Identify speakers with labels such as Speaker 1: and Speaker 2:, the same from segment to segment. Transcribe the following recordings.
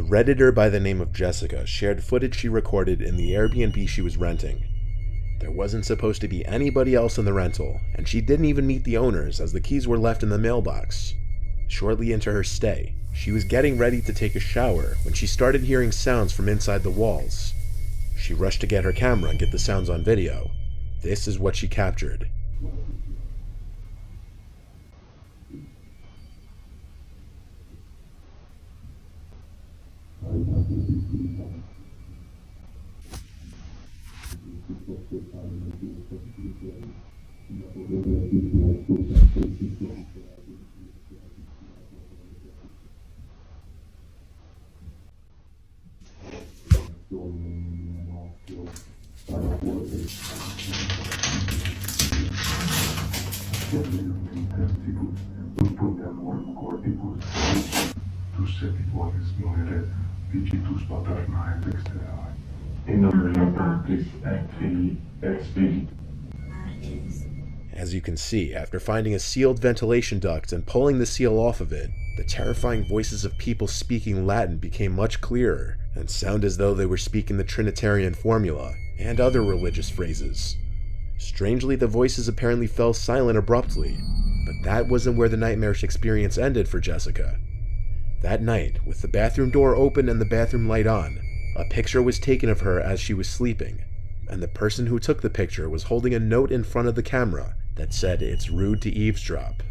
Speaker 1: A Redditor by the name of Jessica shared footage she recorded in the Airbnb she was renting. There wasn't supposed to be anybody else in the rental, and she didn't even meet the owners as the keys were left in the mailbox. Shortly into her stay, she was getting ready to take a shower when she started hearing sounds from inside the walls. She rushed to get her camera and get the sounds on video. This is what she captured. As you can see, after finding a sealed ventilation duct and pulling the seal off of it, the terrifying voices of people speaking Latin became much clearer and sound as though they were speaking the Trinitarian formula and other religious phrases. Strangely, the voices apparently fell silent abruptly, but that wasn't where the nightmarish experience ended for Jessica. That night, with the bathroom door open and the bathroom light on, a picture was taken of her as she was sleeping, and the person who took the picture was holding a note in front of the camera that said, "It's rude to eavesdrop."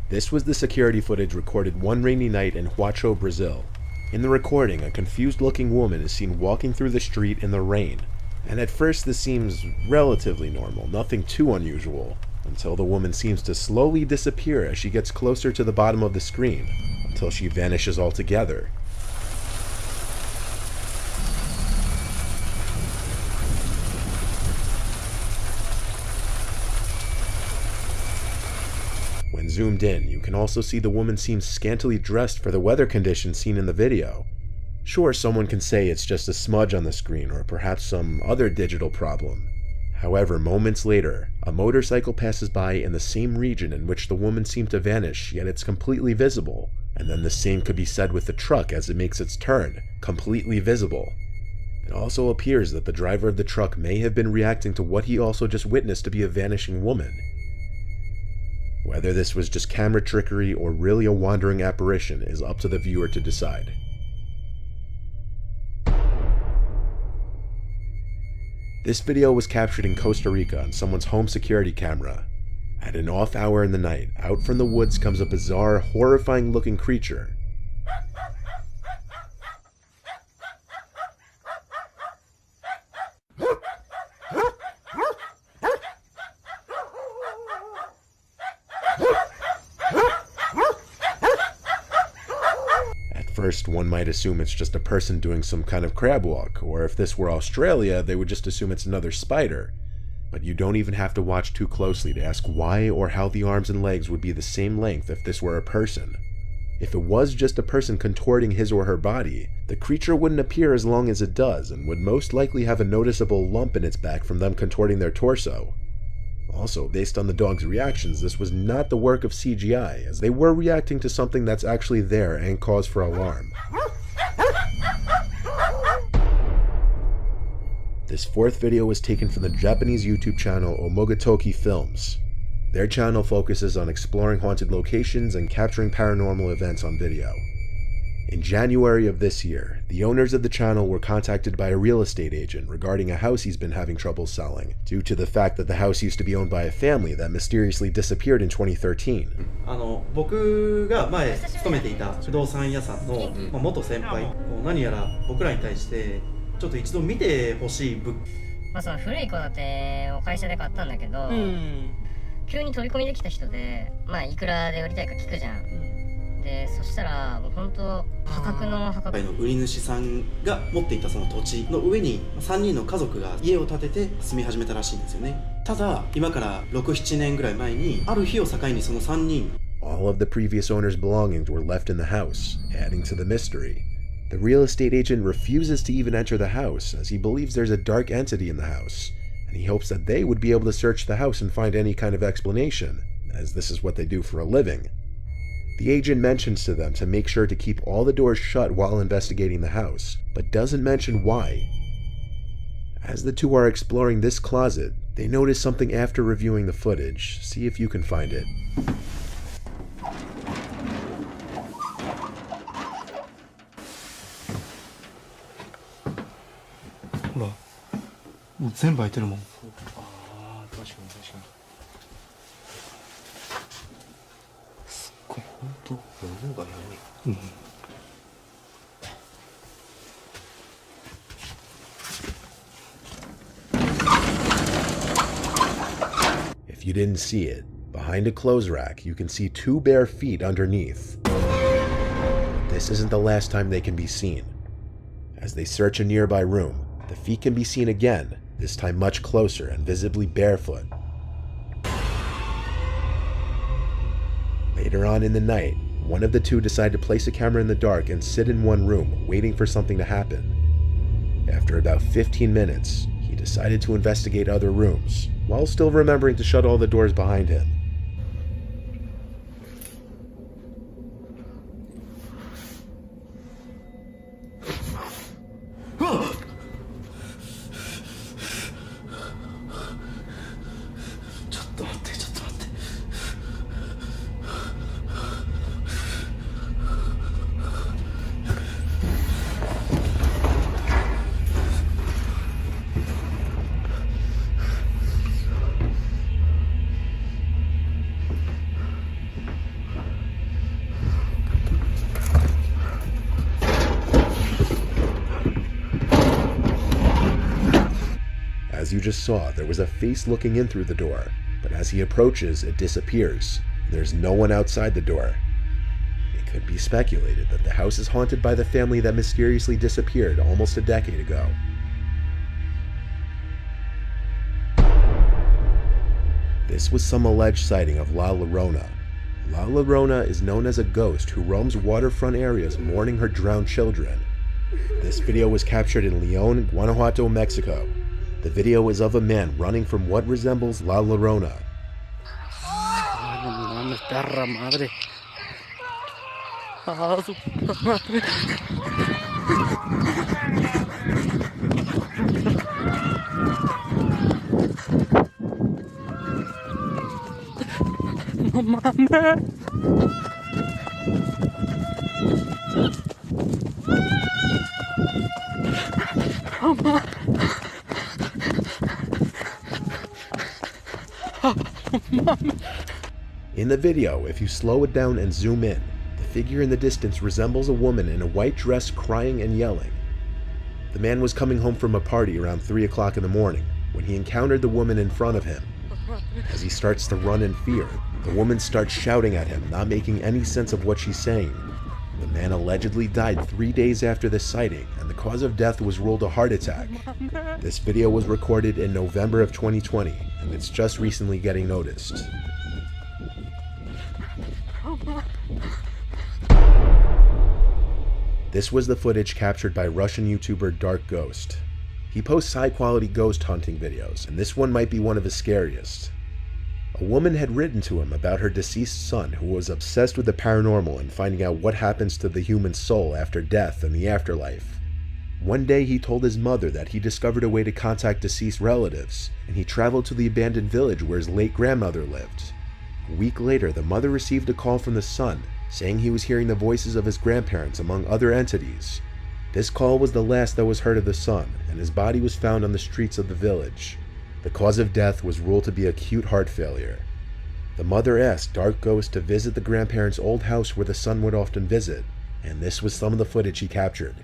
Speaker 1: This was the security footage recorded one rainy night in Huacho, Brazil. In the recording, a confused-looking woman is seen walking through the street in the rain, and at first this seems relatively normal, nothing too unusual, until the woman seems to slowly disappear as she gets closer to the bottom of the screen, until she vanishes altogether. When zoomed in, you can also see the woman seems scantily dressed for the weather conditions seen in the video. Sure, someone can say it's just a smudge on the screen or perhaps some other digital problem. However, moments later, a motorcycle passes by in the same region in which the woman seemed to vanish, yet it's completely visible. And then the same could be said with the truck as it makes its turn, completely visible. It also appears that the driver of the truck may have been reacting to what he also just witnessed to be a vanishing woman. Whether this was just camera trickery or really a wandering apparition is up to the viewer to decide. This video was captured in Costa Rica on someone's home security camera. At an off hour in the night, out from the woods comes a bizarre, horrifying looking creature. First, one might assume it's just a person doing some kind of crab walk, or if this were Australia, they would just assume it's another spider. But you don't even have to watch too closely to ask why or how the arms and legs would be the same length if this were a person. If it was just a person contorting his or her body, the creature wouldn't appear as long as it does and would most likely have a noticeable lump in its back from them contorting their torso. Also, based on the dog's reactions, this was not the work of CGI, as they were reacting to something that's actually there and cause for alarm. This fourth video was taken from the Japanese YouTube channel Omogotoki Films. Their channel focuses on exploring haunted locations and capturing paranormal events on video. In January of this year, the owners of the channel were contacted by a real estate agent regarding a house he's been having trouble selling, due to the fact that the house used to be owned by a family that mysteriously disappeared in 2013.
Speaker 2: 僕が前勤めていた不動産屋さんの元先輩、何やら僕らに対してちょっと一度見てほしい物件。その古い戸建てを会社で買ったんだけど、急に飛び込みできた人で、いくらで売りたいか聞くじゃん。でそしたらもう本当破格の売り主さんが持っていたその土地の上に3人の家族が家を建てて住み始めたらしいんですよね。ただ今から6、7年ぐらい前にある日を境にその3人
Speaker 1: All of the previous owner's belongings were left in the house, adding to the mystery. The real estate agent refuses to even enter the house as he believes there's a dark entity in the house, and he hopes that they would be able to search the house and find any kind of explanation, as this is what they do for a living. The agent mentions to them to make sure to keep all the doors shut while investigating the house, but doesn't mention why. As the two are exploring this closet, they notice something after reviewing the footage. See if you can find it.
Speaker 2: ほら、もう全部開いてるもん。ああ、確かに確かに。すっごい、ほんと。物がやばい。うん。
Speaker 1: If you didn't see it, behind a clothes rack, you can see two bare feet underneath. This isn't the last time they can be seen. As they search a nearby room, the feet can be seen again, this time much closer and visibly barefoot. Later on in the night, one of the two decide to place a camera in the dark and sit in one room, waiting for something to happen. After about 15 minutes, he decided to investigate other rooms, while still remembering to shut all the doors behind him. As you just saw, there was a face looking in through the door, but as he approaches, it disappears. There's no one outside the door. It could be speculated that the house is haunted by the family that mysteriously disappeared almost a decade ago. This was some alleged sighting of La Llorona. La Llorona is known as a ghost who roams waterfront areas mourning her drowned children. This video was captured in León, Guanajuato, Mexico. The video is of a man running from what resembles La Llorona. In the video, if you slow it down and zoom in, the figure in the distance resembles a woman in a white dress crying and yelling. The man was coming home from a party around 3 o'clock in the morning when he encountered the woman in front of him. As he starts to run in fear, the woman starts shouting at him, not making any sense of what she's saying. The man allegedly died 3 days after the sighting, and the cause of death was ruled a heart attack. This video was recorded in November of 2020, and it's just recently getting noticed. This was the footage captured by Russian YouTuber Dark Ghost. He posts high-quality ghost hunting videos, and this one might be one of his scariest. A woman had written to him about her deceased son who was obsessed with the paranormal and finding out what happens to the human soul after death and the afterlife. One day he told his mother that he discovered a way to contact deceased relatives, and he traveled to the abandoned village where his late grandmother lived. A week later, the mother received a call from the son, saying he was hearing the voices of his grandparents among other entities. This call was the last that was heard of the son, and his body was found on the streets of the village. The cause of death was ruled to be acute heart failure. The mother asked Dark Ghost to visit the grandparents' old house where the son would often visit, and this was some of the footage he captured.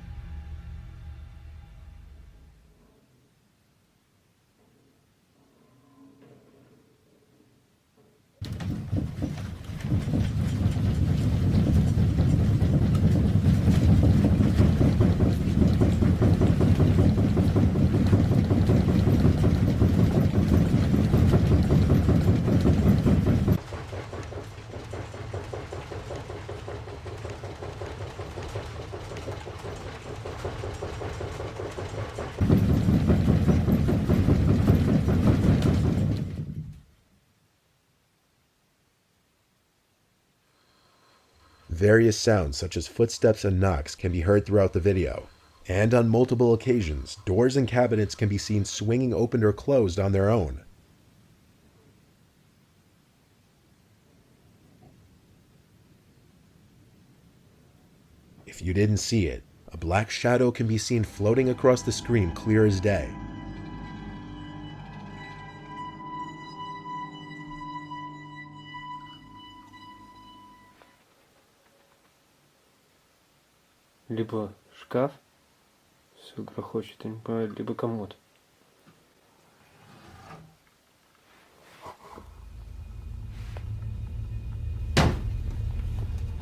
Speaker 1: various sounds such as footsteps and knocks can be heard throughout the video. And on multiple occasions, doors and cabinets can be seen swinging open or closed on their own. If you didn't see it, a black shadow can be seen floating across the screen clear as day.
Speaker 3: Либо шкаф, все грохочет, я не понимаю, либо комод.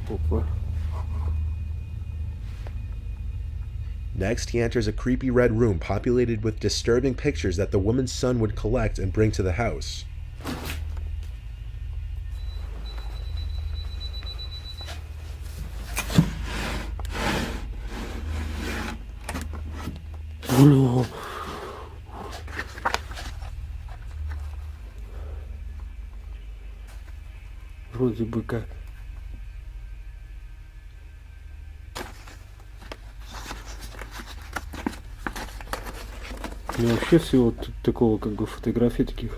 Speaker 3: Опа.
Speaker 1: Next, he enters a creepy red room populated with disturbing pictures that the woman's son would collect and bring to the house.
Speaker 3: Ну. Вроде бы как. У меня вообще всего такого, как бы, фотографий таких.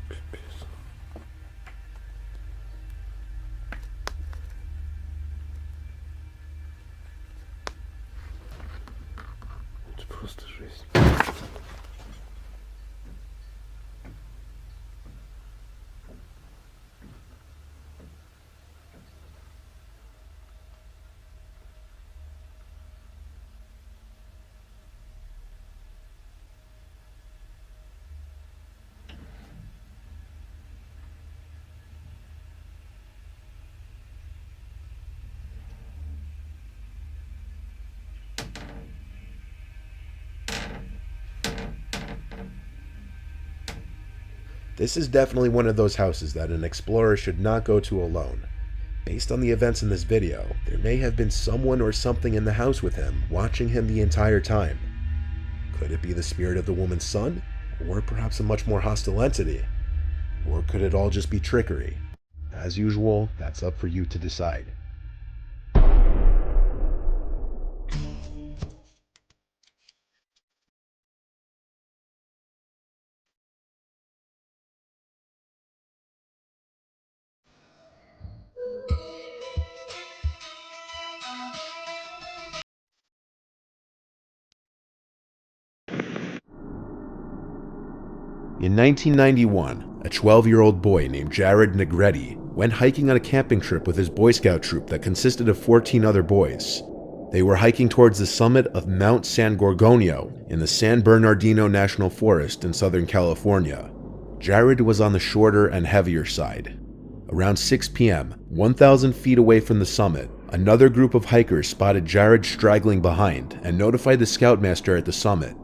Speaker 3: Пипец. Это просто жесть.
Speaker 1: This is definitely one of those houses that an explorer should not go to alone. Based on the events in this video, there may have been someone or something in the house with him, watching him the entire time. Could it be the spirit of the woman's son? Or perhaps a much more hostile entity? Or could it all just be trickery? As usual, that's up for you to decide. In 1991, a 12-year-old boy named Jared Negretti went hiking on a camping trip with his Boy Scout troop that consisted of 14 other boys. They were hiking towards the summit of Mount San Gorgonio in the San Bernardino National Forest in Southern California. Jared was on the shorter and heavier side. Around 6 p.m., 1,000 feet away from the summit, another group of hikers spotted Jared straggling behind and notified the scoutmaster at the summit.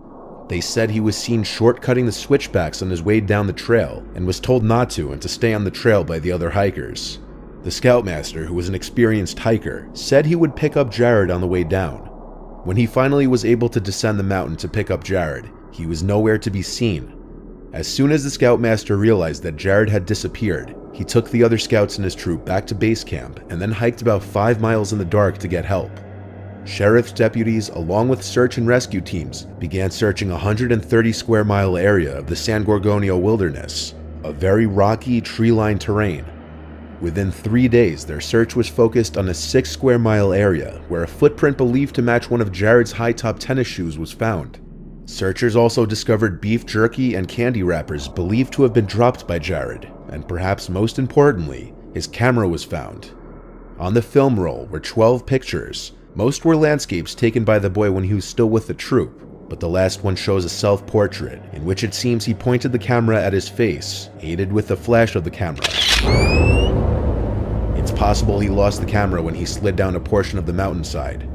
Speaker 1: They said he was seen shortcutting the switchbacks on his way down the trail and was told not to and to stay on the trail by the other hikers. The scoutmaster, who was an experienced hiker, said he would pick up Jared on the way down. When he finally was able to descend the mountain to pick up Jared, he was nowhere to be seen. As soon as the scoutmaster realized that Jared had disappeared, he took the other scouts in his troop back to base camp and then hiked about 5 miles in the dark to get help. Sheriff's deputies, along with search and rescue teams, began searching a 130 square mile area of the San Gorgonio wilderness, a very rocky, tree-lined terrain. Within 3 days, their search was focused on a 6 square mile area where a footprint believed to match one of Jared's high-top tennis shoes was found. Searchers also discovered beef jerky and candy wrappers believed to have been dropped by Jared, and perhaps most importantly, his camera was found. On the film roll were 12 pictures. Most were landscapes taken by the boy when he was still with the troop, but the last one shows a self-portrait in which it seems he pointed the camera at his face, aided with the flash of the camera. It's possible he lost the camera when he slid down a portion of the mountainside.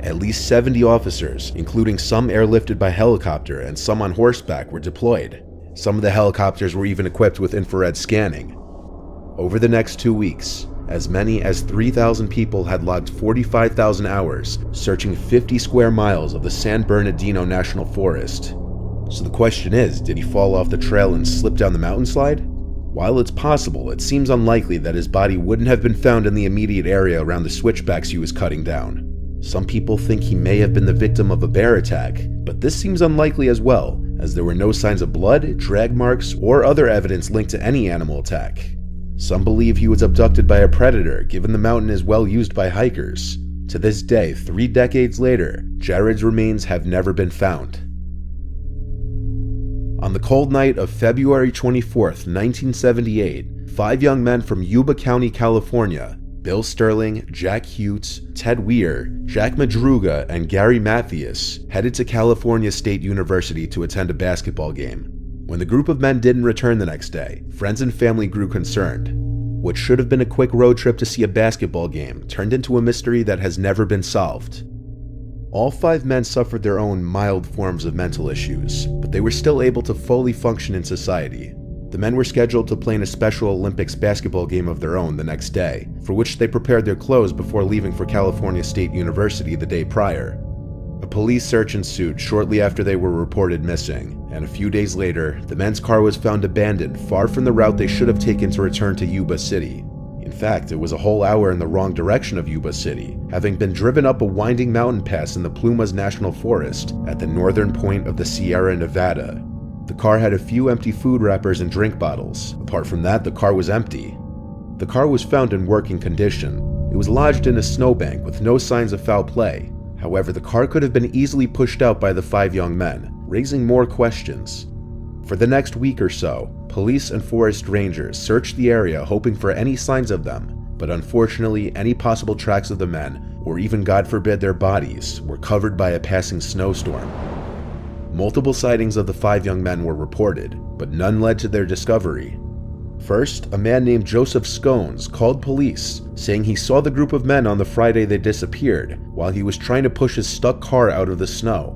Speaker 1: At least 70 officers, including some airlifted by helicopter and some on horseback, were deployed. Some of the helicopters were even equipped with infrared scanning. Over the next 2 weeks, as many as 3,000 people had logged 45,000 hours searching 50 square miles of the San Bernardino National Forest. So the question is, did he fall off the trail and slip down the mountainslide? While it's possible, it seems unlikely that his body wouldn't have been found in the immediate area around the switchbacks he was cutting down. Some people think he may have been the victim of a bear attack, but this seems unlikely as well, as there were no signs of blood, drag marks, or other evidence linked to any animal attack. Some believe he was abducted by a predator, given the mountain is well used by hikers. To this day, 3 decades later, Jared's remains have never been found. On the cold night of February 24th, 1978, 5 young men from Yuba County, California, Bill Sterling, Jack Hutes, Ted Weir, Jack Madruga, and Gary Mathias, headed to California State University to attend a basketball game. When the group of men didn't return the next day, friends and family grew concerned. What should have been a quick road trip to see a basketball game turned into a mystery that has never been solved. All 5 men suffered their own mild forms of mental issues, but they were still able to fully function in society. The men were scheduled to play in a Special Olympics basketball game of their own the next day, for which they prepared their clothes before leaving for California State University the day prior. A police search ensued shortly after they were reported missing, and a few days later, the men's car was found abandoned far from the route they should have taken to return to Yuba City. In fact, it was a whole hour in the wrong direction of Yuba City, having been driven up a winding mountain pass in the Plumas National Forest at the northern point of the Sierra Nevada. The car had a few empty food wrappers and drink bottles. Apart from that, the car was empty. The car was found in working condition. It was lodged in a snowbank with no signs of foul play. However, the car could have been easily pushed out by the 5 young men, raising more questions. For the next week or so, police and forest rangers searched the area hoping for any signs of them, but unfortunately any possible tracks of the men, or even God forbid their bodies, were covered by a passing snowstorm. Multiple sightings of the 5 young men were reported, but none led to their discovery. First, a man named Joseph Scones called police, saying he saw the group of men on the Friday they disappeared, while he was trying to push his stuck car out of the snow.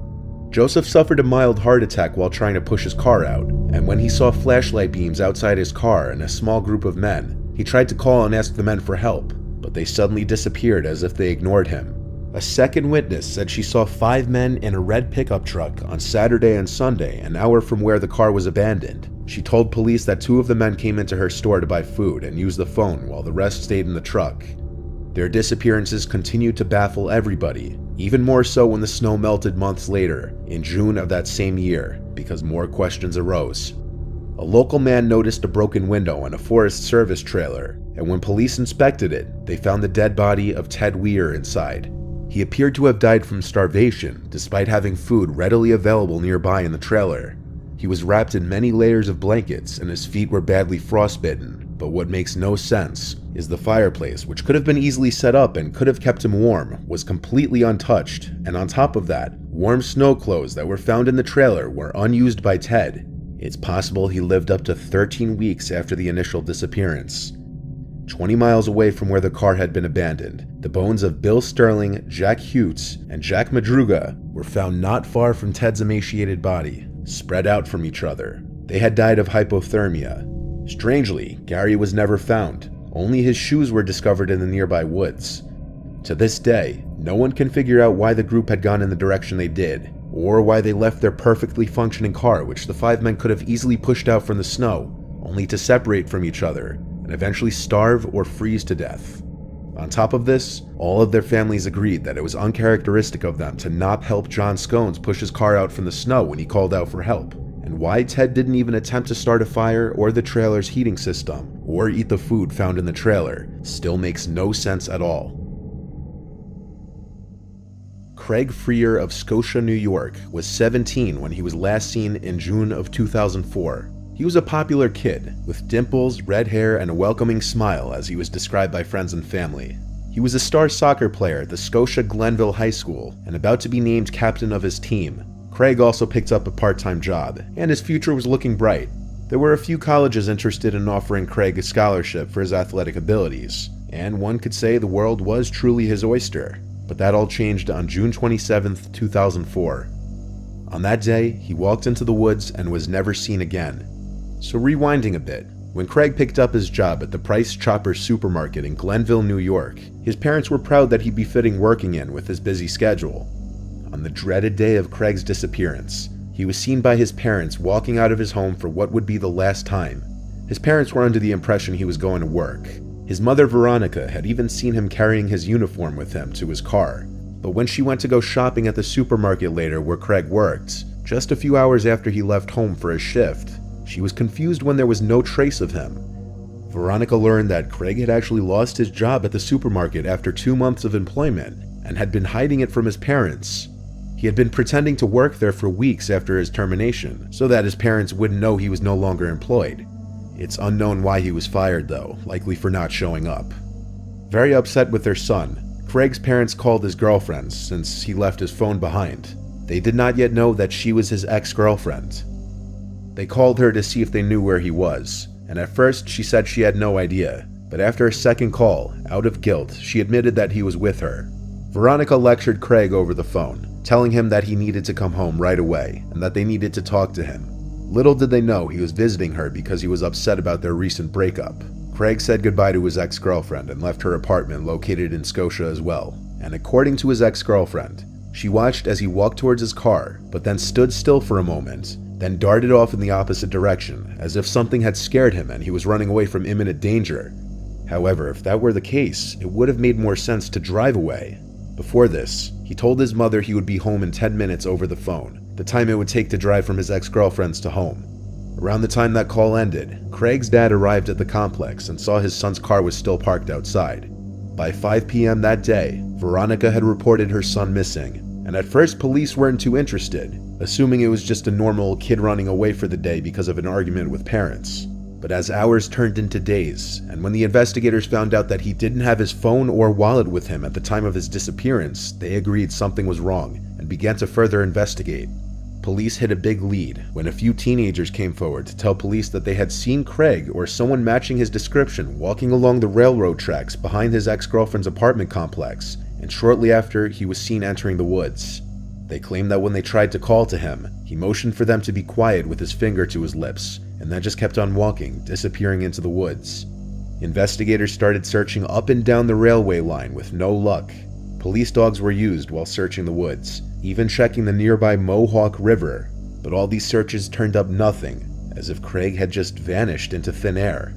Speaker 1: Joseph suffered a mild heart attack while trying to push his car out, and when he saw flashlight beams outside his car and a small group of men, he tried to call and ask the men for help, but they suddenly disappeared as if they ignored him. A second witness said she saw 5 men in a red pickup truck on Saturday and Sunday, an hour from where the car was abandoned. She told police that 2 of the men came into her store to buy food and used the phone while the rest stayed in the truck. Their disappearances continued to baffle everybody, even more so when the snow melted months later, in June of that same year, because more questions arose. A local man noticed a broken window on a Forest Service trailer, and when police inspected it, they found the dead body of Ted Weir inside. He appeared to have died from starvation, despite having food readily available nearby in the trailer. He was wrapped in many layers of blankets, and his feet were badly frostbitten, but what makes no sense is the fireplace, which could have been easily set up and could have kept him warm, was completely untouched, and on top of that, warm snow clothes that were found in the trailer were unused by Ted. It's possible he lived up to 13 weeks after the initial disappearance. 20 miles away from where the car had been abandoned, the bones of Bill Sterling, Jack Hutes, and Jack Madruga were found not far from Ted's emaciated body, spread out from each other. They had died of hypothermia. Strangely, Gary was never found. Only his shoes were discovered in the nearby woods. To this day, no one can figure out why the group had gone in the direction they did, or why they left their perfectly functioning car, which the 5 men could have easily pushed out from the snow, only to separate from each other and eventually starve or freeze to death. On top of this, all of their families agreed that it was uncharacteristic of them to not help John Scones push his car out from the snow when he called out for help, and why Ted didn't even attempt to start a fire or the trailer's heating system, or eat the food found in the trailer, still makes no sense at all. Craig Freer of Scotia, New York, was 17 when he was last seen in June of 2004. He was a popular kid, with dimples, red hair, and a welcoming smile as he was described by friends and family. He was a star soccer player at the Scotia Glenville High School and about to be named captain of his team. Craig also picked up a part-time job, and his future was looking bright. There were a few colleges interested in offering Craig a scholarship for his athletic abilities, and one could say the world was truly his oyster. But that all changed on June 27, 2004. On that day, he walked into the woods and was never seen again. So rewinding a bit, when Craig picked up his job at the Price Chopper supermarket in Glenville, New York, his parents were proud that he'd be fitting working in with his busy schedule. On the dreaded day of Craig's disappearance, he was seen by his parents walking out of his home for what would be the last time. His parents were under the impression he was going to work. His mother, Veronica, had even seen him carrying his uniform with him to his car. But when she went to go shopping at the supermarket later where Craig worked, just a few hours after he left home for his shift, she was confused when there was no trace of him. Veronica learned that Craig had actually lost his job at the supermarket after 2 months of employment and had been hiding it from his parents. He had been pretending to work there for weeks after his termination so that his parents wouldn't know he was no longer employed. It's unknown why he was fired though, likely for not showing up. Very upset with their son, Craig's parents called his girlfriend since he left his phone behind. They did not yet know that she was his ex-girlfriend. They called her to see if they knew where he was, and at first she said she had no idea, but after a second call, out of guilt, she admitted that he was with her. Veronica lectured Craig over the phone, telling him that he needed to come home right away and that they needed to talk to him. Little did they know he was visiting her because he was upset about their recent breakup. Craig said goodbye to his ex-girlfriend and left her apartment located in Scotia as well, and according to his ex-girlfriend, she watched as he walked towards his car, but then stood still for a moment, then darted off in the opposite direction, as if something had scared him and he was running away from imminent danger. However, if that were the case, it would have made more sense to drive away. Before this, he told his mother he would be home in 10 minutes over the phone, the time it would take to drive from his ex-girlfriend's to home. Around the time that call ended, Craig's dad arrived at the complex and saw his son's car was still parked outside. By 5 p.m. that day, Veronica had reported her son missing, and at first police weren't too interested, assuming it was just a normal kid running away for the day because of an argument with parents. But as hours turned into days, and when the investigators found out that he didn't have his phone or wallet with him at the time of his disappearance, they agreed something was wrong and began to further investigate. Police hit a big lead when a few teenagers came forward to tell police that they had seen Craig or someone matching his description walking along the railroad tracks behind his ex-girlfriend's apartment complex, and shortly after, he was seen entering the woods. They claimed that when they tried to call to him, he motioned for them to be quiet with his finger to his lips, and then just kept on walking, disappearing into the woods. Investigators started searching up and down the railway line with no luck. Police dogs were used while searching the woods, even checking the nearby Mohawk River, but all these searches turned up nothing, as if Craig had just vanished into thin air.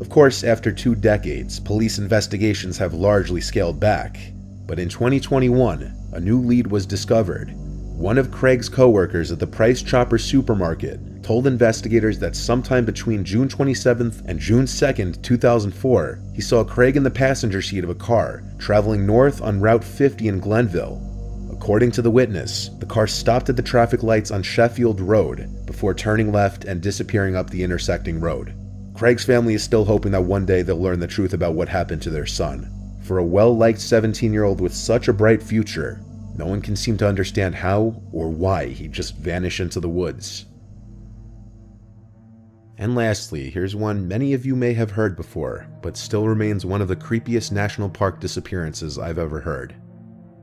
Speaker 1: Of course, after 2 decades, police investigations have largely scaled back, but in 2021, a new lead was discovered. One of Craig's co-workers at the Price Chopper supermarket told investigators that sometime between June 27th and June 2nd, 2004, he saw Craig in the passenger seat of a car traveling north on Route 50 in Glenville. According to the witness, the car stopped at the traffic lights on Sheffield Road before turning left and disappearing up the intersecting road. Craig's family is still hoping that one day they'll learn the truth about what happened to their son. For a well-liked 17-year-old with such a bright future, no one can seem to understand how or why he just vanished into the woods. And lastly, here's one many of you may have heard before, but still remains one of the creepiest national park disappearances I've ever heard.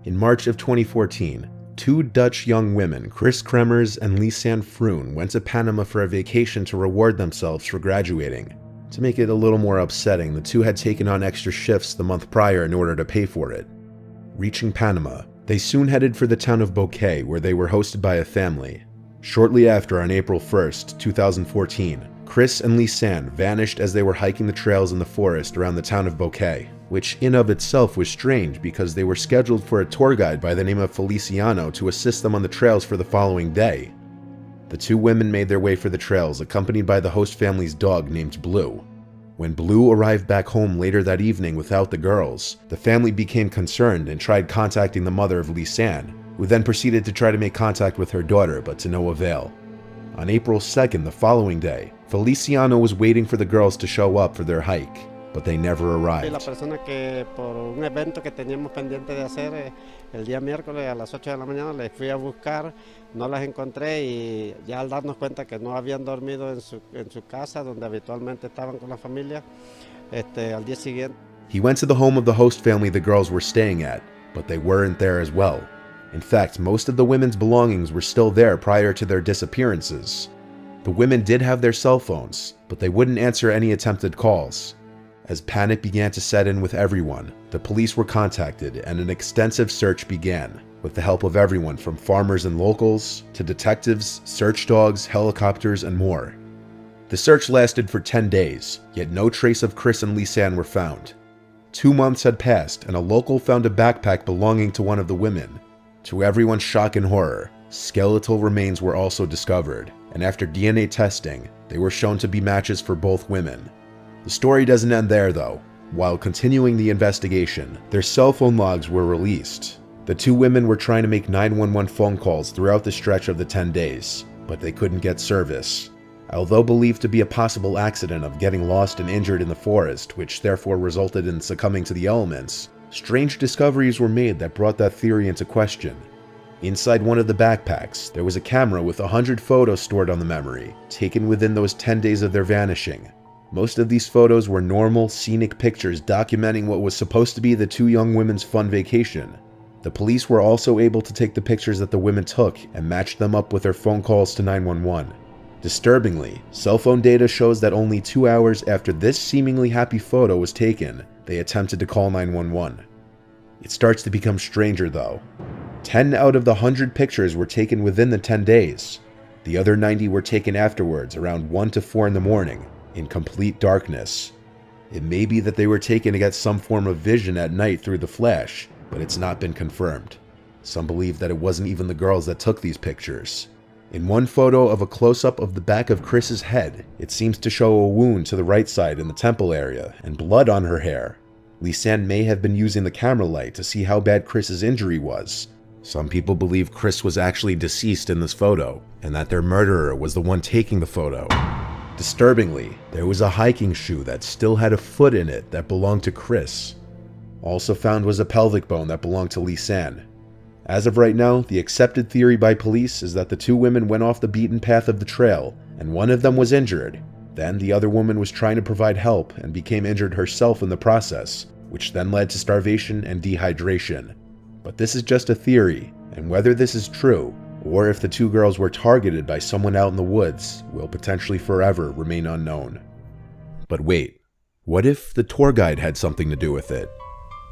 Speaker 1: In March of 2014, 2 Dutch young women, Chris Kremers and Lisanne Froon, went to Panama for a vacation to reward themselves for graduating. To make it a little more upsetting, the 2 had taken on extra shifts the month prior in order to pay for it. Reaching Panama, they soon headed for the town of Bouquet, where they were hosted by a family. Shortly after, on April 1st, 2014, Chris and Lisanne vanished as they were hiking the trails in the forest around the town of Bouquet, which in of itself was strange because they were scheduled for a tour guide by the name of Feliciano to assist them on the trails for the following day. The 2 women made their way for the trails, accompanied by the host family's dog named Blue. When Blue arrived back home later that evening without the girls, the family became concerned and tried contacting the mother of Lisanne, who then proceeded to try to make contact with her daughter, but to no avail. On April 2nd, the following day, Feliciano was waiting for the girls to show up for their hike, but they never arrived.
Speaker 4: La persona que por un evento que teníamos pendiente de hacer el día miércoles a las 8 de la mañana les fui a buscar, no las encontré y ya al darnos cuenta que no habían dormido en su casa donde habitualmente estaban con la familia, al día siguiente.
Speaker 1: He went to the home of the host family the girls were staying at, but they weren't there as well. In fact, most of the women's belongings were still there prior to their disappearances. The women did have their cell phones, but they wouldn't answer any attempted calls. As panic began to set in with everyone, the police were contacted and an extensive search began, with the help of everyone from farmers and locals to detectives, search dogs, helicopters, and more. The search lasted for 10 days, yet no trace of Chris and Lisanne were found. 2 months had passed, and a local found a backpack belonging to one of the women. To everyone's shock and horror, skeletal remains were also discovered, and after DNA testing, they were shown to be matches for both women. The story doesn't end there though. While continuing the investigation, their cell phone logs were released. The 2 women were trying to make 911 phone calls throughout the stretch of the 10 days, but they couldn't get service. Although believed to be a possible accident of getting lost and injured in the forest, which therefore resulted in succumbing to the elements, strange discoveries were made that brought that theory into question. Inside one of the backpacks, there was a camera with 100 photos stored on the memory, taken within those 10 days of their vanishing. Most of these photos were normal, scenic pictures documenting what was supposed to be the 2 young women's fun vacation. The police were also able to take the pictures that the women took and match them up with their phone calls to 911. Disturbingly, cell phone data shows that only 2 hours after this seemingly happy photo was taken, they attempted to call 911. It starts to become stranger though. 10 out of the 100 pictures were taken within the 10 days. The other 90 were taken afterwards around 1 to 4 in the morning, in complete darkness. It may be that they were taken to get some form of vision at night through the flash, but it's not been confirmed. Some believe that it wasn't even the girls that took these pictures. In one photo of a close-up of the back of Chris's head, it seems to show a wound to the right side in the temple area and blood on her hair. Lisanne may have been using the camera light to see how bad Chris's injury was. Some people believe Chris was actually deceased in this photo, and that their murderer was the one taking the photo. Disturbingly, there was a hiking shoe that still had a foot in it that belonged to Chris. Also found was a pelvic bone that belonged to Lisanne. As of right now, the accepted theory by police is that the 2 women went off the beaten path of the trail, and one of them was injured. Then the other woman was trying to provide help and became injured herself in the process, which then led to starvation and dehydration. But this is just a theory, and whether this is true, or if the 2 girls were targeted by someone out in the woods, will potentially forever remain unknown. But wait, what if the tour guide had something to do with it?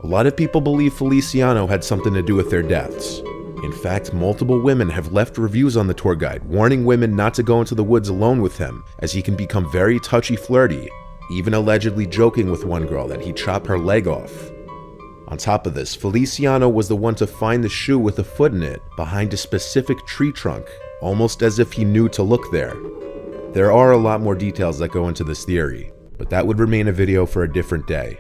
Speaker 1: A lot of people believe Feliciano had something to do with their deaths. In fact, multiple women have left reviews on the tour guide warning women not to go into the woods alone with him, as he can become very touchy-flirty, even allegedly joking with one girl that he'd chop her leg off. On top of this, Feliciano was the one to find the shoe with a foot in it behind a specific tree trunk, almost as if he knew to look there. There are a lot more details that go into this theory, but that would remain a video for a different day.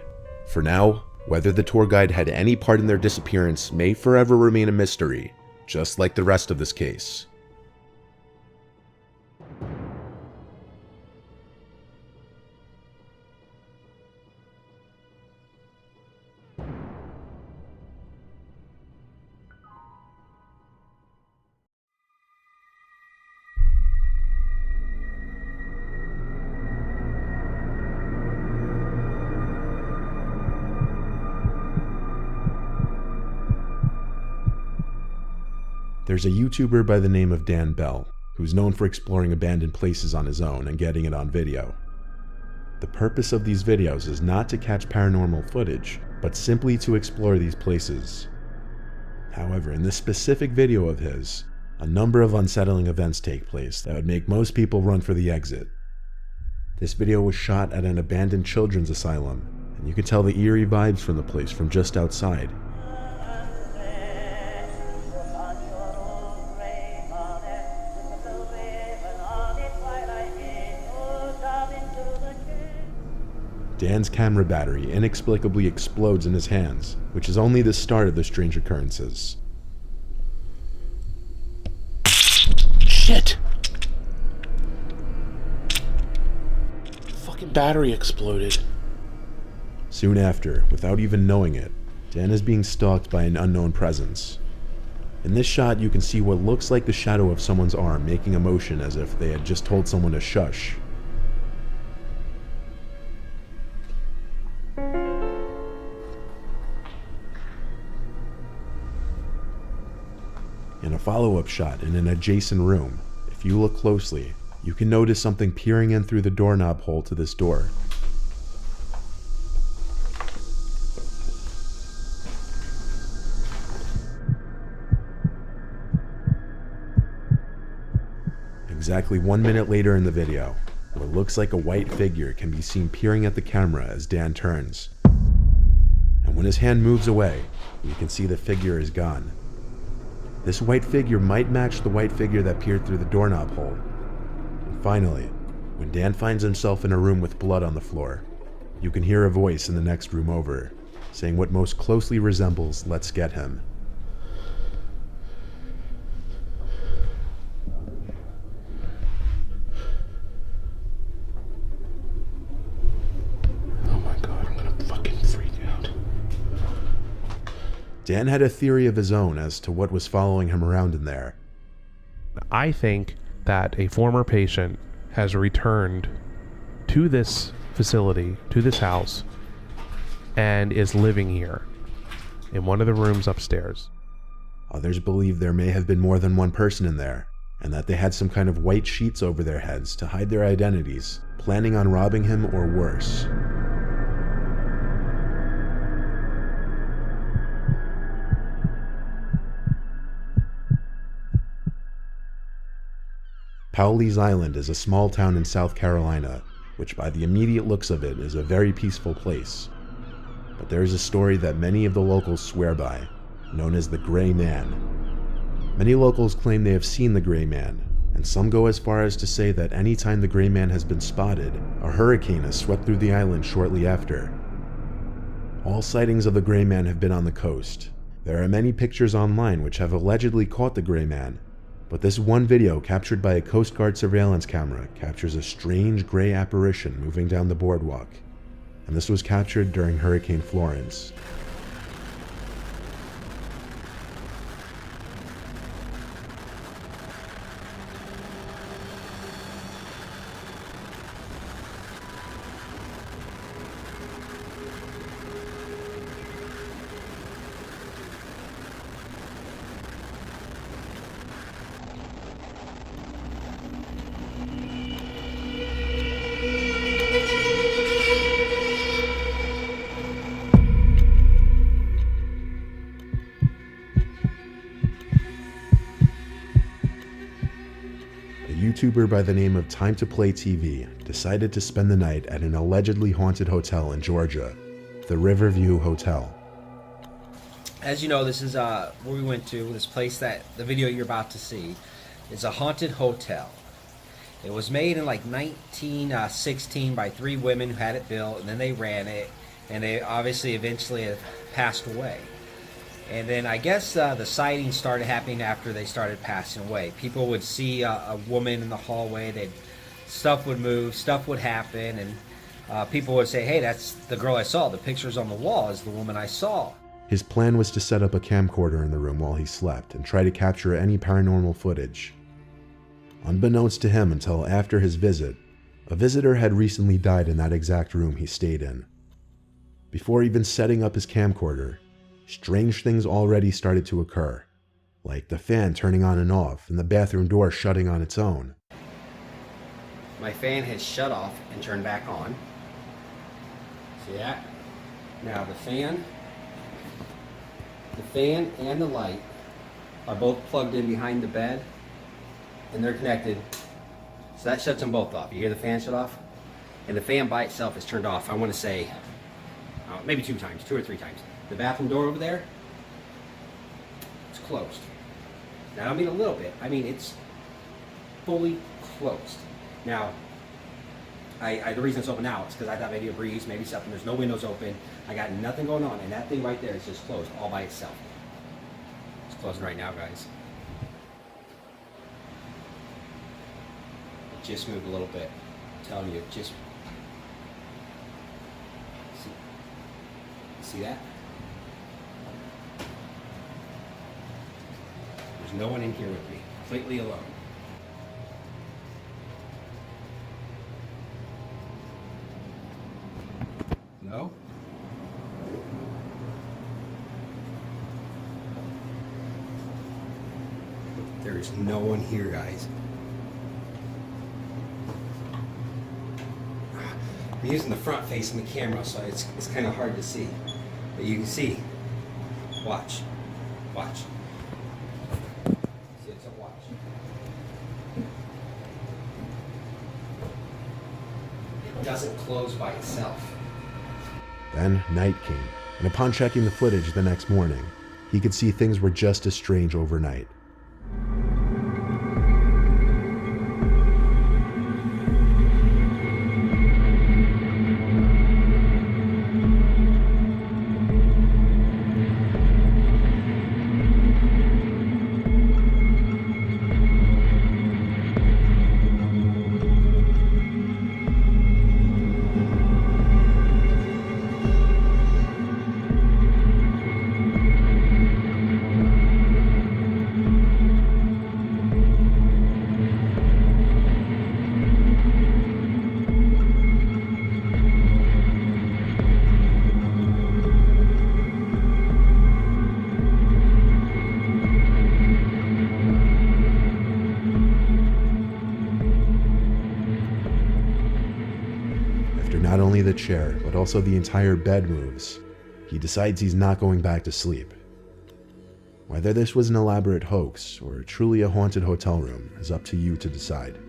Speaker 1: For now, whether the tour guide had any part in their disappearance may forever remain a mystery, just like the rest of this case. There's a YouTuber by the name of Dan Bell, who's known for exploring abandoned places on his own and getting it on video. The purpose of these videos is not to catch paranormal footage, but simply to explore these places. However, in this specific video of his, a number of unsettling events take place that would make most people run for the exit. This video was shot at an abandoned children's asylum, and you can tell the eerie vibes from the place from just outside. Dan's camera battery inexplicably explodes in his hands, which is only the start of the strange occurrences.
Speaker 5: Shit! Fucking battery exploded.
Speaker 1: Soon after, without even knowing it, Dan is being stalked by an unknown presence. In this shot, you can see what looks like the shadow of someone's arm making a motion as if they had just told someone to shush. In a follow-up shot in an adjacent room, if you look closely, you can notice something peering in through the doorknob hole to this door. Exactly 1 minute later in the video, What looks like a white figure can be seen peering at the camera as Dan turns. And when his hand moves away, you can see the figure is gone. This white figure might match the white figure that peered through the doorknob hole. And finally, when Dan finds himself in a room with blood on the floor, you can hear a voice in the next room over, saying what most closely resembles "Let's get him."
Speaker 5: Oh my god, I'm gonna fucking freak out.
Speaker 1: Dan had a theory of his own as to what was following him around in there.
Speaker 6: I think that a former patient has returned to this facility, to this house, and is living here in one of the rooms upstairs.
Speaker 1: Others believe there may have been more than one person in there, and that they had some kind of white sheets over their heads to hide their identities, planning on robbing him or worse. Powlee's Island is a small town in South Carolina, which by the immediate looks of it is a very peaceful place. But there is a story that many of the locals swear by, known as the Gray Man. Many locals claim they have seen the Gray Man, and some go as far as to say that any time the Gray Man has been spotted, a hurricane has swept through the island shortly after. All sightings of the Gray Man have been on the coast. There are many pictures online which have allegedly caught the Gray Man, but this one video captured by a Coast Guard surveillance camera captures a strange gray apparition moving down the boardwalk, and this was captured during Hurricane Florence. YouTuber by the name of Time to Play TV decided to spend the night at an allegedly haunted hotel in Georgia, the Riverview Hotel.
Speaker 7: As you know, this is where we went to. This place that the video you're about to see is a haunted hotel. It was made in like 1916 by 3 women who had it built, and then they ran it, and they obviously eventually have passed away. And then I guess the sightings started happening after they started passing away. People would see a woman in the hallway. Stuff would move, stuff would happen, and people would say, "Hey, that's the girl I saw. The pictures on the wall is the woman I saw."
Speaker 1: His plan was to set up a camcorder in the room while he slept and try to capture any paranormal footage. Unbeknownst to him until after his visit, a visitor had recently died in that exact room he stayed in. Before even setting up his camcorder, strange things already started to occur, like the fan turning on and off and the bathroom door shutting on its own.
Speaker 7: My fan has shut off and turned back on. See that? Now the fan and the light are both plugged in behind the bed, and they're connected. So that shuts them both off. You hear the fan shut off? And the fan by itself is turned off, I want to say, maybe 2 or 3 times. The bathroom door over there, it's closed. Now, I don't mean a little bit. I mean, it's fully closed. Now, the reason it's open now is because I thought maybe a breeze, maybe something. There's no windows open. I got nothing going on, and that thing right there is just closed all by itself. It's closing right now, guys. It just moved a little bit. I'm telling you, it just... See that? There's no one in here with me, completely alone. No? There is no one here, guys. I'm using the front face in the camera, so it's kind of hard to see. But you can see. Watch. Watch. See, it's a watch. doesn't close by itself.
Speaker 1: Then night came, and upon checking the footage the next morning, he could see things were just as strange overnight. Not only the chair, but also the entire bed moves, he decides he's not going back to sleep. Whether this was an elaborate hoax or truly a haunted hotel room is up to you to decide.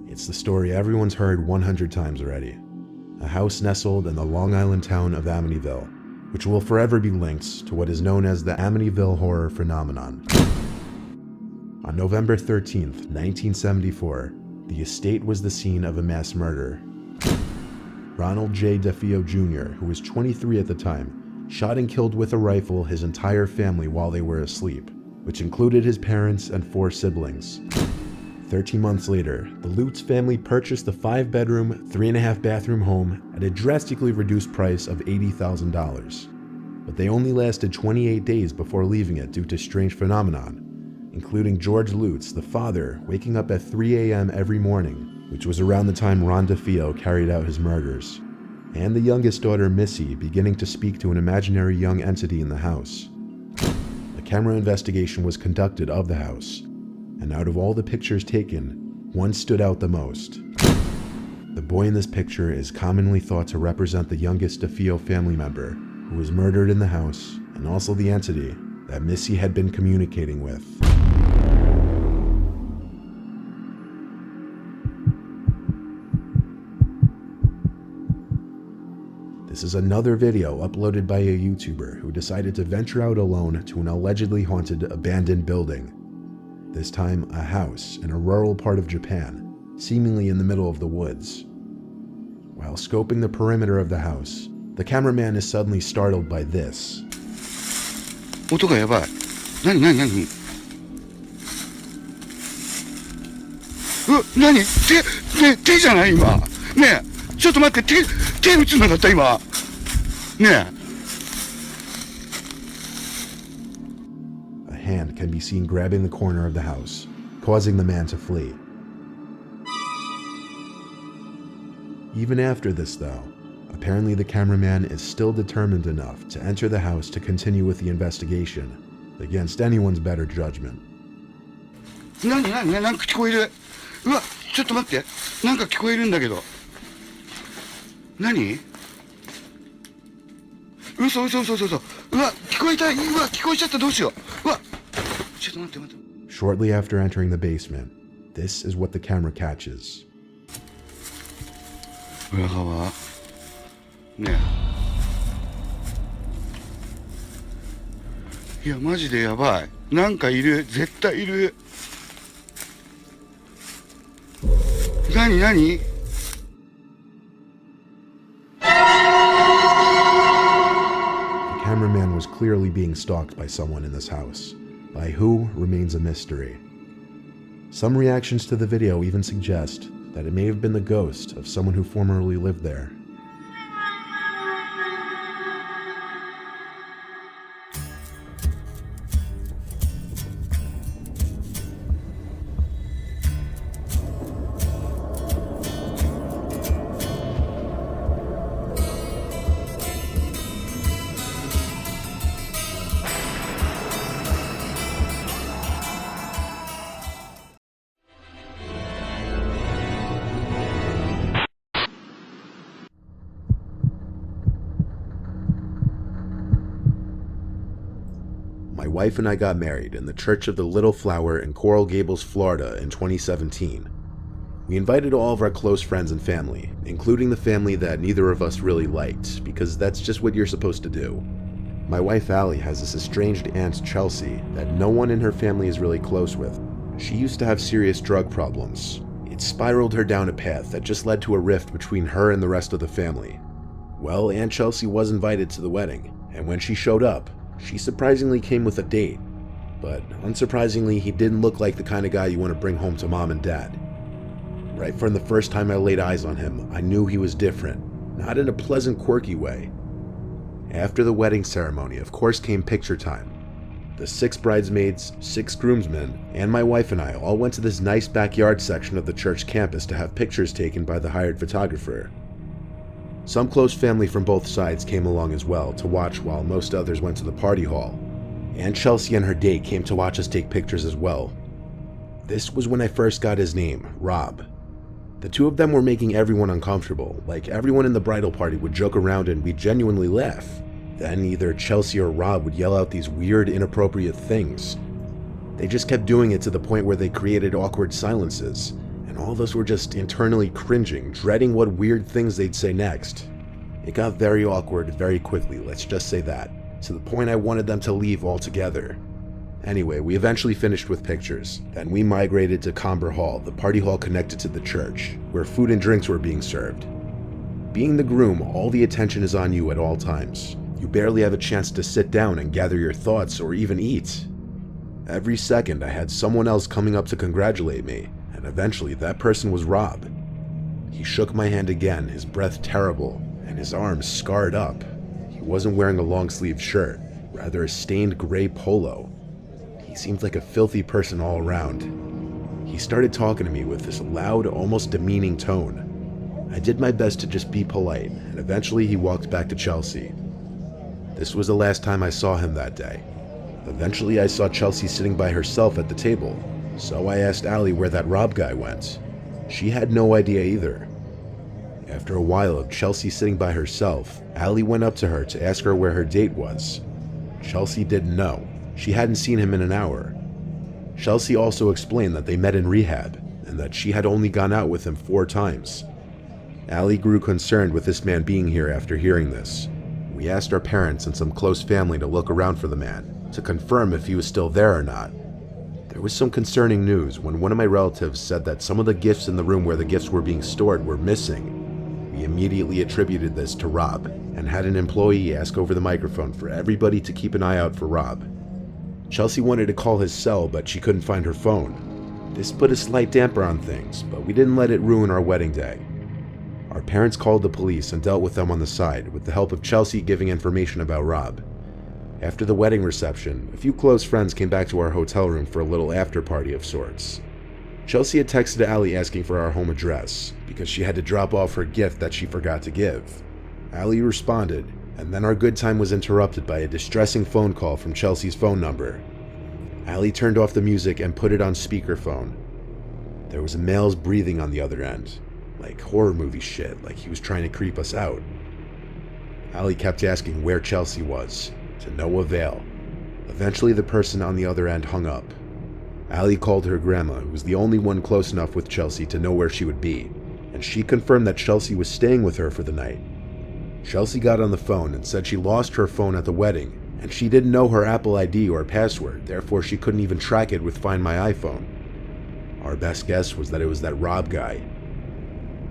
Speaker 1: It's the story everyone's heard 100 times already. A house nestled in the Long Island town of Amityville, which will forever be linked to what is known as the Amityville horror phenomenon. On November 13th, 1974, the estate was the scene of a mass murder. Ronald J. DeFeo Jr., who was 23 at the time, shot and killed with a rifle his entire family while they were asleep, which included his parents and 4 siblings. 13 months later, the Lutz family purchased the 5-bedroom, 3.5-bathroom home at a drastically reduced price of $80,000. But they only lasted 28 days before leaving it due to strange phenomenon, including George Lutz, the father, waking up at 3 a.m. every morning, which was around the time Ron DeFeo carried out his murders, and the youngest daughter, Missy, beginning to speak to an imaginary young entity in the house. A camera investigation was conducted of the house, and out of all the pictures taken, one stood out the most. The boy in this picture is commonly thought to represent the youngest DeFeo family member, who was murdered in the house, and also the entity that Missy had been communicating with. This is another video uploaded by a YouTuber who decided to venture out alone to an allegedly haunted abandoned building. This time, a house in a rural part of Japan, seemingly in the middle of the woods. While scoping the perimeter of the house, the cameraman is suddenly startled by this.
Speaker 8: 音がやばい。何何何？何？手じゃない今。ねえ、ちょっと待って、手打つんなかった今。ねえ。
Speaker 1: A hand can be seen grabbing the corner of the house, causing the man to flee. Even after this, though, apparently the cameraman is still determined enough to enter the house to continue with the investigation, against anyone's better judgment.
Speaker 8: 何なんか聞こえる。うわ、ちょっと待って。なんか聞こえるんだけど。何？嘘。うわ、聞こえた。うわ、聞こえちゃった。どうしよう。うわ、ちょっと待って。
Speaker 1: Shortly after entering the basement, this is what the camera catches.
Speaker 8: 裏側。ねえ。いや、マジでやばい。なんかいる。絶対いる。何？ The
Speaker 1: cameraman was clearly being stalked by someone in this house. By who remains a mystery. Some reactions to the video even suggest that it may have been the ghost of someone who formerly lived there. my wife and I got married in the Church of the Little Flower in Coral Gables, Florida in 2017. We invited all of our close friends and family, including the family that neither of us really liked, because that's just what you're supposed to do. My wife Allie has this estranged aunt Chelsea that no one in her family is really close with. She used to have serious drug problems. It spiraled her down a path that just led to a rift between her and the rest of the family. Well, Aunt Chelsea was invited to the wedding, and when she showed up, she surprisingly came with a date. But unsurprisingly, he didn't look like the kind of guy you want to bring home to mom and dad. Right from the first time I laid eyes on him, I knew he was different, not in a pleasant, quirky way. After the wedding ceremony, of course, came picture time. The 6 bridesmaids, 6 groomsmen, and my wife and I all went to this nice backyard section of the church campus to have pictures taken by the hired photographer. Some close family from both sides came along as well to watch while most others went to the party hall. Aunt Chelsea and her date came to watch us take pictures as well. This was when I first got his name, Rob. The two of them were making everyone uncomfortable, like everyone in the bridal party would joke around and we'd genuinely laugh. Then either Chelsea or Rob would yell out these weird, inappropriate things. They just kept doing it to the point where they created awkward silences, and all of us were just internally cringing, dreading what weird things they'd say next. It got very awkward very quickly, let's just say that, to the point I wanted them to leave altogether. Anyway, we eventually finished with pictures. Then we migrated to Comber Hall, the party hall connected to the church, where food and drinks were being served. Being the groom, all the attention is on you at all times. You barely have a chance to sit down and gather your thoughts or even eat. Every second I had someone else coming up to congratulate me, and eventually that person was Rob. He shook my hand again, his breath terrible, and his arms scarred up. He wasn't wearing a long-sleeved shirt, rather a stained gray polo. He seemed like a filthy person all around. He started talking to me with this loud, almost demeaning tone. I did my best to just be polite, and eventually he walked back to Chelsea. This was the last time I saw him that day. Eventually I saw Chelsea sitting by herself at the table, so I asked Allie where that Rob guy went. She had no idea either. After a while of Chelsea sitting by herself, Allie went up to her to ask her where her date was. Chelsea didn't know. She hadn't seen him in an hour. Chelsea also explained that they met in rehab, and that she had only gone out with him 4 times. Allie grew concerned with this man being here after hearing this. We asked our parents and some close family to look around for the man, to confirm if he was still there or not. There was some concerning news when one of my relatives said that some of the gifts in the room where the gifts were being stored were missing. We immediately attributed this to Rob, and had an employee ask over the microphone for everybody to keep an eye out for Rob. Chelsea wanted to call his cell, but she couldn't find her phone. This put a slight damper on things, but we didn't let it ruin our wedding day. Our parents called the police and dealt with them on the side, with the help of Chelsea giving information about Rob. After the wedding reception, a few close friends came back to our hotel room for a little after-party of sorts. Chelsea had texted Allie asking for our home address, because she had to drop off her gift that she forgot to give. Allie responded, and then our good time was interrupted by a distressing phone call from Chelsea's phone number. Allie turned off the music and put it on speakerphone. There was a male's breathing on the other end, like horror movie shit, like he was trying to creep us out. Allie kept asking where Chelsea was, to no avail. Eventually the person on the other end hung up. Allie called her grandma, who was the only one close enough with Chelsea to know where she would be, and she confirmed that Chelsea was staying with her for the night. Chelsea got on the phone and said she lost her phone at the wedding, and she didn't know her Apple ID or password, therefore she couldn't even track it with Find My iPhone. Our best guess was that it was that Rob guy.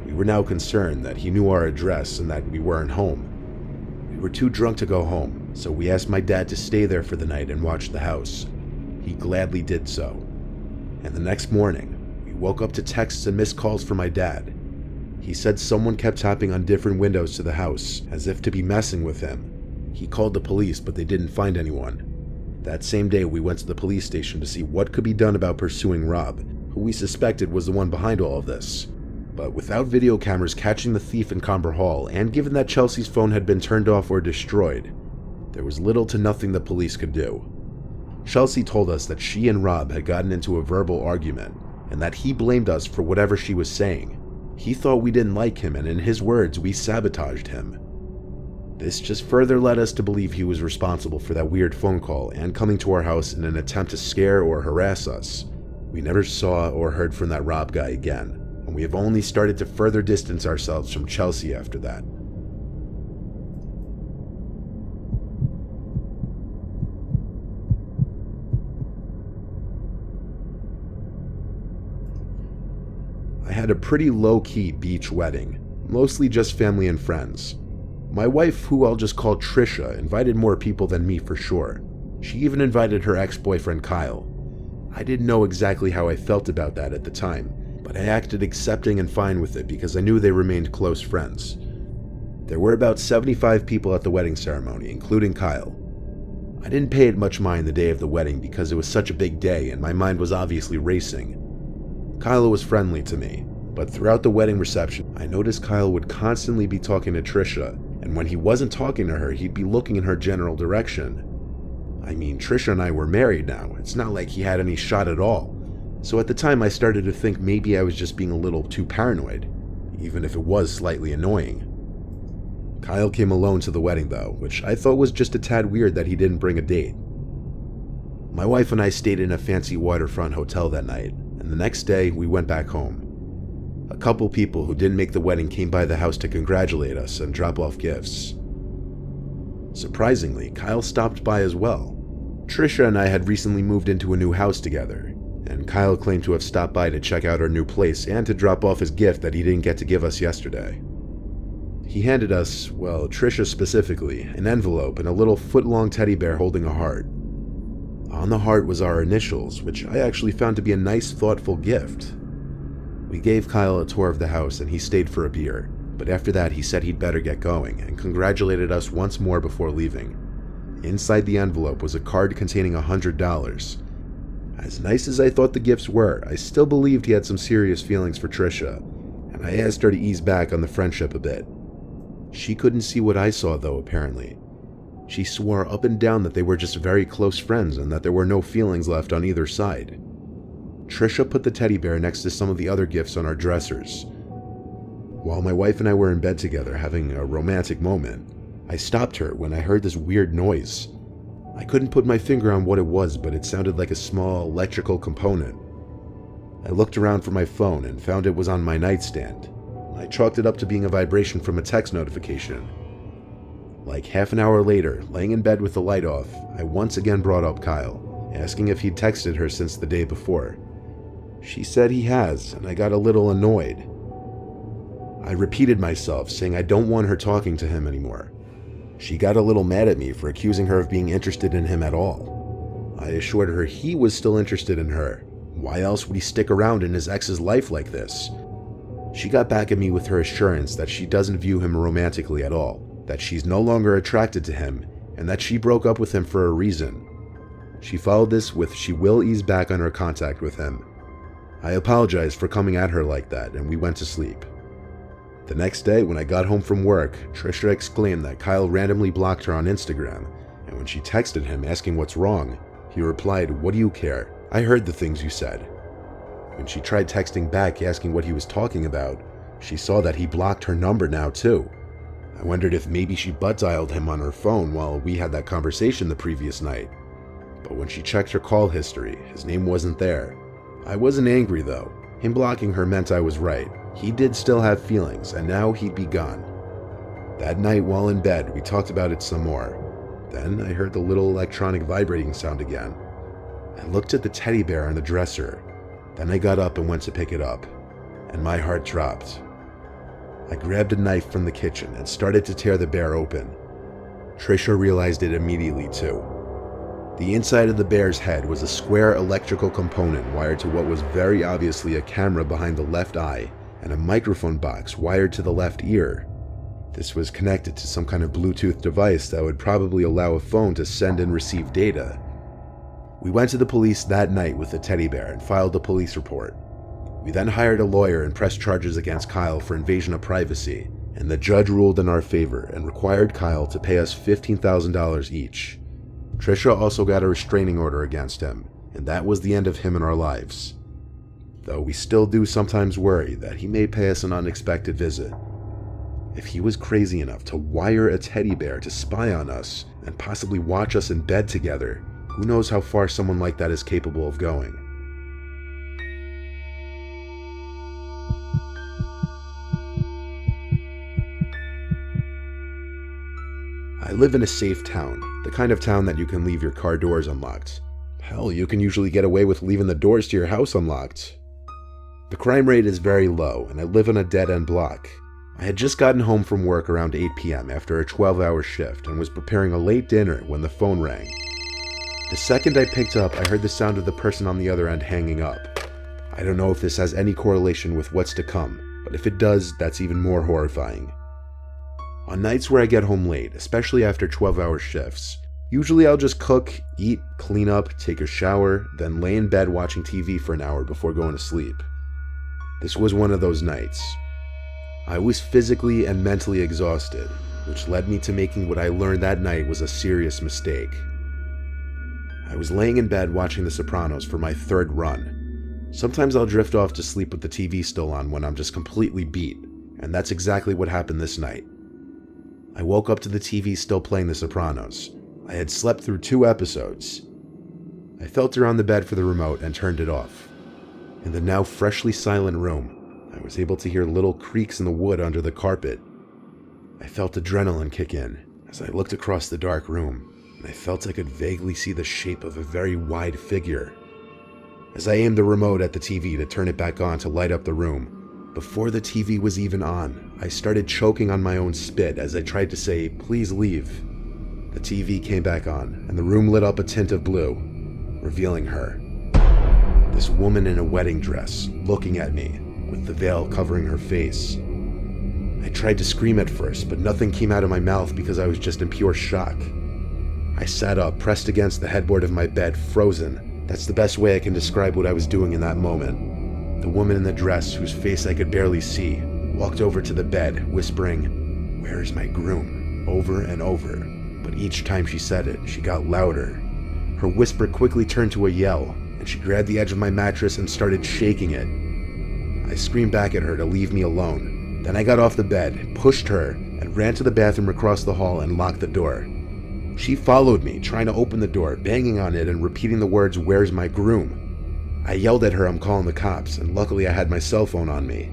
Speaker 1: We were now concerned that he knew our address and that we weren't home. We were too drunk to go home, so we asked my dad to stay there for the night and watch the house. He gladly did so. And the next morning, we woke up to texts and missed calls from my dad. He said someone kept tapping on different windows to the house, as if to be messing with him. He called the police, but they didn't find anyone. That same day, we went to the police station to see what could be done about pursuing Rob, who we suspected was the one behind all of this. But without video cameras catching the thief in Comber Hall, and given that Chelsea's phone had been turned off or destroyed, there was little to nothing the police could do. Chelsea told us that she and Rob had gotten into a verbal argument, and that he blamed us for whatever she was saying. He thought we didn't like him, and in his words, we sabotaged him. This just further led us to believe he was responsible for that weird phone call and coming to our house in an attempt to scare or harass us. We never saw or heard from that Rob guy again, and we have only started to further distance ourselves from Chelsea after that. I had a pretty low-key beach wedding, mostly just family and friends. My wife, who I'll just call Trisha, invited more people than me for sure. She even invited her ex-boyfriend Kyle. I didn't know exactly how I felt about that at the time, but I acted accepting and fine with it because I knew they remained close friends. There were about 75 people at the wedding ceremony, including Kyle. I didn't pay it much mind the day of the wedding because it was such a big day and my mind was obviously racing. Kyle was friendly to me, but throughout the wedding reception, I noticed Kyle would constantly be talking to Trisha, and when he wasn't talking to her, he'd be looking in her general direction. I mean, Trisha and I were married now. It's not like he had any shot at all. So at the time, I started to think maybe I was just being a little too paranoid, even if it was slightly annoying. Kyle came alone to the wedding though, which I thought was just a tad weird that he didn't bring a date. My wife and I stayed in a fancy waterfront hotel that night, and the next day we went back home. A couple people who didn't make the wedding came by the house to congratulate us and drop off gifts. Surprisingly, Kyle stopped by as well. Trisha and I had recently moved into a new house together, and Kyle claimed to have stopped by to check out our new place and to drop off his gift that he didn't get to give us yesterday. He handed us, well, Trisha specifically, an envelope and a little foot-long teddy bear holding a heart. On the heart was our initials, which I actually found to be a nice, thoughtful gift. We gave Kyle a tour of the house and he stayed for a beer, but after that he said he'd better get going and congratulated us once more before leaving. Inside the envelope was a card containing $100. As nice as I thought the gifts were, I still believed he had some serious feelings for Trisha, and I asked her to ease back on the friendship a bit. She couldn't see what I saw though, apparently. She swore up and down that they were just very close friends and that there were no feelings left on either side. Trisha put the teddy bear next to some of the other gifts on our dressers. While my wife and I were in bed together having a romantic moment, I stopped her when I heard this weird noise. I couldn't put my finger on what it was, but it sounded like a small electrical component. I looked around for my phone and found it was on my nightstand. I chalked it up to being a vibration from a text notification. Like half an hour later, laying in bed with the light off, I once again brought up Kyle, asking if he'd texted her since the day before. She said he has, and I got a little annoyed. I repeated myself, saying I don't want her talking to him anymore. She got a little mad at me for accusing her of being interested in him at all. I assured her he was still interested in her. Why else would he stick around in his ex's life like this? She got back at me with her assurance that she doesn't view him romantically at all, that she's no longer attracted to him, and that she broke up with him for a reason. She followed this with she will ease back on her contact with him. I apologized for coming at her like that, and we went to sleep. The next day, when I got home from work, Trisha exclaimed that Kyle randomly blocked her on Instagram, and when she texted him asking what's wrong, he replied, "What do you care? I heard the things you said." When she tried texting back asking what he was talking about, she saw that he blocked her number now too. I wondered if maybe she butt-dialed him on her phone while we had that conversation the previous night. But when she checked her call history, his name wasn't there. I wasn't angry though. Him blocking her meant I was right. He did still have feelings, and now he'd be gone. That night while in bed, we talked about it some more. Then I heard the little electronic vibrating sound again. I looked at the teddy bear on the dresser. Then I got up and went to pick it up, and my heart dropped. I grabbed a knife from the kitchen and started to tear the bear open. Trisha realized it immediately too. The inside of the bear's head was a square electrical component wired to what was very obviously a camera behind the left eye and a microphone box wired to the left ear. This was connected to some kind of Bluetooth device that would probably allow a phone to send and receive data. We went to the police that night with the teddy bear and filed a police report. We then hired a lawyer and pressed charges against Kyle for invasion of privacy, and the judge ruled in our favor and required Kyle to pay us $15,000 each. Trisha also got a restraining order against him, and that was the end of him in our lives. Though we still do sometimes worry that he may pay us an unexpected visit. If he was crazy enough to wire a teddy bear to spy on us and possibly watch us in bed together, who knows how far someone like that is capable of going? I live in a safe town, the kind of town that you can leave your car doors unlocked. Hell, you can usually get away with leaving the doors to your house unlocked. The crime rate is very low, and I live on a dead-end block. I had just gotten home from work around 8 p.m. after a 12-hour shift and was preparing a late dinner when the phone rang. The second I picked up, I heard the sound of the person on the other end hanging up. I don't know if this has any correlation with what's to come, but if it does, that's even more horrifying. On nights where I get home late, especially after 12-hour shifts, usually I'll just cook, eat, clean up, take a shower, then lay in bed watching TV for an hour before going to sleep. This was one of those nights. I was physically and mentally exhausted, which led me to making what I learned that night was a serious mistake. I was laying in bed watching The Sopranos for my third run. Sometimes I'll drift off to sleep with the TV still on when I'm just completely beat, and that's exactly what happened this night. I woke up to the TV still playing The Sopranos. I had slept through 2 episodes. I felt around the bed for the remote and turned it off. In the now freshly silent room, I was able to hear little creaks in the wood under the carpet. I felt adrenaline kick in as I looked across the dark room, and I felt I could vaguely see the shape of a very wide figure. As I aimed the remote at the TV to turn it back on to light up the room, before the TV was even on, I started choking on my own spit as I tried to say, "Please leave." The TV came back on, and the room lit up a tint of blue, revealing her. This woman in a wedding dress, looking at me, with the veil covering her face. I tried to scream at first, but nothing came out of my mouth because I was just in pure shock. I sat up, pressed against the headboard of my bed, frozen. That's the best way I can describe what I was doing in that moment. The woman in the dress, whose face I could barely see, walked over to the bed, whispering, "Where's my groom?" over and over. But each time she said it, she got louder. Her whisper quickly turned to a yell, and she grabbed the edge of my mattress and started shaking it. I screamed back at her to leave me alone. Then I got off the bed, pushed her, and ran to the bathroom across the hall and locked the door. She followed me, trying to open the door, banging on it and repeating the words, "Where's my groom?" I yelled at her I'm calling the cops, and luckily I had my cell phone on me.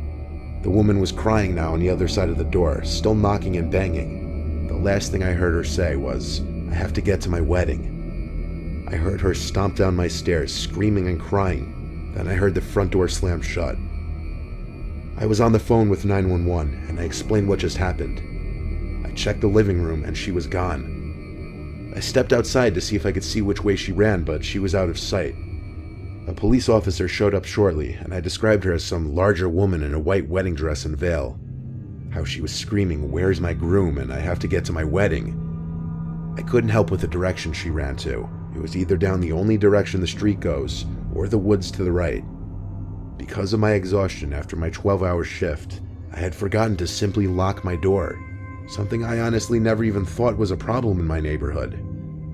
Speaker 1: The woman was crying now on the other side of the door, still knocking and banging. The last thing I heard her say was, "I have to get to my wedding." I heard her stomp down my stairs, screaming and crying. Then I heard the front door slam shut. I was on the phone with 911, and I explained what just happened. I checked the living room, and she was gone. I stepped outside to see if I could see which way she ran, but she was out of sight. A police officer showed up shortly, and I described her as some larger woman in a white wedding dress and veil. How she was screaming, "Where's my groom?" and "I have to get to my wedding." I couldn't help with the direction she ran to. It was either down the only direction the street goes, or the woods to the right. Because of my exhaustion after my 12-hour shift, I had forgotten to simply lock my door, something I honestly never even thought was a problem in my neighborhood.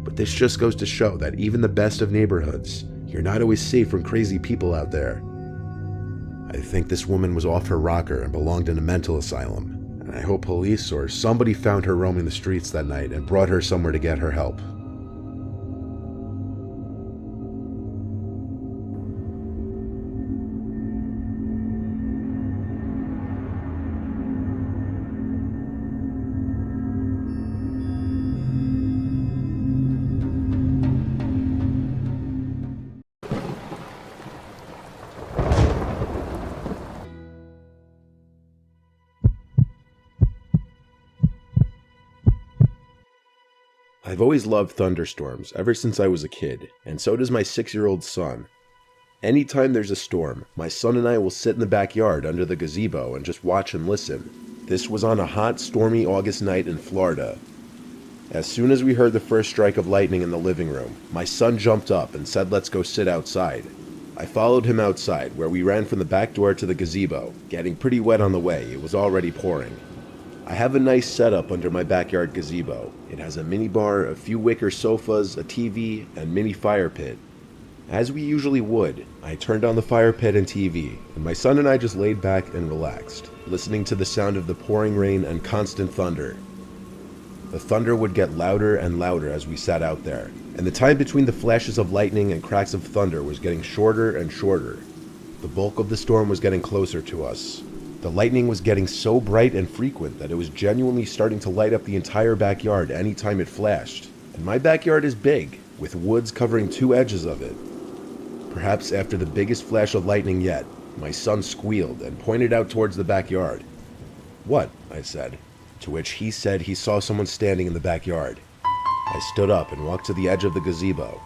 Speaker 1: But this just goes to show that even the best of neighborhoods, you're not always safe from crazy people out there. I think this woman was off her rocker and belonged in a mental asylum, and I hope police or somebody found her roaming the streets that night and brought her somewhere to get her help. I've always loved thunderstorms ever since I was a kid, and so does my 6-year-old son. Anytime there's a storm, my son and I will sit in the backyard under the gazebo and just watch and listen. This was on a hot, stormy August night in Florida. As soon as we heard the first strike of lightning in the living room, my son jumped up and said, "Let's go sit outside." I followed him outside, where we ran from the back door to the gazebo, getting pretty wet on the way. It was already pouring. I have a nice setup under my backyard gazebo. It has a mini bar, a few wicker sofas, a TV, and mini fire pit. As we usually would, I turned on the fire pit and TV, and my son and I just laid back and relaxed, listening to the sound of the pouring rain and constant thunder. The thunder would get louder and louder as we sat out there, and the time between the flashes of lightning and cracks of thunder was getting shorter and shorter. The bulk of the storm was getting closer to us. The lightning was getting so bright and frequent that it was genuinely starting to light up the entire backyard any time it flashed. And my backyard is big, with woods covering 2 edges of it. Perhaps after the biggest flash of lightning yet, my son squealed and pointed out towards the backyard. "What?" I said, to which he said he saw someone standing in the backyard. I stood up and walked to the edge of the gazebo.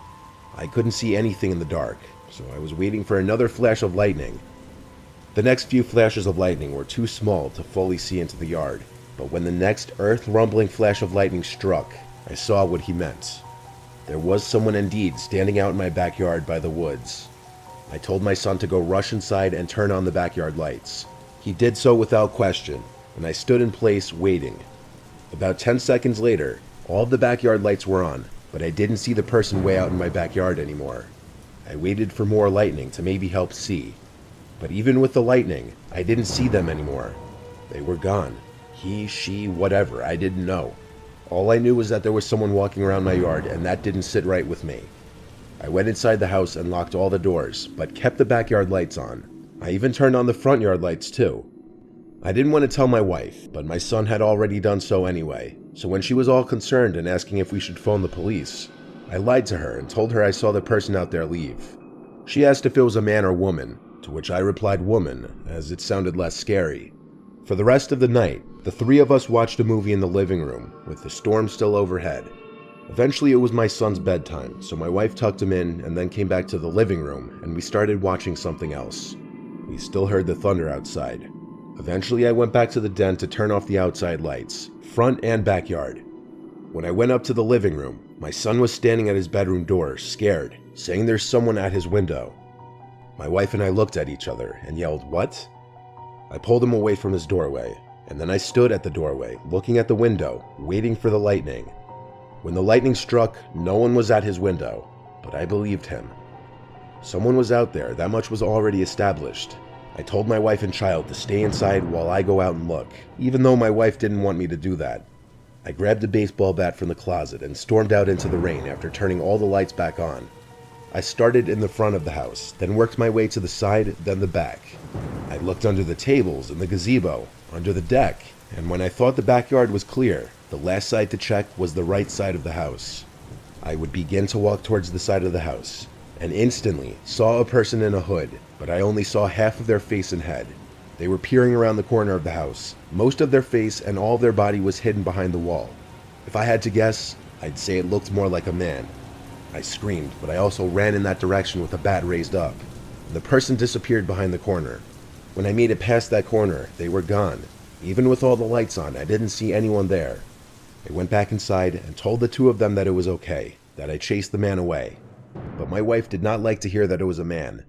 Speaker 1: I couldn't see anything in the dark, so I was waiting for another flash of lightning. The next few flashes of lightning were too small to fully see into the yard, but when the next earth-rumbling flash of lightning struck, I saw what he meant. There was someone indeed standing out in my backyard by the woods. I told my son to go rush inside and turn on the backyard lights. He did so without question, and I stood in place waiting. About 10 seconds later, all of the backyard lights were on, but I didn't see the person way out in my backyard anymore. I waited for more lightning to maybe help see. But even with the lightning, I didn't see them anymore. They were gone. He, she, whatever, I didn't know. All I knew was that there was someone walking around my yard, and that didn't sit right with me. I went inside the house and locked all the doors, but kept the backyard lights on. I even turned on the front yard lights too. I didn't want to tell my wife, but my son had already done so anyway, so when she was all concerned and asking if we should phone the police, I lied to her and told her I saw the person out there leave. She asked if it was a man or woman, to which I replied woman, as it sounded less scary. For the rest of the night, the 3 of us watched a movie in the living room, with the storm still overhead. Eventually it was my son's bedtime, so my wife tucked him in and then came back to the living room, and we started watching something else. We still heard the thunder outside. Eventually I went back to the den to turn off the outside lights, front and backyard. When I went up to the living room, my son was standing at his bedroom door, scared, saying there's someone at his window. My wife and I looked at each other and yelled, "What?" I pulled him away from his doorway, and then I stood at the doorway, looking at the window, waiting for the lightning. When the lightning struck, no one was at his window, but I believed him. Someone was out there, that much was already established. I told my wife and child to stay inside while I go out and look, even though my wife didn't want me to do that. I grabbed a baseball bat from the closet and stormed out into the rain after turning all the lights back on. I started in the front of the house, then worked my way to the side, then the back. I looked under the tables, in the gazebo, under the deck, and when I thought the backyard was clear, the last side to check was the right side of the house. I would begin to walk towards the side of the house, and instantly saw a person in a hood, but I only saw half of their face and head. They were peering around the corner of the house. Most of their face and all of their body was hidden behind the wall. If I had to guess, I'd say it looked more like a man. I screamed, but I also ran in that direction with the bat raised up. The person disappeared behind the corner. When I made it past that corner, they were gone. Even with all the lights on, I didn't see anyone there. I went back inside and told the 2 of them that it was okay, that I chased the man away. But my wife did not like to hear that it was a man.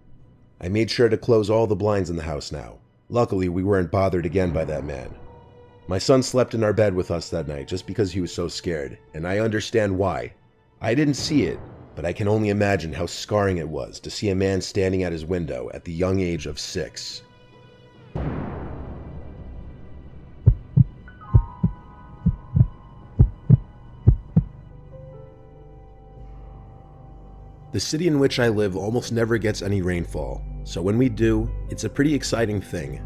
Speaker 1: I made sure to close all the blinds in the house now. Luckily, we weren't bothered again by that man. My son slept in our bed with us that night just because he was so scared, and I understand why. I didn't see it, but I can only imagine how scarring it was to see a man standing at his window at the young age of 6. The city in which I live almost never gets any rainfall, so when we do, it's a pretty exciting thing.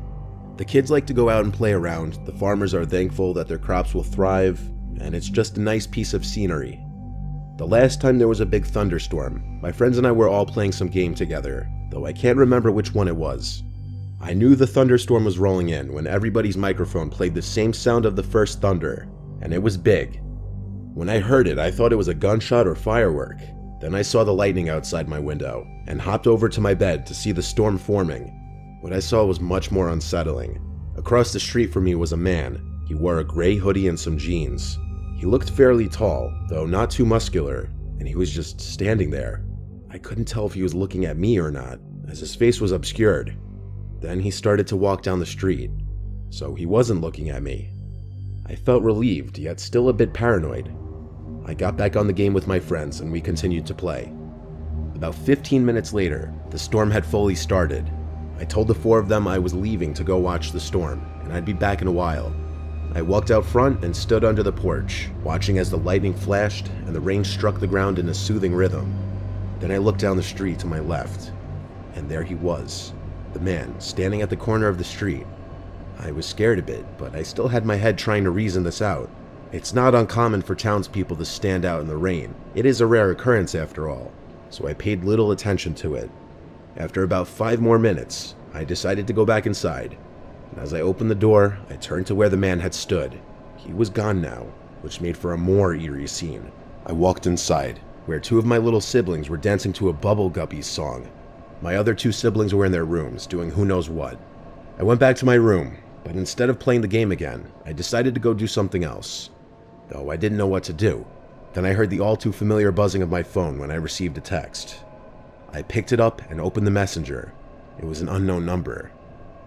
Speaker 1: The kids like to go out and play around, the farmers are thankful that their crops will thrive, and it's just a nice piece of scenery. The last time there was a big thunderstorm, my friends and I were all playing some game together, though I can't remember which one it was. I knew the thunderstorm was rolling in when everybody's microphone played the same sound of the first thunder, and it was big. When I heard it, I thought it was a gunshot or firework. Then I saw the lightning outside my window, and hopped over to my bed to see the storm forming. What I saw was much more unsettling. Across the street from me was a man. He wore a gray hoodie and some jeans. He looked fairly tall, though not too muscular, and he was just standing there. I couldn't tell if he was looking at me or not, as his face was obscured. Then he started to walk down the street, so he wasn't looking at me. I felt relieved, yet still a bit paranoid. I got back on the game with my friends and we continued to play. The About 15 minutes later, the storm had fully started. I told the 4 of them I was leaving to go watch the storm, and I'd be back in a while. I walked out front and stood under the porch, watching as the lightning flashed and the rain struck the ground in a soothing rhythm. Then I looked down the street to my left, and there he was, the man standing at the corner of the street. I was scared a bit, but I still had my head trying to reason this out. It's not uncommon for townspeople to stand out in the rain. It is a rare occurrence after all, so I paid little attention to it. After about 5 more minutes, I decided to go back inside, and as I opened the door, I turned to where the man had stood. He was gone now, which made for a more eerie scene. I walked inside, where 2 of my little siblings were dancing to a Bubble Guppies song. My other 2 siblings were in their rooms, doing who knows what. I went back to my room, but instead of playing the game again, I decided to go do something else, though I didn't know what to do. Then I heard the all too familiar buzzing of my phone when I received a text. I picked it up and opened the messenger. It was an unknown number.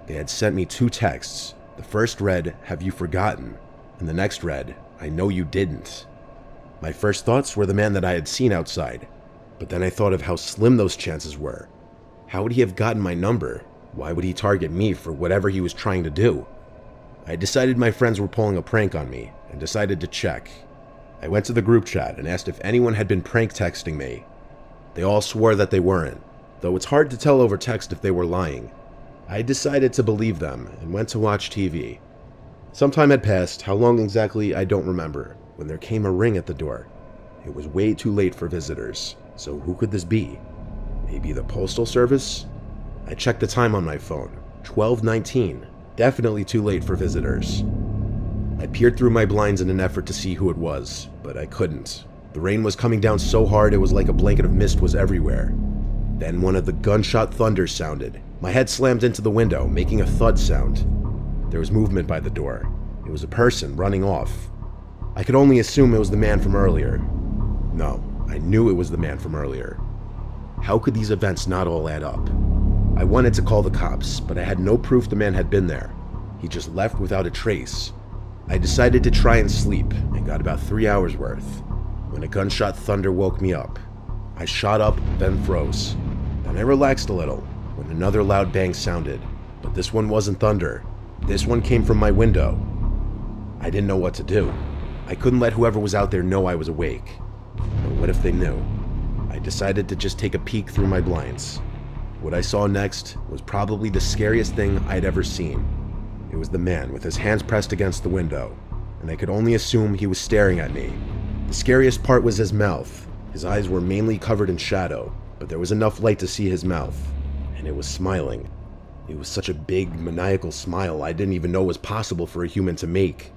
Speaker 1: They had sent me 2 texts. The first read, "Have you forgotten?" and the next read, "I know you didn't." My first thoughts were the man that I had seen outside, but then I thought of how slim those chances were. How would he have gotten my number? Why would he target me for whatever he was trying to do? I decided my friends were pulling a prank on me and decided to check. I went to the group chat and asked if anyone had been prank texting me. They all swore that they weren't, though it's hard to tell over text if they were lying. I decided to believe them and went to watch TV. Some time had passed, how long exactly I don't remember, when there came a ring at the door. It was way too late for visitors, so who could this be? Maybe the postal service? I checked the time on my phone, 12:19, definitely too late for visitors. I peered through my blinds in an effort to see who it was, but I couldn't. The rain was coming down so hard it was like a blanket of mist was everywhere. Then one of the gunshot thunders sounded. My head slammed into the window, making a thud sound. There was movement by the door. It was a person running off. I could only assume it was the man from earlier. No, I knew it was the man from earlier. How could these events not all add up? I wanted to call the cops, but I had no proof the man had been there. He just left without a trace. I decided to try and sleep, and got about 3 hours worth, when a gunshot thunder woke me up. I shot up, then froze. Then I relaxed a little, when another loud bang sounded, but this one wasn't thunder. This one came from my window. I didn't know what to do. I couldn't let whoever was out there know I was awake. But what if they knew? I decided to just take a peek through my blinds. What I saw next was probably the scariest thing I'd ever seen. It was the man with his hands pressed against the window, and I could only assume he was staring at me. The scariest part was his mouth. His eyes were mainly covered in shadow, but there was enough light to see his mouth, and it was smiling. It was such a big, maniacal smile I didn't even know was possible for a human to make.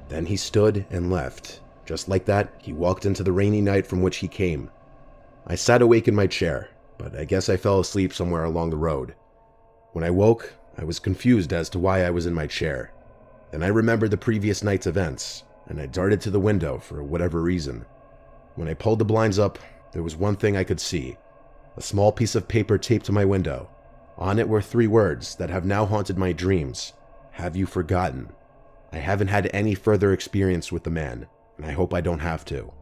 Speaker 1: Then he stood and left. Just like that, he walked into the rainy night from which he came. I sat awake in my chair, but I guess I fell asleep somewhere along the road. When I woke, I was confused as to why I was in my chair. Then I remembered the previous night's events, and I darted to the window for whatever reason. When I pulled the blinds up, there was one thing I could see. A small piece of paper taped to my window. On it were 3 words that have now haunted my dreams. Have you forgotten? I haven't had any further experience with the man, and I hope I don't have to.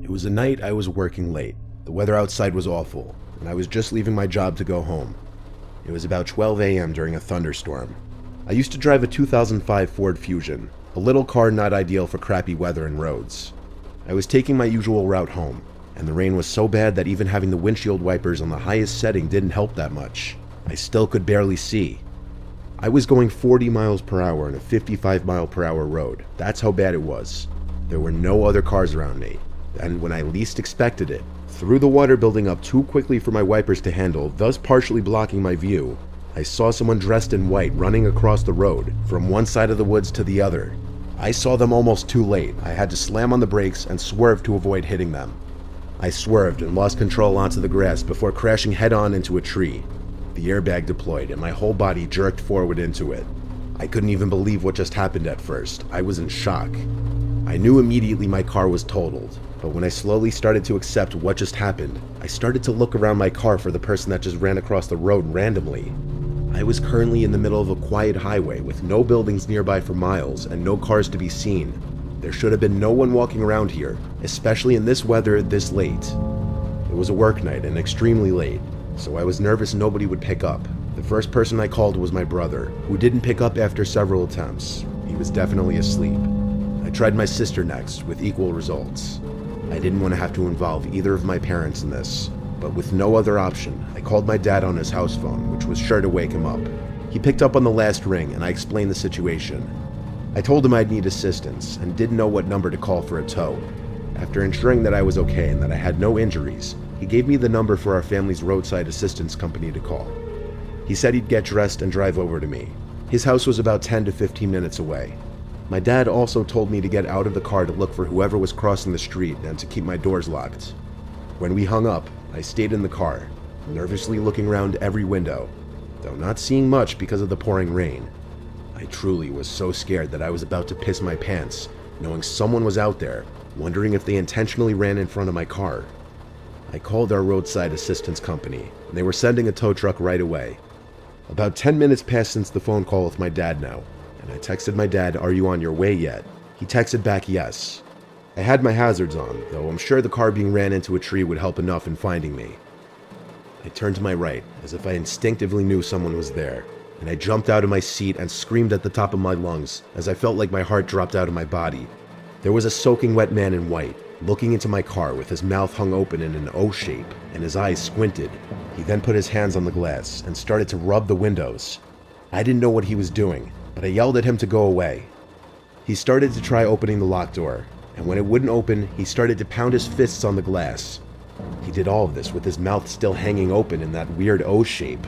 Speaker 1: It was a night I was working late. The weather outside was awful, and I was just leaving my job to go home. It was about 12 a.m. during a thunderstorm. I used to drive a 2005 Ford Fusion, a little car not ideal for crappy weather and roads. I was taking my usual route home, and the rain was so bad that even having the windshield wipers on the highest setting didn't help that much. I still could barely see. I was going 40 miles per hour on a 55 mile per hour road. That's how bad it was. There were no other cars around me. And when I least expected it, through the water building up too quickly for my wipers to handle, thus partially blocking my view, I saw someone dressed in white running across the road, from one side of the woods to the other. I saw them almost too late. I had to slam on the brakes and swerve to avoid hitting them. I swerved and lost control onto the grass before crashing head-on into a tree. The airbag deployed and my whole body jerked forward into it. I couldn't even believe what just happened at first. I was in shock. I knew immediately my car was totaled, but when I slowly started to accept what just happened, I started to look around my car for the person that just ran across the road randomly. I was currently in the middle of a quiet highway with no buildings nearby for miles and no cars to be seen. There should have been no one walking around here, especially in this weather this late. It was a work night and extremely late, so I was nervous nobody would pick up. The first person I called was my brother, who didn't pick up after several attempts. He was definitely asleep. I tried my sister next, with equal results. I didn't want to have to involve either of my parents in this, but with no other option, I called my dad on his house phone, which was sure to wake him up. He picked up on the last ring, and I explained the situation. I told him I'd need assistance, and didn't know what number to call for a tow. After ensuring that I was okay and that I had no injuries, he gave me the number for our family's roadside assistance company to call. He said he'd get dressed and drive over to me. His house was about 10 to 15 minutes away. My dad also told me to get out of the car to look for whoever was crossing the street and to keep my doors locked. When we hung up, I stayed in the car, nervously looking around every window, though not seeing much because of the pouring rain. I truly was so scared that I was about to piss my pants, knowing someone was out there, wondering if they intentionally ran in front of my car. I called our roadside assistance company, and they were sending a tow truck right away. About 10 minutes passed since the phone call with my dad now, and I texted my dad, "Are you on your way yet?" He texted back, "Yes." I had my hazards on, though I'm sure the car being ran into a tree would help enough in finding me. I turned to my right, as if I instinctively knew someone was there, and I jumped out of my seat and screamed at the top of my lungs as I felt like my heart dropped out of my body. There was a soaking wet man in white, looking into my car with his mouth hung open in an O shape and his eyes squinted. He then put his hands on the glass and started to rub the windows. I didn't know what he was doing, but I yelled at him to go away. He started to try opening the locked door, and when it wouldn't open, he started to pound his fists on the glass. He did all of this with his mouth still hanging open in that weird O shape.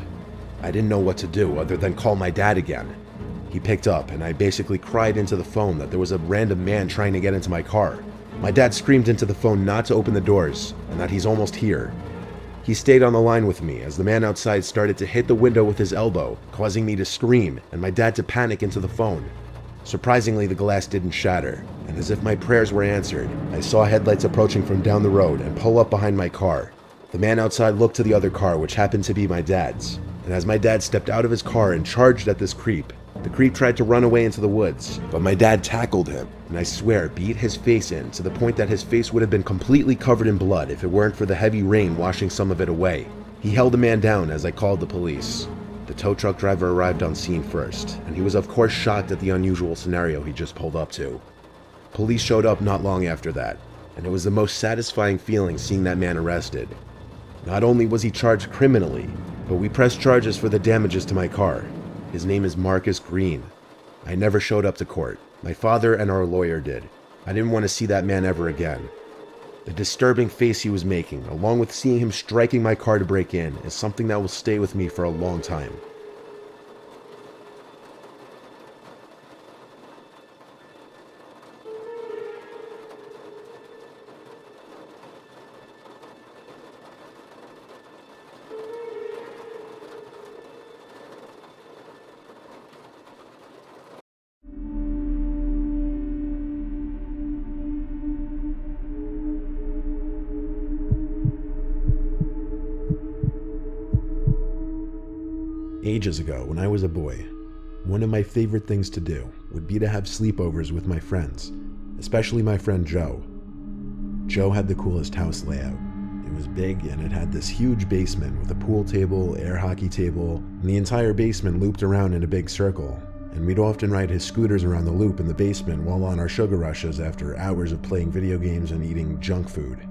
Speaker 1: I didn't know what to do other than call my dad again. He picked up, and I basically cried into the phone that there was a random man trying to get into my car. My dad screamed into the phone not to open the doors, and that he's almost here. He stayed on the line with me as the man outside started to hit the window with his elbow, causing me to scream and my dad to panic into the phone. Surprisingly, the glass didn't shatter, and as if my prayers were answered, I saw headlights approaching from down the road and pull up behind my car. The man outside looked to the other car, which happened to be my dad's, and as my dad stepped out of his car and charged at this creep, the creep tried to run away into the woods, but my dad tackled him, and I swear beat his face in to the point that his face would have been completely covered in blood if it weren't for the heavy rain washing some of it away. He held the man down as I called the police. The tow truck driver arrived on scene first, and he was of course shocked at the unusual scenario he just pulled up to. Police showed up not long after that, and it was the most satisfying feeling seeing that man arrested. Not only was he charged criminally, but we pressed charges for the damages to my car. His name is Marcus Green. I never showed up to court. My father and our lawyer did. I didn't want to see that man ever again. The disturbing face he was making, along with seeing him striking my car to break in, is something that will stay with me for a long time. Ages ago, when I was a boy, one of my favorite things to do would be to have sleepovers with my friends, especially my friend Joe. Joe had the coolest house layout. It was big and it had this huge basement with a pool table, air hockey table, and the entire basement looped around in a big circle, and we'd often ride his scooters around the loop in the basement while on our sugar rushes after hours of playing video games and eating junk food.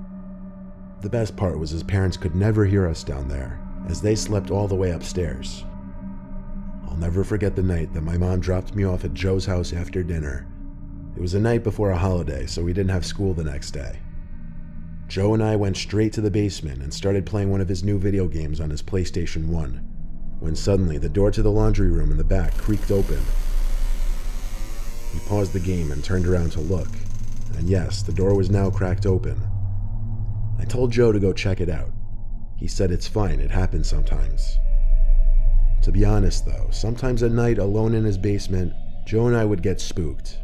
Speaker 1: The best part was his parents could never hear us down there, as they slept all the way upstairs. I'll never forget the night that my mom dropped me off at Joe's house after dinner. It was a night before a holiday, so we didn't have school the next day. Joe and I went straight to the basement and started playing one of his new video games on his PlayStation 1, when suddenly the door to the laundry room in the back creaked open. We paused the game and turned around to look, and yes, the door was now cracked open. I told Joe to go check it out. He said it's fine, it happens sometimes. To be honest though, sometimes at night alone in his basement, Joe and I would get spooked.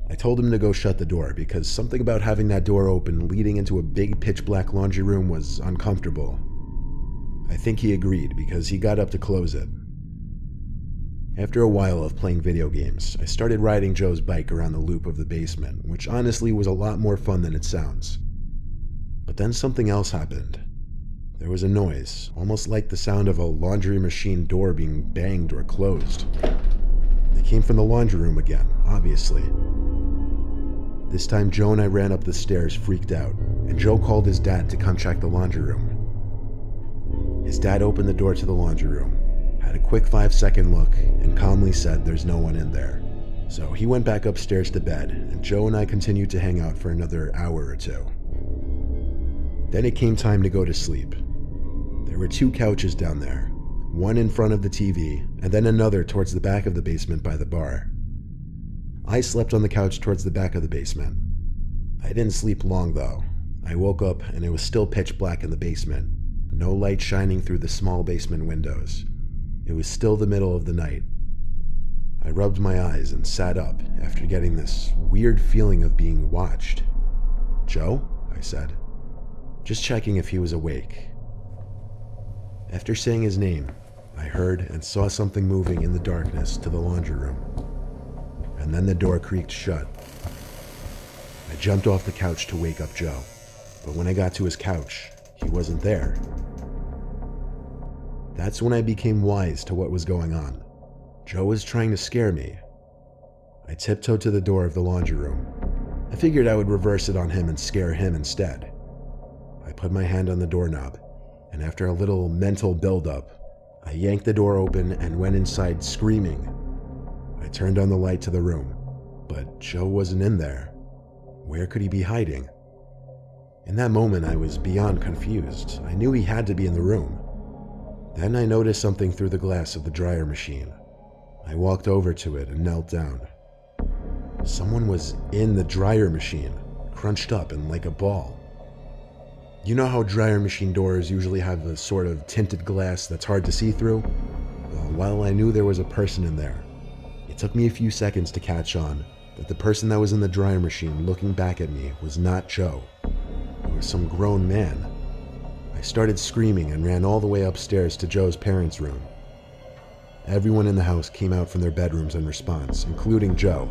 Speaker 1: I told him to go shut the door because something about having that door open leading into a big pitch black laundry room was uncomfortable. I think he agreed because he got up to close it, After a while of playing video games, I started riding Joe's bike around the loop of the basement, which honestly was a lot more fun than it sounds. But then something else happened. There was a noise, almost like the sound of a laundry machine door being banged or closed. It came from the laundry room again, obviously. This time Joe and I ran up the stairs freaked out, and Joe called his dad to come check the laundry room. His dad opened the door to the laundry room, had a quick 5-second look, and calmly said there's no one in there. So he went back upstairs to bed, and Joe and I continued to hang out for another hour or two. Then it came time to go to sleep. There were 2 couches down there, one in front of the TV, and then another towards the back of the basement by the bar. I slept on the couch towards the back of the basement. I didn't sleep long though. I woke up and it was still pitch black in the basement, no light shining through the small basement windows. It was still the middle of the night. I rubbed my eyes and sat up after getting this weird feeling of being watched. "Joe?" I said, just checking if he was awake. After saying his name, I heard and saw something moving in the darkness to the laundry room. And then the door creaked shut. I jumped off the couch to wake up Joe, but when I got to his couch, he wasn't there. That's when I became wise to what was going on. Joe was trying to scare me. I tiptoed to the door of the laundry room. I figured I would reverse it on him and scare him instead. I put my hand on the doorknob, and after a little mental buildup, I yanked the door open and went inside screaming. I turned on the light to the room, but Joe wasn't in there. Where could he be hiding? In that moment, I was beyond confused. I knew he had to be in the room. Then I noticed something through the glass of the dryer machine. I walked over to it and knelt down. Someone was in the dryer machine, crunched up and like a ball. You know how dryer machine doors usually have a sort of tinted glass that's hard to see through? Well, while I knew there was a person in there, it took me a few seconds to catch on that the person that was in the dryer machine looking back at me was not Joe. It was some grown man. I started screaming and ran all the way upstairs to Joe's parents' room. Everyone in the house came out from their bedrooms in response, including Joe.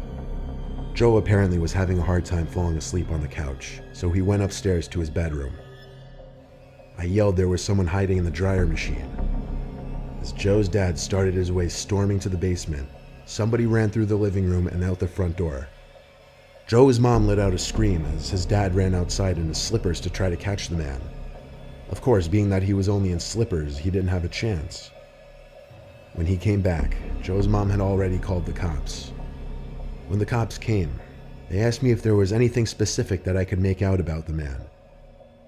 Speaker 1: Joe apparently was having a hard time falling asleep on the couch, so he went upstairs to his bedroom. I yelled there was someone hiding in the dryer machine. As Joe's dad started his way storming to the basement, somebody ran through the living room and out the front door. Joe's mom let out a scream as his dad ran outside in his slippers to try to catch the man. Of course, being that he was only in slippers, he didn't have a chance. When he came back, Joe's mom had already called the cops. When the cops came, they asked me if there was anything specific that I could make out about the man.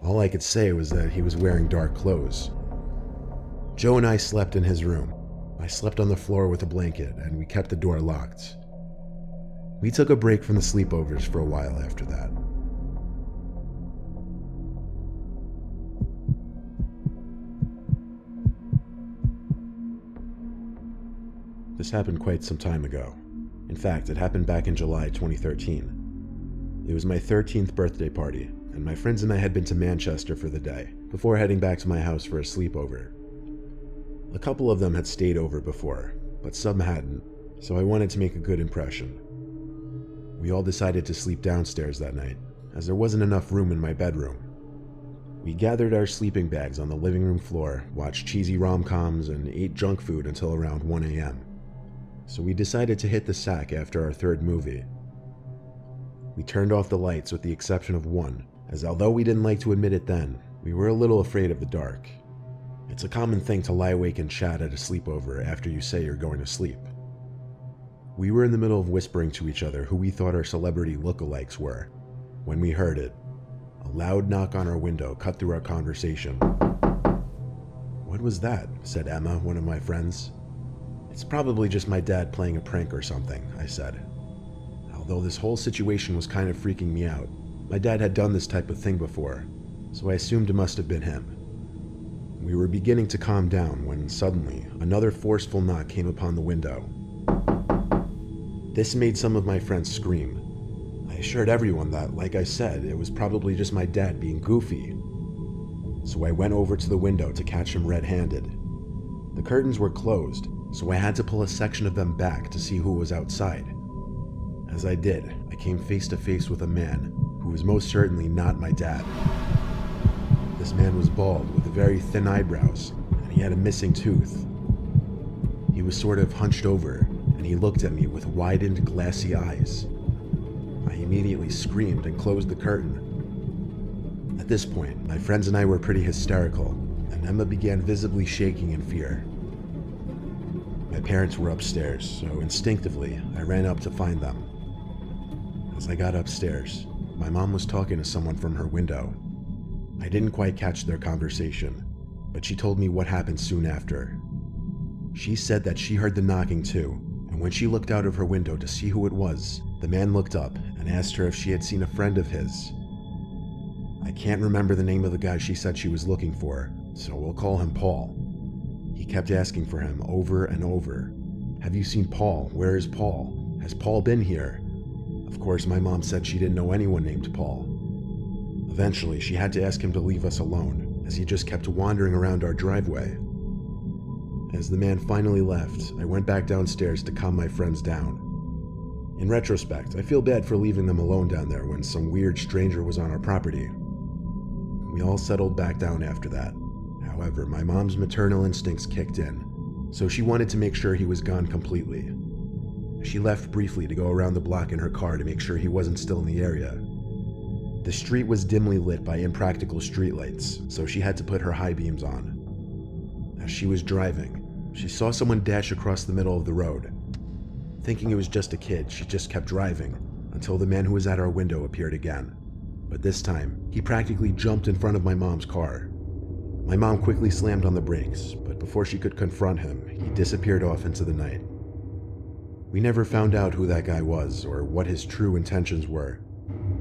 Speaker 1: All I could say was that he was wearing dark clothes. Joe and I slept in his room. I slept on the floor with a blanket, and we kept the door locked. We took a break from the sleepovers for a while after that. This happened quite some time ago. In fact, it happened back in July 2013. It was my 13th birthday party, and my friends and I had been to Manchester for the day, before heading back to my house for a sleepover. A couple of them had stayed over before, but some hadn't, so I wanted to make a good impression. We all decided to sleep downstairs that night, as there wasn't enough room in my bedroom. We gathered our sleeping bags on the living room floor, watched cheesy rom-coms, and ate junk food until around 1 a.m. So we decided to hit the sack after our third movie. We turned off the lights with the exception of one, as although we didn't like to admit it then, we were a little afraid of the dark. It's a common thing to lie awake and chat at a sleepover after you say you're going to sleep. We were in the middle of whispering to each other who we thought our celebrity lookalikes were, when we heard it. A loud knock on our window cut through our conversation. "What was that?" said Emma, one of my friends. "It's probably just my dad playing a prank or something," I said. Although this whole situation was kind of freaking me out, my dad had done this type of thing before, so I assumed it must have been him. We were beginning to calm down when suddenly another forceful knock came upon the window. This made some of my friends scream. I assured everyone that, like I said, it was probably just my dad being goofy. So I went over to the window to catch him red-handed. The curtains were closed, so I had to pull a section of them back to see who was outside. As I did, I came face to face with a man who was most certainly not my dad. This man was bald with very thin eyebrows, and he had a missing tooth. He was sort of hunched over, and he looked at me with widened, glassy eyes. I immediately screamed and closed the curtain. At this point, my friends and I were pretty hysterical, and Emma began visibly shaking in fear. My parents were upstairs, so instinctively, I ran up to find them. As I got upstairs, my mom was talking to someone from her window. I didn't quite catch their conversation, but she told me what happened soon after. She said that she heard the knocking too, and when she looked out of her window to see who it was, the man looked up and asked her if she had seen a friend of his. I can't remember the name of the guy she said she was looking for, so we'll call him Paul. He kept asking for him over and over. "Have you seen Paul? Where is Paul? Has Paul been here?" Of course, my mom said she didn't know anyone named Paul. Eventually, she had to ask him to leave us alone, as he just kept wandering around our driveway. As the man finally left, I went back downstairs to calm my friends down. In retrospect, I feel bad for leaving them alone down there when some weird stranger was on our property. We all settled back down after that. However, my mom's maternal instincts kicked in, so she wanted to make sure he was gone completely. She left briefly to go around the block in her car to make sure he wasn't still in the area. The street was dimly lit by impractical streetlights, so she had to put her high beams on. As she was driving, she saw someone dash across the middle of the road. Thinking it was just a kid, she just kept driving until the man who was at our window appeared again. But this time, he practically jumped in front of my mom's car. My mom quickly slammed on the brakes, but before she could confront him, he disappeared off into the night. We never found out who that guy was or what his true intentions were,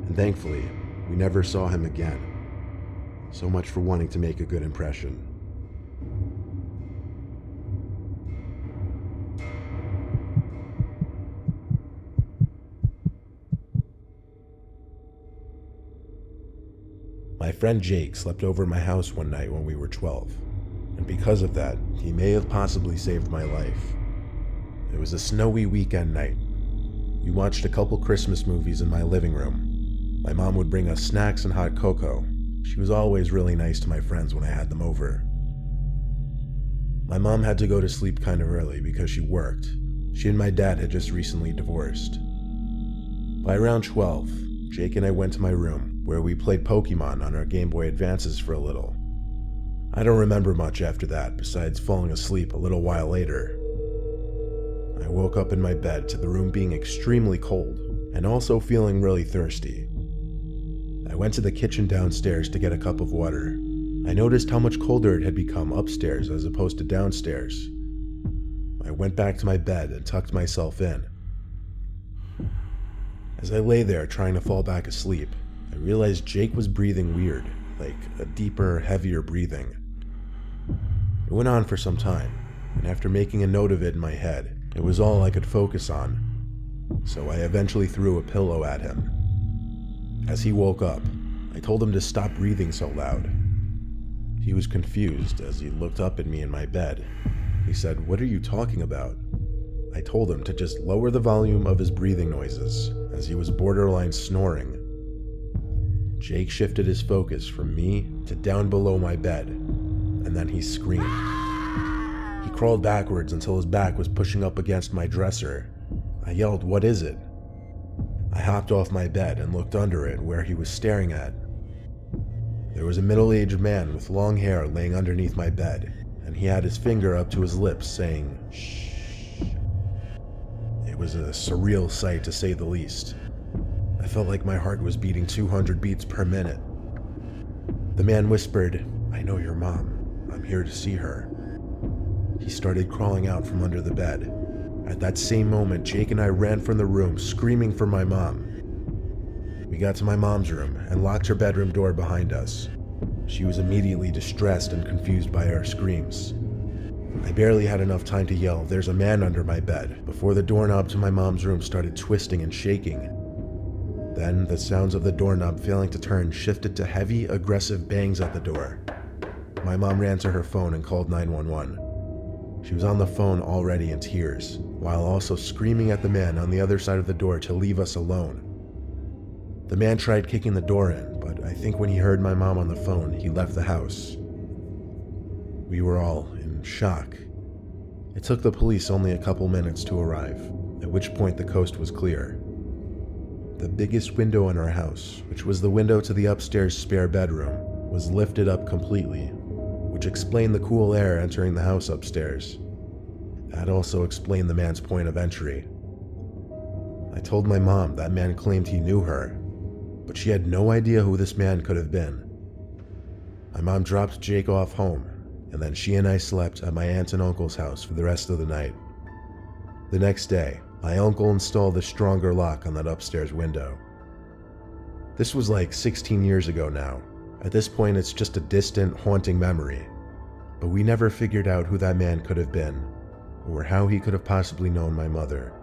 Speaker 1: and thankfully, we never saw him again. So much for wanting to make a good impression. My friend Jake slept over at my house one night when we were 12, and because of that, he may have possibly saved my life. It was a snowy weekend night. We watched a couple Christmas movies in my living room. My mom would bring us snacks and hot cocoa. She was always really nice to my friends when I had them over. My mom had to go to sleep kind of early because she worked. She and my dad had just recently divorced. By around 12, Jake and I went to my room, where we played Pokemon on our Game Boy Advances for a little. I don't remember much after that, besides falling asleep a little while later. I woke up in my bed to the room being extremely cold, and also feeling really thirsty. I went to the kitchen downstairs to get a cup of water. I noticed how much colder it had become upstairs as opposed to downstairs. I went back to my bed and tucked myself in. As I lay there trying to fall back asleep, I realized Jake was breathing weird, like a deeper, heavier breathing. It went on for some time, and after making a note of it in my head, it was all I could focus on, so I eventually threw a pillow at him. As he woke up, I told him to stop breathing so loud. He was confused as he looked up at me in my bed. He said, "What are you talking about?" I told him to just lower the volume of his breathing noises, as he was borderline snoring. Jake shifted his focus from me to down below my bed, and then he screamed. He crawled backwards until his back was pushing up against my dresser. I yelled, "What is it?" I hopped off my bed and looked under it where he was staring at. There was a middle-aged man with long hair laying underneath my bed, and he had his finger up to his lips saying, "Shh." It was a surreal sight to say the least. I felt like my heart was beating 200 beats per minute. The man whispered, "I know your mom. I'm here to see her." He started crawling out from under the bed. At that same moment, Jake and I ran from the room, screaming for my mom. We got to my mom's room and locked her bedroom door behind us. She was immediately distressed and confused by our screams. I barely had enough time to yell, "There's a man under my bed," before the doorknob to my mom's room started twisting and shaking. Then, the sounds of the doorknob failing to turn shifted to heavy, aggressive bangs at the door. My mom ran to her phone and called 911. She was on the phone already in tears, while also screaming at the man on the other side of the door to leave us alone. The man tried kicking the door in, but I think when he heard my mom on the phone, he left the house. We were all in shock. It took the police only a couple minutes to arrive, at which point the coast was clear. The biggest window in our house, which was the window to the upstairs spare bedroom, was lifted up completely, which explained the cool air entering the house upstairs. That also explained the man's point of entry. I told my mom that man claimed he knew her, but she had no idea who this man could have been. My mom dropped Jake off home, and then she and I slept at my aunt and uncle's house for the rest of the night. The next day, my uncle installed a stronger lock on that upstairs window. This was like 16 years ago now. At this point, it's just a distant, haunting memory. But we never figured out who that man could have been, or how he could have possibly known my mother.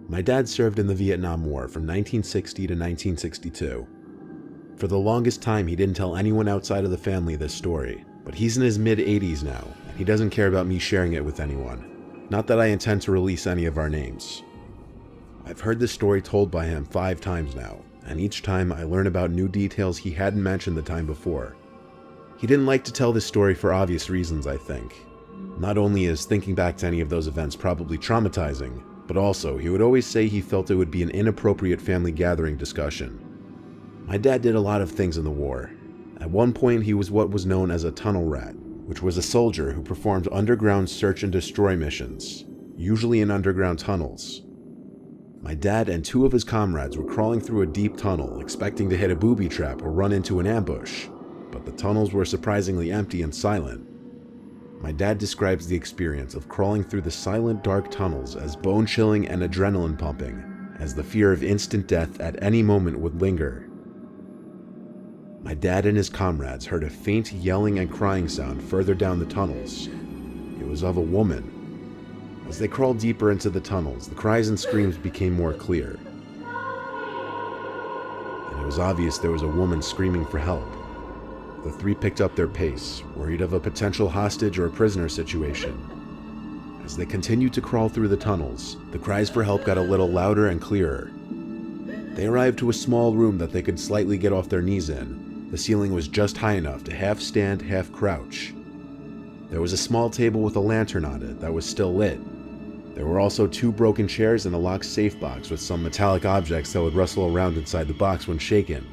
Speaker 1: My dad served in the Vietnam War from 1960 to 1962. For the longest time, he didn't tell anyone outside of the family this story, but he's in his mid-80s now, and he doesn't care about me sharing it with anyone. Not that I intend to release any of our names. I've heard this story told by him 5 times now, and each time I learn about new details he hadn't mentioned the time before. He didn't like to tell this story for obvious reasons, I think. Not only is thinking back to any of those events probably traumatizing, but also he would always say he felt it would be an inappropriate family gathering discussion. My dad did a lot of things in the war. At one point, he was what was known as a tunnel rat, which was a soldier who performed underground search and destroy missions, usually in underground tunnels. My dad and 2 of his comrades were crawling through a deep tunnel, expecting to hit a booby trap or run into an ambush, but the tunnels were surprisingly empty and silent. My dad describes the experience of crawling through the silent, dark tunnels as bone-chilling and adrenaline-pumping, as the fear of instant death at any moment would linger. My dad and his comrades heard a faint yelling and crying sound further down the tunnels. It was of a woman. As they crawled deeper into the tunnels, the cries and screams became more clear. And it was obvious there was a woman screaming for help. The 3 picked up their pace, worried of a potential hostage or a prisoner situation. As they continued to crawl through the tunnels, the cries for help got a little louder and clearer. They arrived to a small room that they could slightly get off their knees in. The ceiling was just high enough to half stand, half crouch. There was a small table with a lantern on it that was still lit. There were also 2 broken chairs and a locked safe box with some metallic objects that would rustle around inside the box when shaken.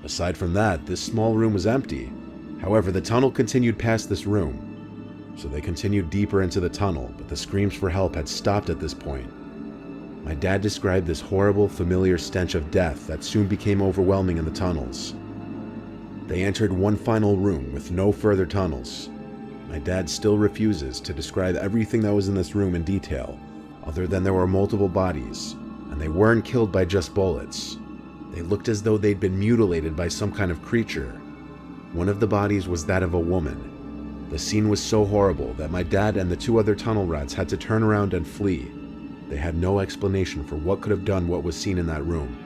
Speaker 1: Aside from that, this small room was empty. However, the tunnel continued past this room. So they continued deeper into the tunnel, but the screams for help had stopped at this point. My dad described this horrible, familiar stench of death that soon became overwhelming in the tunnels. They entered one final room with no further tunnels. My dad still refuses to describe everything that was in this room in detail, other than there were multiple bodies, and they weren't killed by just bullets. They looked as though they'd been mutilated by some kind of creature. One of the bodies was that of a woman. The scene was so horrible that my dad and the 2 other tunnel rats had to turn around and flee. They had no explanation for what could have done what was seen in that room.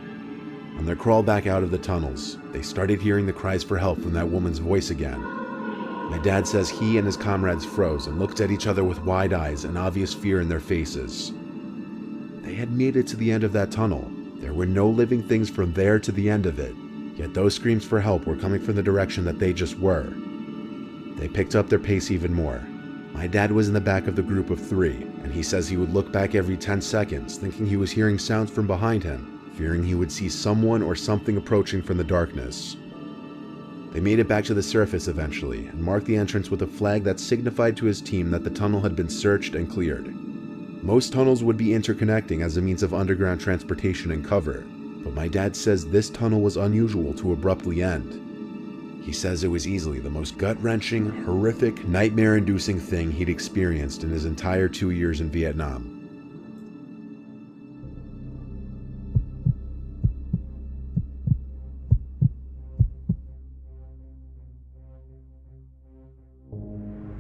Speaker 1: On their crawl back out of the tunnels, they started hearing the cries for help from that woman's voice again. My dad says he and his comrades froze and looked at each other with wide eyes and obvious fear in their faces. They had made it to the end of that tunnel. There were no living things from there to the end of it, yet those screams for help were coming from the direction that they just were. They picked up their pace even more. My dad was in the back of the group of 3, and he says he would look back every 10 seconds, thinking he was hearing sounds from behind him, fearing he would see someone or something approaching from the darkness. They made it back to the surface eventually, and marked the entrance with a flag that signified to his team that the tunnel had been searched and cleared. Most tunnels would be interconnecting as a means of underground transportation and cover, but my dad says this tunnel was unusual to abruptly end. He says it was easily the most gut-wrenching, horrific, nightmare-inducing thing he'd experienced in his entire 2 years in Vietnam.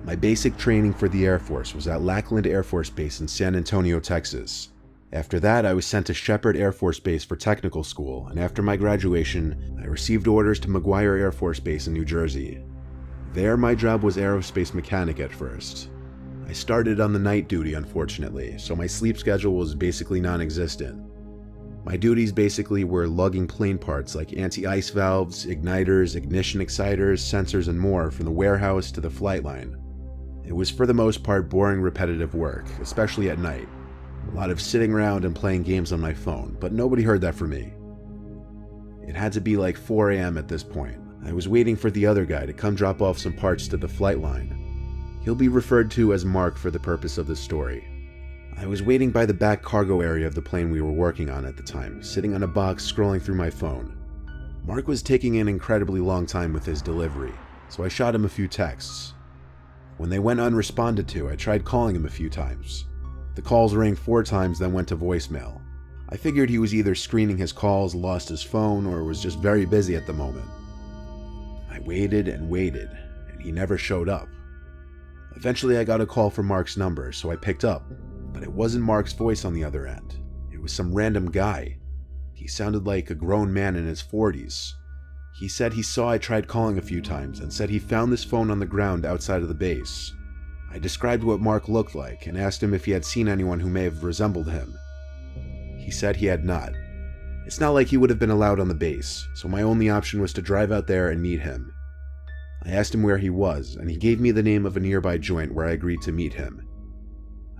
Speaker 1: My basic training for the Air Force was at Lackland Air Force Base in San Antonio, Texas. After that, I was sent to Shepherd Air Force Base for technical school, and after my graduation, I received orders to McGuire Air Force Base in New Jersey. There, my job was aerospace mechanic at first. I started on the night duty, unfortunately, so my sleep schedule was basically non-existent. My duties basically were lugging plane parts like anti-ice valves, igniters, ignition exciters, sensors, and more from the warehouse to the flight line. It was for the most part boring, repetitive work, especially at night. A lot of sitting around and playing games on my phone, but nobody heard that from me. It had to be like 4 a.m. at this point. I was waiting for the other guy to come drop off some parts to the flight line. He'll be referred to as Mark for the purpose of this story. I was waiting by the back cargo area of the plane we were working on at the time, sitting on a box scrolling through my phone. Mark was taking an incredibly long time with his delivery, so I shot him a few texts. When they went unresponded to, I tried calling him a few times. The calls rang 4 times, then went to voicemail. I figured he was either screening his calls, lost his phone, or was just very busy at the moment. I waited and waited, and he never showed up. Eventually I got a call from Mark's number, so I picked up, but it wasn't Mark's voice on the other end. It was some random guy. He sounded like a grown man in his 40s. He said he saw I tried calling a few times and said he found this phone on the ground outside of the base. I described what Mark looked like and asked him if he had seen anyone who may have resembled him. He said he had not. It's not like he would have been allowed on the base, so my only option was to drive out there and meet him. I asked him where he was, and he gave me the name of a nearby joint where I agreed to meet him.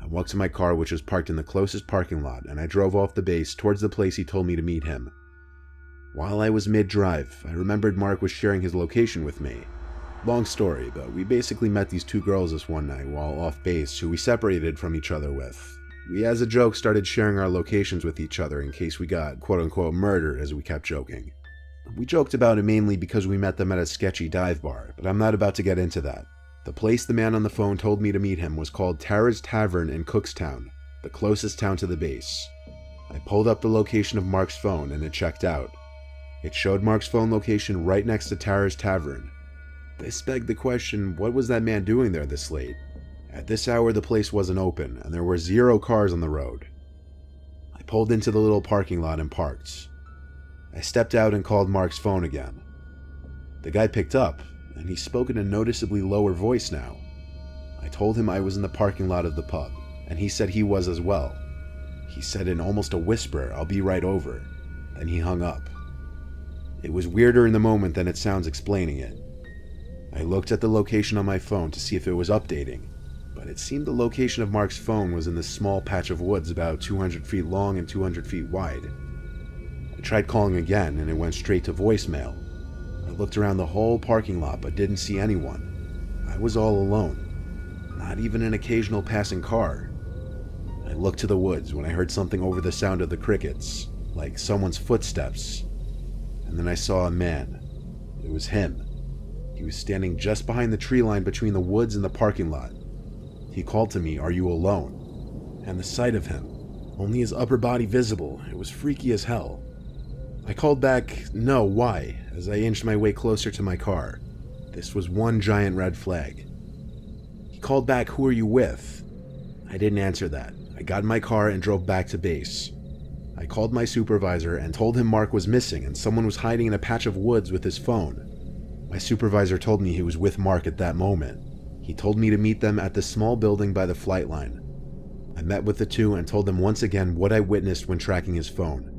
Speaker 1: I walked to my car, which was parked in the closest parking lot, and I drove off the base towards the place he told me to meet him. While I was mid-drive, I remembered Mark was sharing his location with me. Long story, but we basically met these 2 girls this one night while off base who we separated from each other with. We, as a joke, started sharing our locations with each other in case we got quote-unquote murdered, as we kept joking. We joked about it mainly because we met them at a sketchy dive bar, but I'm not about to get into that. The place the man on the phone told me to meet him was called Tara's Tavern in Cookstown, the closest town to the base. I pulled up the location of Mark's phone and it checked out. It showed Mark's phone location right next to Tara's Tavern. This begged the question, what was that man doing there this late? At this hour the place wasn't open, and there were 0 cars on the road. I pulled into the little parking lot and parked. I stepped out and called Mark's phone again. The guy picked up, and he spoke in a noticeably lower voice now. I told him I was in the parking lot of the pub, and he said he was as well. He said in almost a whisper, "I'll be right over." Then he hung up. It was weirder in the moment than it sounds explaining it. I looked at the location on my phone to see if it was updating, but it seemed the location of Mark's phone was in this small patch of woods about 200 feet long and 200 feet wide. I tried calling again and it went straight to voicemail. I looked around the whole parking lot but didn't see anyone. I was all alone. Not even an occasional passing car. I looked to the woods when I heard something over the sound of the crickets, like someone's footsteps. And then I saw a man. It was him. He was standing just behind the tree line between the woods and the parking lot. He called to me, "Are you alone?" And the sight of him, only his upper body visible, it was freaky as hell. I called back, "No, why?" as I inched my way closer to my car. This was one giant red flag. He called back, "Who are you with?" I didn't answer that. I got in my car and drove back to base. I called my supervisor and told him Mark was missing and someone was hiding in a patch of woods with his phone. My supervisor told me he was with Mark at that moment. He told me to meet them at the small building by the flight line. I met with the 2 and told them once again what I witnessed when tracking his phone.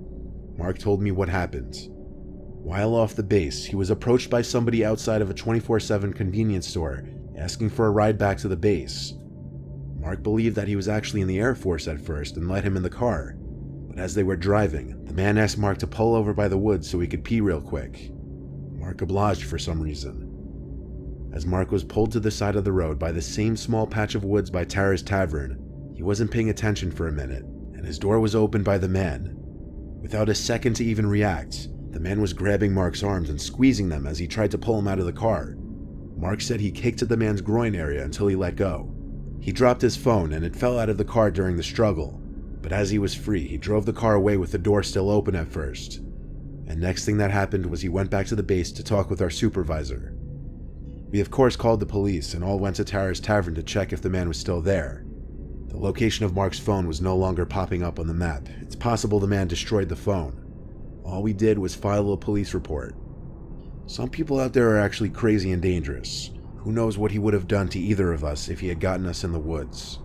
Speaker 1: Mark told me what happened. While off the base, he was approached by somebody outside of a 24/7 convenience store asking for a ride back to the base. Mark believed that he was actually in the Air Force at first and let him in the car. But as they were driving, the man asked Mark to pull over by the woods so he could pee real quick. Mark obliged for some reason. As Mark was pulled to the side of the road by the same small patch of woods by Tara's Tavern, he wasn't paying attention for a minute, and his door was opened by the man. Without a second to even react, The man was grabbing Mark's arms and squeezing them as he tried to pull him out of the car. Mark said he kicked at the man's groin area until he let go. He dropped his phone and it fell out of the car during the struggle, but as he was free, he drove the car away with the door still open at first. And next thing that happened was he went back to the base to talk with our supervisor. We of course called the police and all went to Tara's Tavern to check if the man was still there. The location of Mark's phone was no longer popping up on the map. It's possible the man destroyed the phone. All we did was file a police report. Some people out there are actually crazy and dangerous. Who knows what he would have done to either of us if he had gotten us in the woods.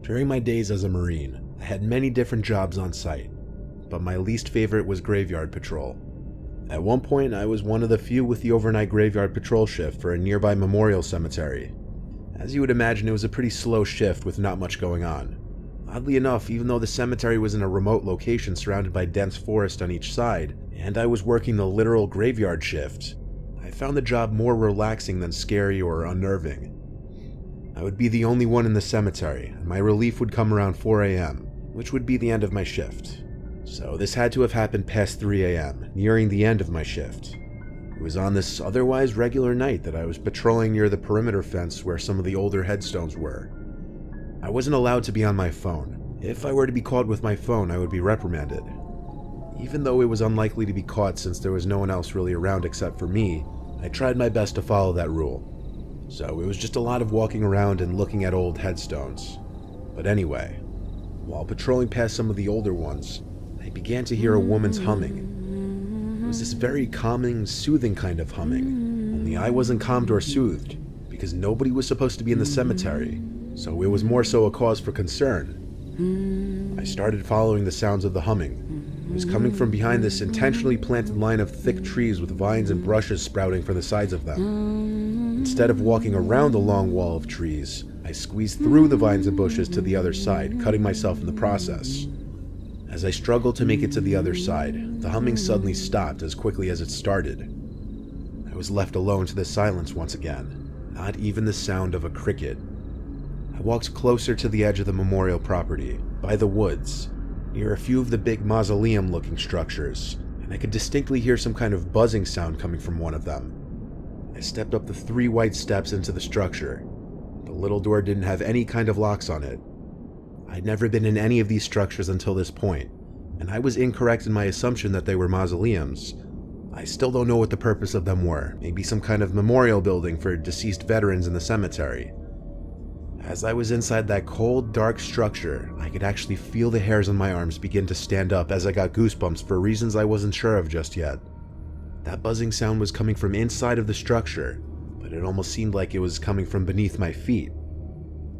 Speaker 1: During my days as a Marine, I had many different jobs on site, but my least favorite was graveyard patrol. At one point, I was one of the few with the overnight graveyard patrol shift for a nearby memorial cemetery. As you would imagine, it was a pretty slow shift with not much going on. Oddly enough, even though the cemetery was in a remote location surrounded by dense forest on each side, and I was working the literal graveyard shift, I found the job more relaxing than scary or unnerving. I would be the only one in the cemetery, and my relief would come around 4 a.m., which would be the end of my shift. So this had to have happened past 3 a.m., nearing the end of my shift. It was on this otherwise regular night that I was patrolling near the perimeter fence where some of the older headstones were. I wasn't allowed to be on my phone. If I were to be caught with my phone, I would be reprimanded. Even though it was unlikely to be caught since there was no one else really around except for me, I tried my best to follow that rule. So it was just a lot of walking around and looking at old headstones. But anyway, while patrolling past some of the older ones, I began to hear a woman's humming. It was this very calming, soothing kind of humming, only I wasn't calmed or soothed, because nobody was supposed to be in the cemetery, so it was more so a cause for concern. I started following the sounds of the humming. It was coming from behind this intentionally planted line of thick trees with vines and brushes sprouting from the sides of them. Instead of walking around the long wall of trees, I squeezed through the vines and bushes to the other side, cutting myself in the process. As I struggled to make it to the other side, the humming suddenly stopped as quickly as it started. I was left alone to the silence once again, not even the sound of a cricket. I walked closer to the edge of the memorial property, by the woods, near a few of the big mausoleum-looking structures, and I could distinctly hear some kind of buzzing sound coming from one of them. I stepped up the 3 white steps into the structure. The little door didn't have any kind of locks on it. I'd never been in any of these structures until this point, and I was incorrect in my assumption that they were mausoleums. I still don't know what the purpose of them were, maybe some kind of memorial building for deceased veterans in the cemetery. As I was inside that cold, dark structure, I could actually feel the hairs on my arms begin to stand up as I got goosebumps for reasons I wasn't sure of just yet. That buzzing sound was coming from inside of the structure, but it almost seemed like it was coming from beneath my feet.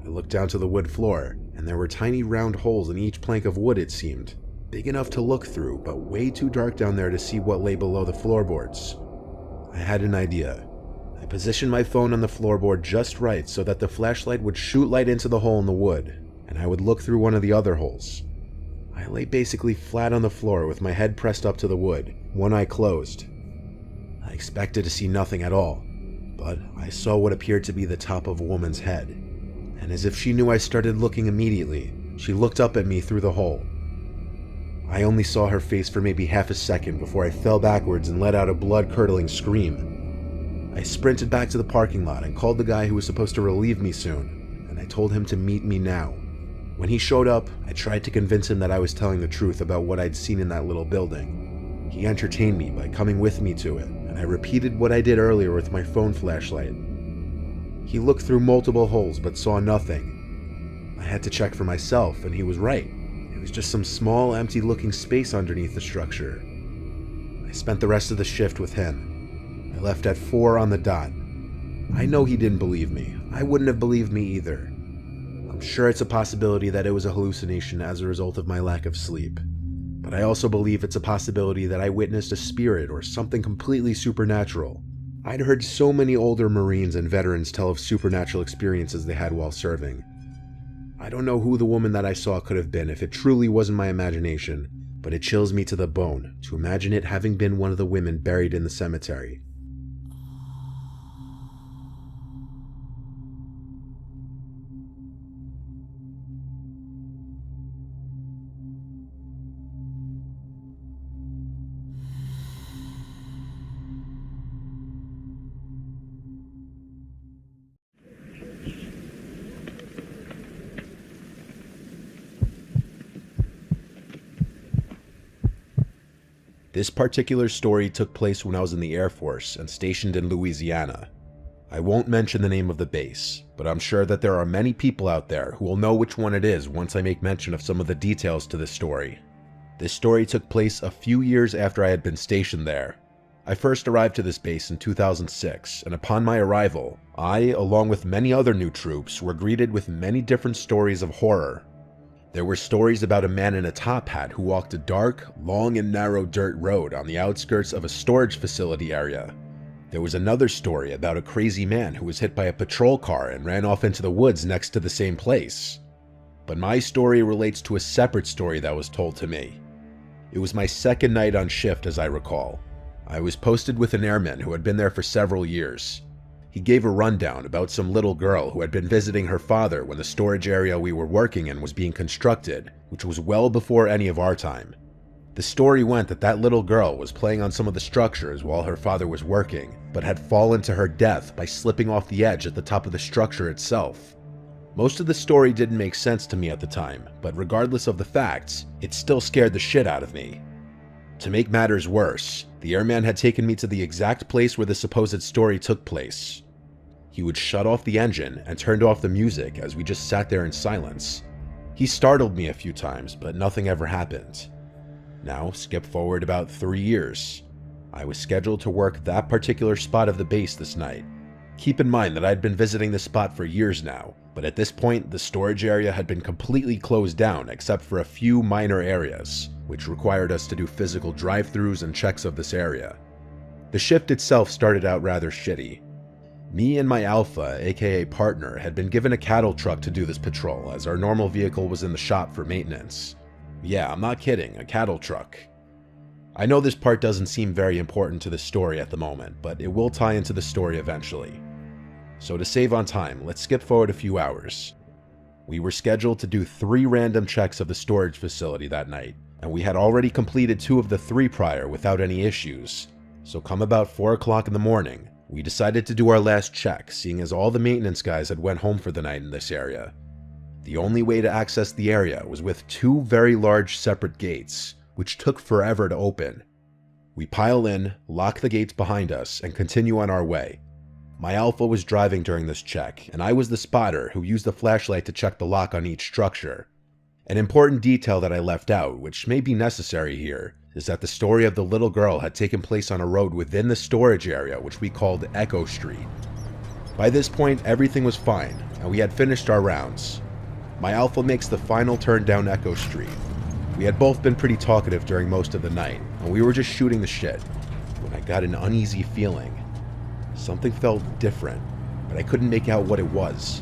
Speaker 1: I looked down to the wood floor, and there were tiny round holes in each plank of wood, it seemed. Big enough to look through, but way too dark down there to see what lay below the floorboards. I had an idea. I positioned my phone on the floorboard just right so that the flashlight would shoot light into the hole in the wood, and I would look through one of the other holes. I lay basically flat on the floor with my head pressed up to the wood, one eye closed. I expected to see nothing at all, but I saw what appeared to be the top of a woman's head, and as if she knew I started looking immediately, she looked up at me through the hole. I only saw her face for maybe half a second before I fell backwards and let out a blood-curdling scream. I sprinted back to the parking lot and called the guy who was supposed to relieve me soon, and I told him to meet me now. When he showed up, I tried to convince him that I was telling the truth about what I'd seen in that little building. He entertained me by coming with me to it, and I repeated what I did earlier with my phone flashlight. He looked through multiple holes but saw nothing. I had to check for myself, and he was right. It was just some small, empty-looking space underneath the structure. I spent the rest of the shift with him. I left at 4 on the dot. I know he didn't believe me. I wouldn't have believed me either. I'm sure it's a possibility that it was a hallucination as a result of my lack of sleep. But I also believe it's a possibility that I witnessed a spirit or something completely supernatural. I'd heard so many older Marines and veterans tell of supernatural experiences they had while serving. I don't know who the woman that I saw could have been if it truly wasn't my imagination, but it chills me to the bone to imagine it having been one of the women buried in the cemetery. This particular story took place when I was in the Air Force and stationed in Louisiana. I won't mention the name of the base, but I'm sure that there are many people out there who will know which one it is once I make mention of some of the details to this story. This story took place a few years after I had been stationed there. I first arrived to this base in 2006, and upon my arrival, I, along with many other new troops, were greeted with many different stories of horror. There were stories about a man in a top hat who walked a dark, long and narrow dirt road on the outskirts of a storage facility area. There was another story about a crazy man who was hit by a patrol car and ran off into the woods next to the same place. But my story relates to a separate story that was told to me. It was my second night on shift, as I recall. I was posted with an airman who had been there for several years. He gave a rundown about some little girl who had been visiting her father when the storage area we were working in was being constructed, which was well before any of our time. The story went that that little girl was playing on some of the structures while her father was working, but had fallen to her death by slipping off the edge at the top of the structure itself. Most of the story didn't make sense to me at the time, but regardless of the facts, it still scared the shit out of me. To make matters worse, the airman had taken me to the exact place where the supposed story took place. He would shut off the engine and turned off the music as we just sat there in silence. He startled me a few times, but nothing ever happened. Now, skip forward about 3 years. I was scheduled to work that particular spot of the base this night. Keep in mind that I'd been visiting this spot for years now, but at this point, the storage area had been completely closed down except for a few minor areas, which required us to do physical drive-thrus and checks of this area. The shift itself started out rather shitty. Me and my Alpha, aka partner, had been given a cattle truck to do this patrol, as our normal vehicle was in the shop for maintenance. Yeah, I'm not kidding, a cattle truck. I know this part doesn't seem very important to the story at the moment, but it will tie into the story eventually. So to save on time, let's skip forward a few hours. We were scheduled to do 3 random checks of the storage facility that night, and we had already completed 2 of the 3 prior without any issues. So come about 4 o'clock in the morning, we decided to do our last check, seeing as all the maintenance guys had went home for the night in this area. The only way to access the area was with 2 very large separate gates, which took forever to open. We pile in, lock the gates behind us, and continue on our way. My Alpha was driving during this check, and I was the spotter who used the flashlight to check the lock on each structure. An important detail that I left out, which may be necessary here, is that the story of the little girl had taken place on a road within the storage area, which we called Echo Street. By this point, everything was fine, and we had finished our rounds. My Alpha makes the final turn down Echo Street. We had both been pretty talkative during most of the night, and we were just shooting the shit, when I got an uneasy feeling. Something felt different, but I couldn't make out what it was.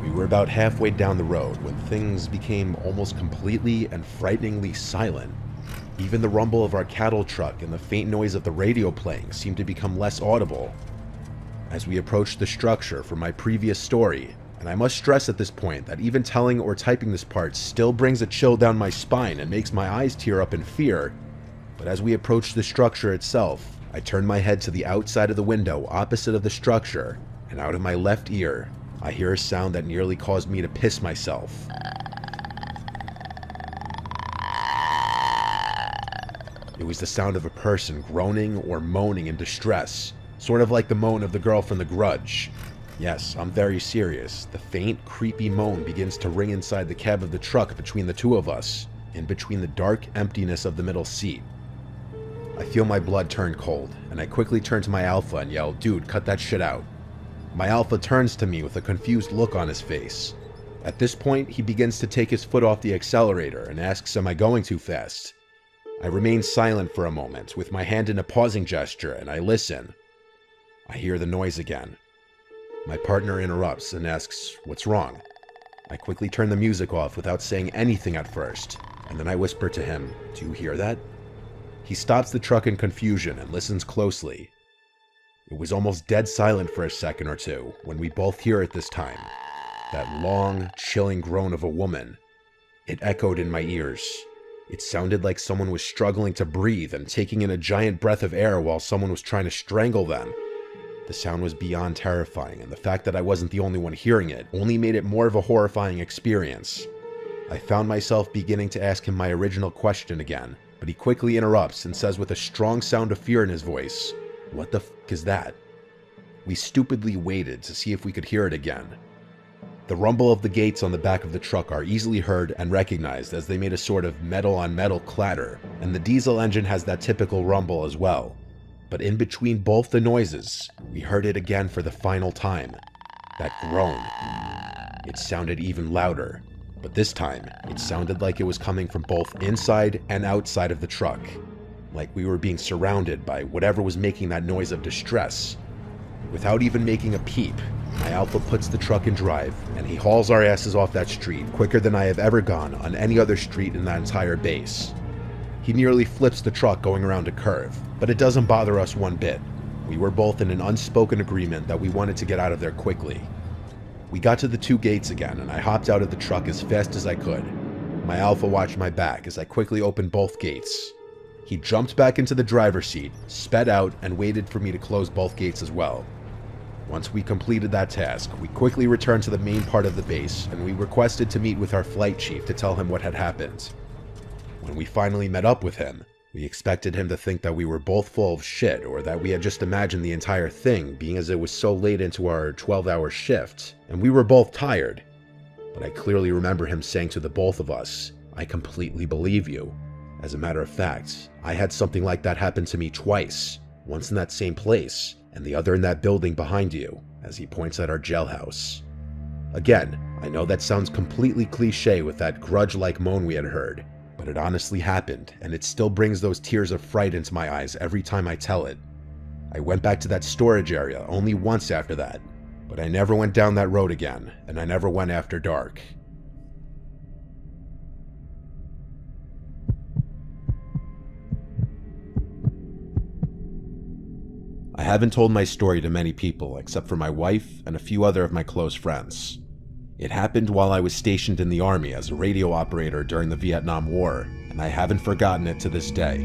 Speaker 1: We were about halfway down the road when things became almost completely and frighteningly silent. Even the rumble of our cattle truck and the faint noise of the radio playing seemed to become less audible. As we approached the structure from my previous story, and I must stress at this point that even telling or typing this part still brings a chill down my spine and makes my eyes tear up in fear, but as we approached the structure itself, I turned my head to the outside of the window opposite of the structure, and out of my left ear, I hear a sound that nearly caused me to piss myself. It was the sound of a person groaning or moaning in distress, sort of like the moan of the girl from The Grudge. Yes, I'm very serious. The faint, creepy moan begins to ring inside the cab of the truck between the 2 of us, in between the dark emptiness of the middle seat. I feel my blood turn cold, and I quickly turn to my Alpha and yell, "Dude, cut that shit out." My Alpha turns to me with a confused look on his face. At this point, he begins to take his foot off the accelerator and asks, "Am I going too fast?" I remain silent for a moment, with my hand in a pausing gesture, and I listen. I hear the noise again. My partner interrupts and asks, "What's wrong?" I quickly turn the music off without saying anything at first, and then I whisper to him, "Do you hear that?" He stops the truck in confusion and listens closely. It was almost dead silent for a second or two when we both hear it this time. That long, chilling groan of a woman. It echoed in my ears. It sounded like someone was struggling to breathe and taking in a giant breath of air while someone was trying to strangle them. The sound was beyond terrifying, and the fact that I wasn't the only one hearing it only made it more of a horrifying experience. I found myself beginning to ask him my original question again. but he quickly interrupts and says with a strong sound of fear in his voice, "What the f*** is that?" We stupidly waited to see if we could hear it again. The rumble of the gates on the back of the truck are easily heard and recognized as they made a sort of metal-on-metal clatter, and the diesel engine has that typical rumble as well. But in between both the noises, we heard it again for the final time. That groan. It sounded even louder, but this time, it sounded like it was coming from both inside and outside of the truck, like we were being surrounded by whatever was making that noise of distress. Without even making a peep, my alpha puts the truck in drive, and he hauls our asses off that street quicker than I have ever gone on any other street in that entire base. He nearly flips the truck going around a curve, but it doesn't bother us one bit. We were both in an unspoken agreement that we wanted to get out of there quickly. We got to the 2 gates again, and I hopped out of the truck as fast as I could. My alpha watched my back as I quickly opened both gates. He jumped back into the driver's seat, sped out, and waited for me to close both gates as well. Once we completed that task, we quickly returned to the main part of the base, and we requested to meet with our flight chief to tell him what had happened. When we finally met up with him, we expected him to think that we were both full of shit, or that we had just imagined the entire thing, being as it was so late into our 12-hour shift, and we were both tired. But I clearly remember him saying to the both of us, "I completely believe you. As a matter of fact, I had something like that happen to me twice, once in that same place, and the other in that building behind you," as he points at our jailhouse. Again, I know that sounds completely cliche with that grudge-like moan we had heard, but it honestly happened, and it still brings those tears of fright into my eyes every time I tell it. I went back to that storage area only once after that, but I never went down that road again, and I never went after dark. I haven't told my story to many people except for my wife and a few other of my close friends. It happened while I was stationed in the army as a radio operator during the Vietnam War, and I haven't forgotten it to this day.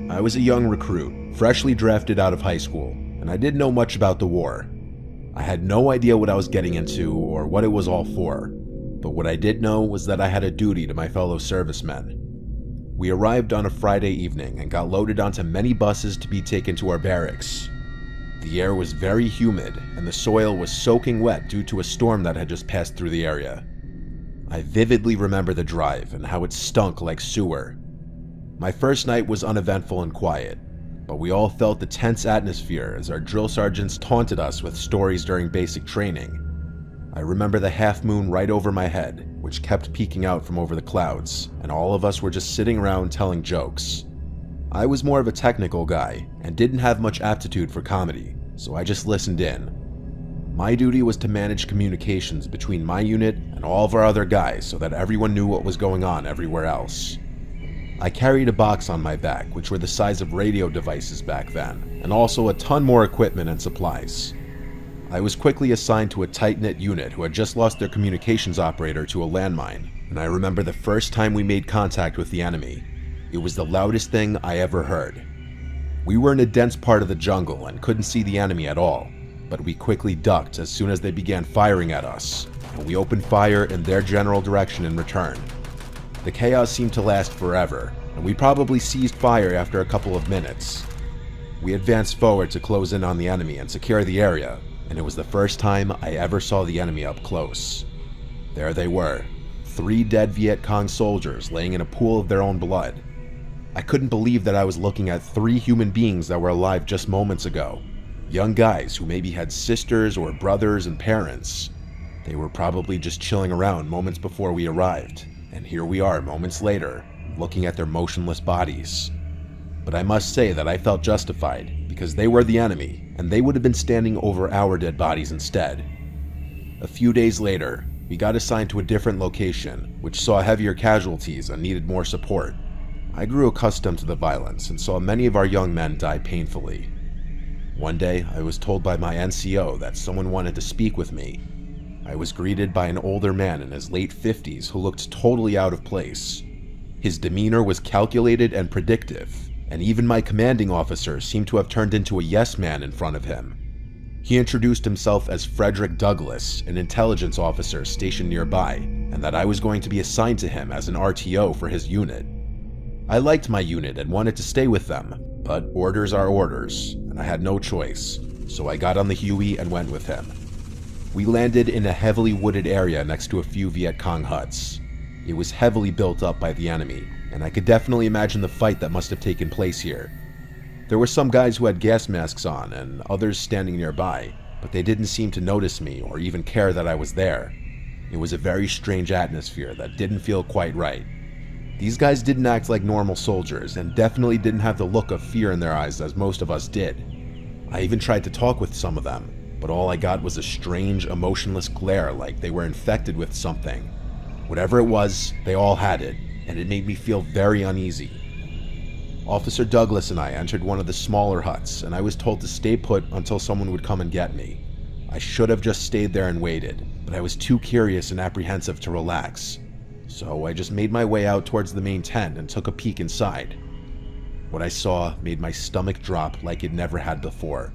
Speaker 1: I was a young recruit, freshly drafted out of high school, and I didn't know much about the war. I had no idea what I was getting into or what it was all for, but what I did know was that I had a duty to my fellow servicemen. We arrived on a Friday evening and got loaded onto many buses to be taken to our barracks. The air was very humid, and the soil was soaking wet due to a storm that had just passed through the area. I vividly remember the drive and how it stunk like sewer. My first night was uneventful and quiet, but we all felt the tense atmosphere as our drill sergeants taunted us with stories during basic training. I remember the half moon right over my head, which kept peeking out from over the clouds, and all of us were just sitting around telling jokes. I was more of a technical guy and didn't have much aptitude for comedy, so I just listened in. My duty was to manage communications between my unit and all of our other guys so that everyone knew what was going on everywhere else. I carried a box on my back, which were the size of radio devices back then, and also a ton more equipment and supplies. I was quickly assigned to a tight-knit unit who had just lost their communications operator to a landmine, and I remember the first time we made contact with the enemy. It was the loudest thing I ever heard. We were in a dense part of the jungle and couldn't see the enemy at all, but we quickly ducked as soon as they began firing at us, and we opened fire in their general direction in return. The chaos seemed to last forever, and we probably ceased fire after a couple of minutes. We advanced forward to close in on the enemy and secure the area, and it was the first time I ever saw the enemy up close. There they were, 3 dead Viet Cong soldiers laying in a pool of their own blood. I couldn't believe that I was looking at 3 human beings that were alive just moments ago. Young guys who maybe had sisters or brothers and parents. They were probably just chilling around moments before we arrived, and here we are moments later, looking at their motionless bodies. But I must say that I felt justified, because they were the enemy, and they would have been standing over our dead bodies instead. A few days later, we got assigned to a different location, which saw heavier casualties and needed more support. I grew accustomed to the violence and saw many of our young men die painfully. One day, I was told by my NCO that someone wanted to speak with me. I was greeted by an older man in his late 50s who looked totally out of place. His demeanor was calculated and predictive, and even my commanding officer seemed to have turned into a yes man in front of him. He introduced himself as Frederick Douglas, an intelligence officer stationed nearby, and that I was going to be assigned to him as an RTO for his unit. I liked my unit and wanted to stay with them, but orders are orders, and I had no choice, so I got on the Huey and went with him. We landed in a heavily wooded area next to a few Viet Cong huts. It was heavily built up by the enemy, and I could definitely imagine the fight that must have taken place here. There were some guys who had gas masks on and others standing nearby, but they didn't seem to notice me or even care that I was there. It was a very strange atmosphere that didn't feel quite right. These guys didn't act like normal soldiers and definitely didn't have the look of fear in their eyes as most of us did. I even tried to talk with some of them, but all I got was a strange, emotionless glare like they were infected with something. Whatever it was, they all had it, and it made me feel very uneasy. Officer Douglas and I entered one of the smaller huts, and I was told to stay put until someone would come and get me. I should have just stayed there and waited, but I was too curious and apprehensive to relax. So I just made my way out towards the main tent and took a peek inside. What I saw made my stomach drop like it never had before.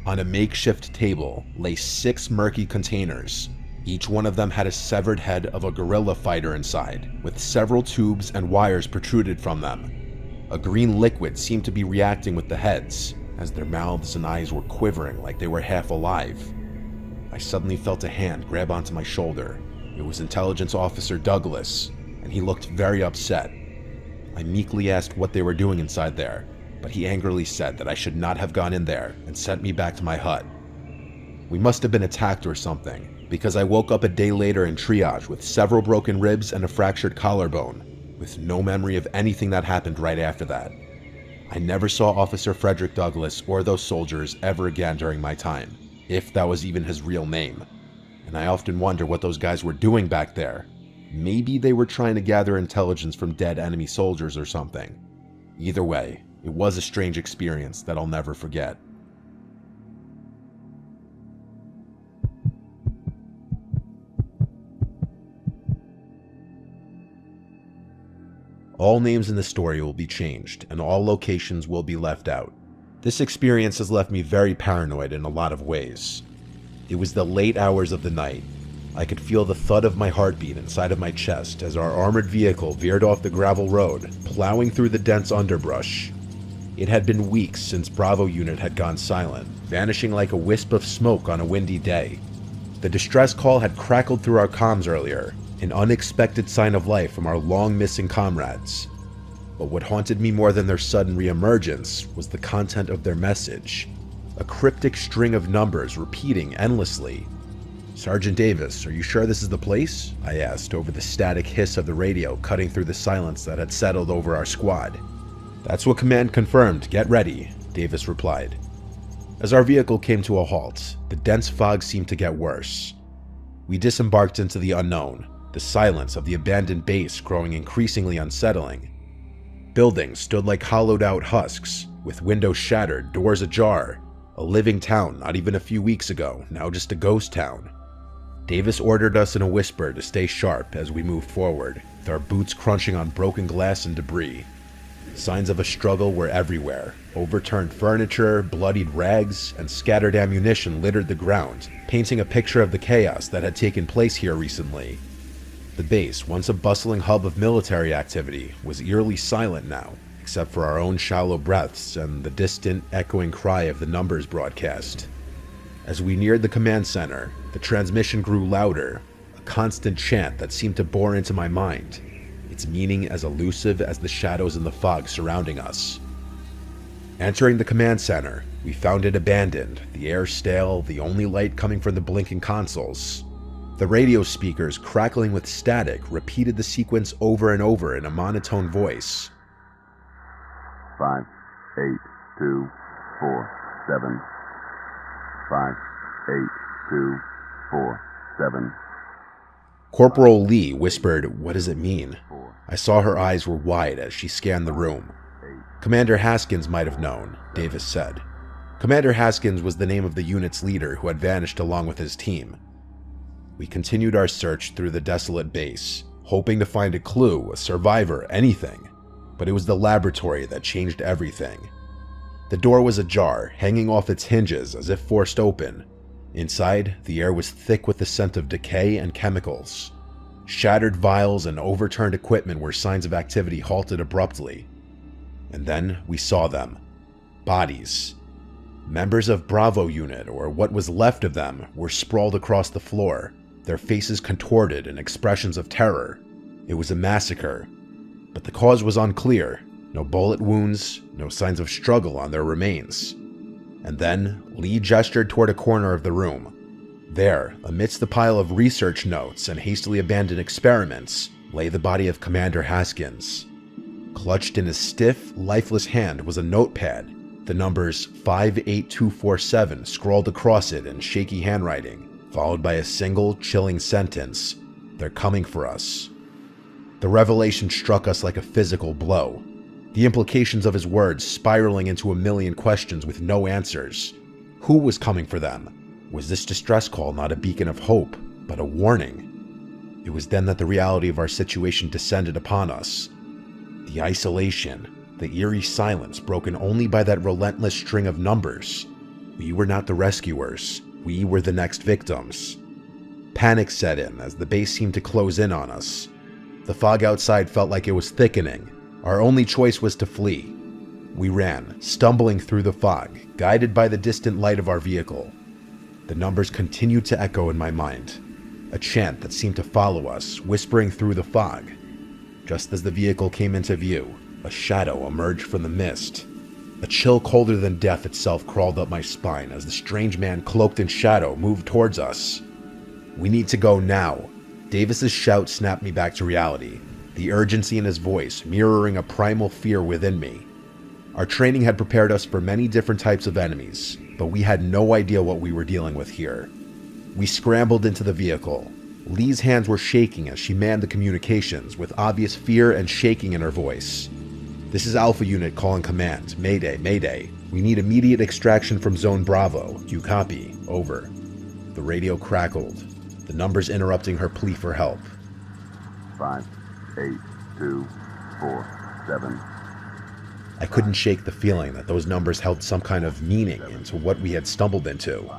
Speaker 1: On a makeshift table lay 6 murky containers. Each one of them had a severed head of a guerrilla fighter inside, with several tubes and wires protruded from them. A green liquid seemed to be reacting with the heads, as their mouths and eyes were quivering like they were half alive. I suddenly felt a hand grab onto my shoulder. It was Intelligence Officer Douglas, and he looked very upset. I meekly asked what they were doing inside there, but he angrily said that I should not have gone in there and sent me back to my hut. We must have been attacked or something, because I woke up a day later in triage with several broken ribs and a fractured collarbone, with no memory of anything that happened right after that. I never saw Officer Frederick Douglass or those soldiers ever again during my time, if that was even his real name. And I often wonder what those guys were doing back there. Maybe they were trying to gather intelligence from dead enemy soldiers or something. Either way, it was a strange experience that I'll never forget. All names in the story will be changed, and all locations will be left out. This experience has left me very paranoid in a lot of ways. It was the late hours of the night. I could feel the thud of my heartbeat inside of my chest as our armored vehicle veered off the gravel road, plowing through the dense underbrush. It had been weeks since Bravo unit had gone silent, vanishing like a wisp of smoke on a windy day. The distress call had crackled through our comms earlier, an unexpected sign of life from our long-missing comrades. But what haunted me more than their sudden re-emergence was the content of their message. A cryptic string of numbers repeating endlessly. "Sergeant Davis, are you sure this is the place?" I asked over the static hiss of the radio cutting through the silence that had settled over our squad. "That's what command confirmed, get ready," Davis replied. As our vehicle came to a halt, the dense fog seemed to get worse. We disembarked into the unknown, the silence of the abandoned base growing increasingly unsettling. Buildings stood like hollowed-out husks, with windows shattered, doors ajar. A living town not even a few weeks ago, now just a ghost town. Davis ordered us in a whisper to stay sharp as we moved forward, with our boots crunching on broken glass and debris. Signs of a struggle were everywhere. Overturned furniture, bloodied rags, and scattered ammunition littered the ground, painting a picture of the chaos that had taken place here recently. The base, once a bustling hub of military activity, was eerily silent now, except for our own shallow breaths and the distant, echoing cry of the numbers broadcast. As we neared the command center, the transmission grew louder, a constant chant that seemed to bore into my mind, its meaning as elusive as the shadows in the fog surrounding us. Entering the command center, we found it abandoned, the air stale, the only light coming from the blinking consoles. The radio speakers, crackling with static, repeated the sequence over and over in a monotone voice.
Speaker 9: 5, 8, 2, 4, 7. 5, 8, 2, 4, 7.
Speaker 1: Corporal Lee whispered, "What does it mean?" I saw her eyes were wide as she scanned the room. Commander Haskins might have known, Davis said. Commander Haskins was the name of the unit's leader who had vanished along with his team. We continued our search through the desolate base, hoping to find a clue, a survivor, anything. But it was the laboratory that changed everything. The door was ajar, hanging off its hinges as if forced open. Inside, the air was thick with the scent of decay and chemicals. Shattered vials and overturned equipment were signs of activity halted abruptly, And then we saw them. Bodies. Members of Bravo Unit, or what was left of them, were sprawled across the floor, their faces contorted in expressions of terror. It was a massacre, but the cause was unclear. No bullet wounds, no signs of struggle on their remains. And then Lee gestured toward a corner of the room. There, amidst the pile of research notes and hastily abandoned experiments, lay the body of Commander Haskins. Clutched in his stiff, lifeless hand was a notepad, the numbers 58247 scrawled across it in shaky handwriting, followed by a single, chilling sentence: "They're coming for us." The revelation struck us like a physical blow, the implications of his words spiraling into a million questions with no answers. Who was coming for them? Was this distress call not a beacon of hope, but a warning? It was then that the reality of our situation descended upon us. The isolation, the eerie silence broken only by that relentless string of numbers. We were not the rescuers. We were the next victims. Panic set in as the base seemed to close in on us. The fog outside felt like it was thickening. Our only choice was to flee. We ran, stumbling through the fog, guided by the distant light of our vehicle. The numbers continued to echo in my mind, a chant that seemed to follow us, whispering through the fog. Just as the vehicle came into view, a shadow emerged from the mist. A chill colder than death itself crawled up my spine as the strange man cloaked in shadow moved towards us. "We need to go now." Davis's shout snapped me back to reality, the urgency in his voice mirroring a primal fear within me. Our training had prepared us for many different types of enemies, but we had no idea what we were dealing with here. We scrambled into the vehicle. Lee's hands were shaking as she manned the communications, with obvious fear and shaking in her voice. "This is Alpha Unit calling command. Mayday, Mayday. We need immediate extraction from Zone Bravo. Do you copy? Over." The radio crackled, the numbers interrupting her plea for help.
Speaker 9: 5, 8, 2, 4, 7.
Speaker 1: I couldn't shake the feeling that those numbers held some kind of meaning into what we had stumbled into.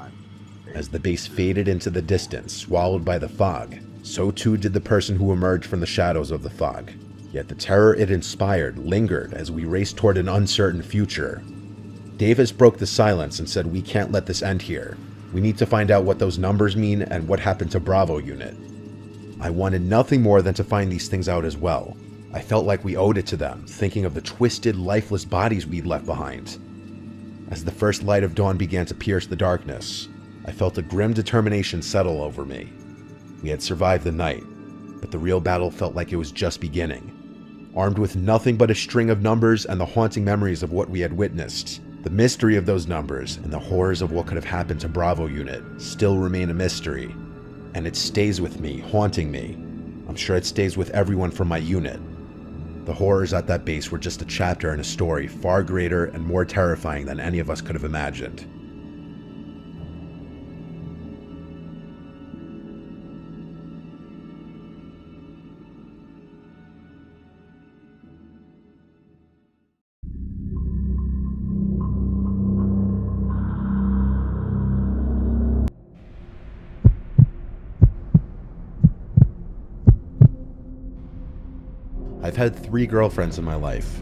Speaker 1: As the base faded into the distance, swallowed by the fog, so too did the person who emerged from the shadows of the fog. Yet the terror it inspired lingered as we raced toward an uncertain future. Davis broke the silence and said, "We can't let this end here. We need to find out what those numbers mean and what happened to Bravo Unit." I wanted nothing more than to find these things out as well. I felt like we owed it to them, thinking of the twisted, lifeless bodies we'd left behind. As the first light of dawn began to pierce the darkness, I felt a grim determination settle over me. We had survived the night, but the real battle felt like it was just beginning. Armed with nothing but a string of numbers and the haunting memories of what we had witnessed, the mystery of those numbers and the horrors of what could have happened to Bravo Unit still remain a mystery. And it stays with me, haunting me. I'm sure it stays with everyone from my unit. The horrors at that base were just a chapter in a story far greater and more terrifying than any of us could have imagined. I've had 3 girlfriends in my life.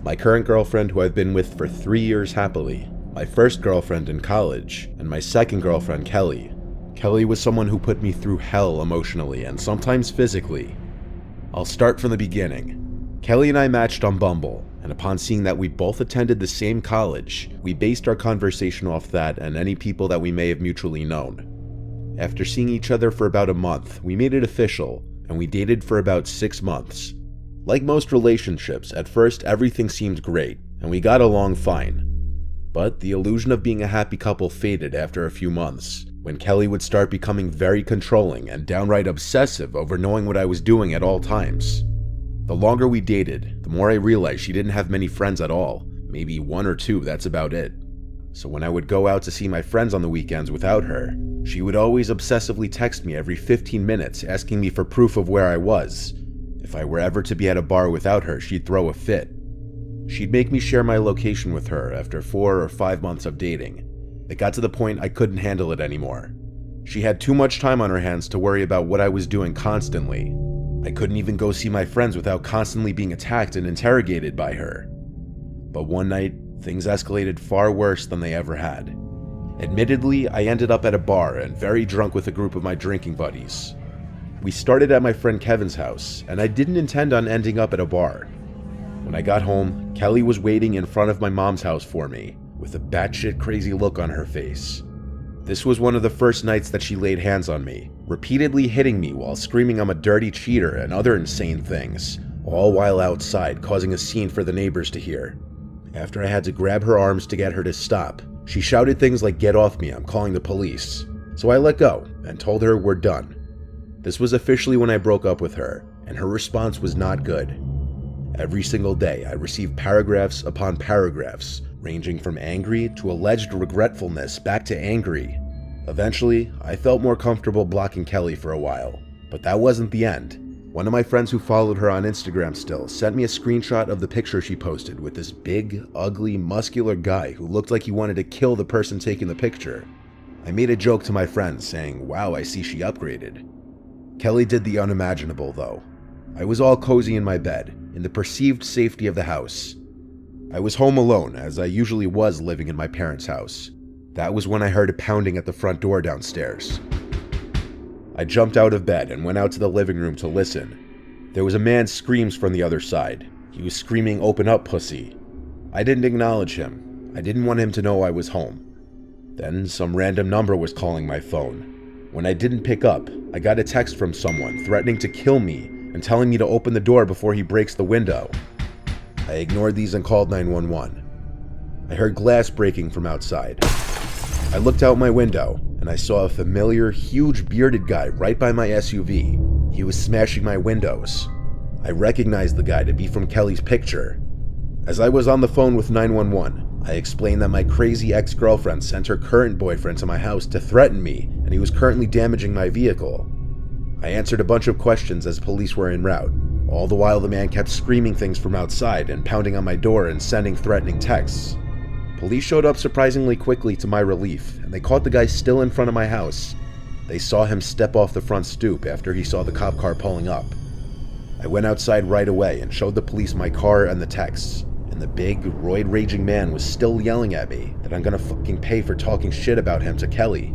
Speaker 1: My current girlfriend, who I've been with for 3 years happily, my first girlfriend in college, and my second girlfriend, Kelly. Kelly was someone who put me through hell emotionally and sometimes physically. I'll start from the beginning. Kelly and I matched on Bumble, and upon seeing that we both attended the same college, we based our conversation off that and any people that we may have mutually known. After seeing each other for about a month, we made it official, and we dated for about 6 months. Like most relationships, at first everything seemed great, and we got along fine. But the illusion of being a happy couple faded after a few months, when Kelly would start becoming very controlling and downright obsessive over knowing what I was doing at all times. The longer we dated, the more I realized she didn't have many friends at all, maybe 1 or 2, that's about it. So when I would go out to see my friends on the weekends without her, she would always obsessively text me every 15 minutes asking me for proof of where I was. If I were ever to be at a bar without her, she'd throw a fit. She'd make me share my location with her after 4 or 5 months of dating. It got to the point I couldn't handle it anymore. She had too much time on her hands to worry about what I was doing constantly. I couldn't even go see my friends without constantly being attacked and interrogated by her. But one night, things escalated far worse than they ever had. Admittedly, I ended up at a bar and very drunk with a group of my drinking buddies. We started at my friend Kevin's house, and I didn't intend on ending up at a bar. When I got home, Kelly was waiting in front of my mom's house for me, with a batshit crazy look on her face. This was one of the first nights that she laid hands on me, repeatedly hitting me while screaming I'm a dirty cheater and other insane things, all while outside causing a scene for the neighbors to hear. After I had to grab her arms to get her to stop, she shouted things like, "Get off me, I'm calling the police." So I let go and told her we're done. This was officially when I broke up with her, and her response was not good. Every single day I received paragraphs upon paragraphs, ranging from angry to alleged regretfulness back to angry. Eventually, I felt more comfortable blocking Kelly for a while, but that wasn't the end. One of my friends who followed her on Instagram still sent me a screenshot of the picture she posted with this big, ugly, muscular guy who looked like he wanted to kill the person taking the picture. I made a joke to my friend saying, "Wow, I see she upgraded." Kelly did the unimaginable though. I was all cozy in my bed, in the perceived safety of the house. I was home alone, as I usually was living in my parents' house. That was when I heard a pounding at the front door downstairs. I jumped out of bed and went out to the living room to listen. There was a man's screams from the other side. He was screaming, "Open up, pussy." I didn't acknowledge him. I didn't want him to know I was home. Then some random number was calling my phone. When I didn't pick up, I got a text from someone threatening to kill me and telling me to open the door before he breaks the window. I ignored these and called 911. I heard glass breaking from outside. I looked out my window and I saw a familiar, huge bearded guy right by my SUV. He was smashing my windows. I recognized the guy to be from Kelly's picture. As I was on the phone with 911, I explained that my crazy ex-girlfriend sent her current boyfriend to my house to threaten me, and he was currently damaging my vehicle. I answered a bunch of questions as police were en route. All the while the man kept screaming things from outside and pounding on my door and sending threatening texts. Police showed up surprisingly quickly to my relief, and they caught the guy still in front of my house. They saw him step off the front stoop after he saw the cop car pulling up. I went outside right away and showed the police my car and the texts. And the big, roid-raging man was still yelling at me that I'm gonna fucking pay for talking shit about him to Kelly.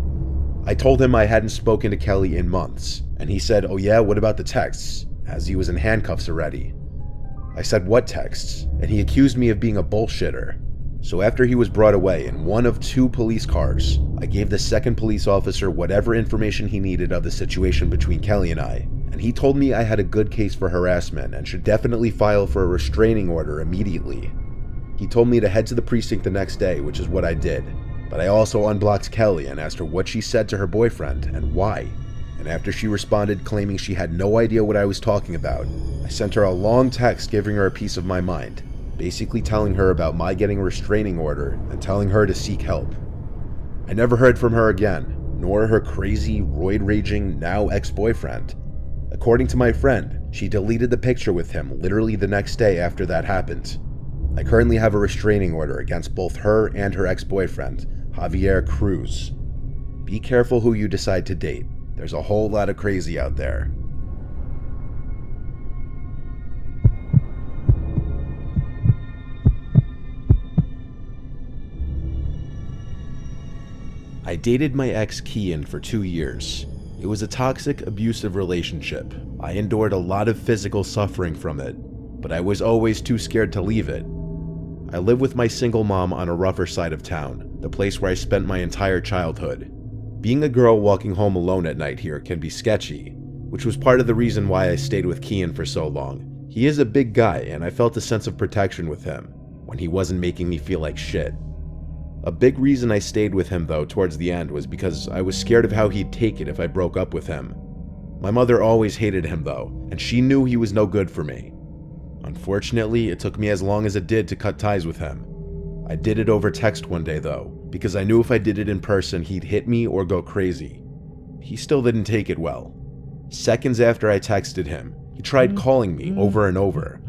Speaker 1: I told him I hadn't spoken to Kelly in months, and he said, "Oh yeah, what about the texts?" as he was in handcuffs already. I said, "What texts?" and he accused me of being a bullshitter. So after he was brought away in one of 2 police cars, I gave the second police officer whatever information he needed of the situation between Kelly and I, and he told me I had a good case for harassment and should definitely file for a restraining order immediately. He told me to head to the precinct the next day, which is what I did, but I also unblocked Kelly and asked her what she said to her boyfriend and why. And after she responded claiming she had no idea what I was talking about, I sent her a long text giving her a piece of my mind, basically telling her about my getting a restraining order and telling her to seek help. I never heard from her again, nor her crazy, roid-raging, now ex-boyfriend. According to my friend, she deleted the picture with him literally the next day after that happened. I currently have a restraining order against both her and her ex-boyfriend, Javier Cruz. Be careful who you decide to date. There's a whole lot of crazy out there. I dated my ex Kian for 2 years. It was a toxic, abusive relationship. I endured a lot of physical suffering from it, but I was always too scared to leave it. I live with my single mom on a rougher side of town, the place where I spent my entire childhood. Being a girl walking home alone at night here can be sketchy, which was part of the reason why I stayed with Kian for so long. He is a big guy, and I felt a sense of protection with him, when he wasn't making me feel like shit. A big reason I stayed with him though towards the end was because I was scared of how he'd take it if I broke up with him. My mother always hated him though, and she knew he was no good for me. Unfortunately, it took me as long as it did to cut ties with him. I did it over text one day though, because I knew if I did it in person he'd hit me or go crazy. He still didn't take it well. Seconds after I texted him, he tried calling me over and over.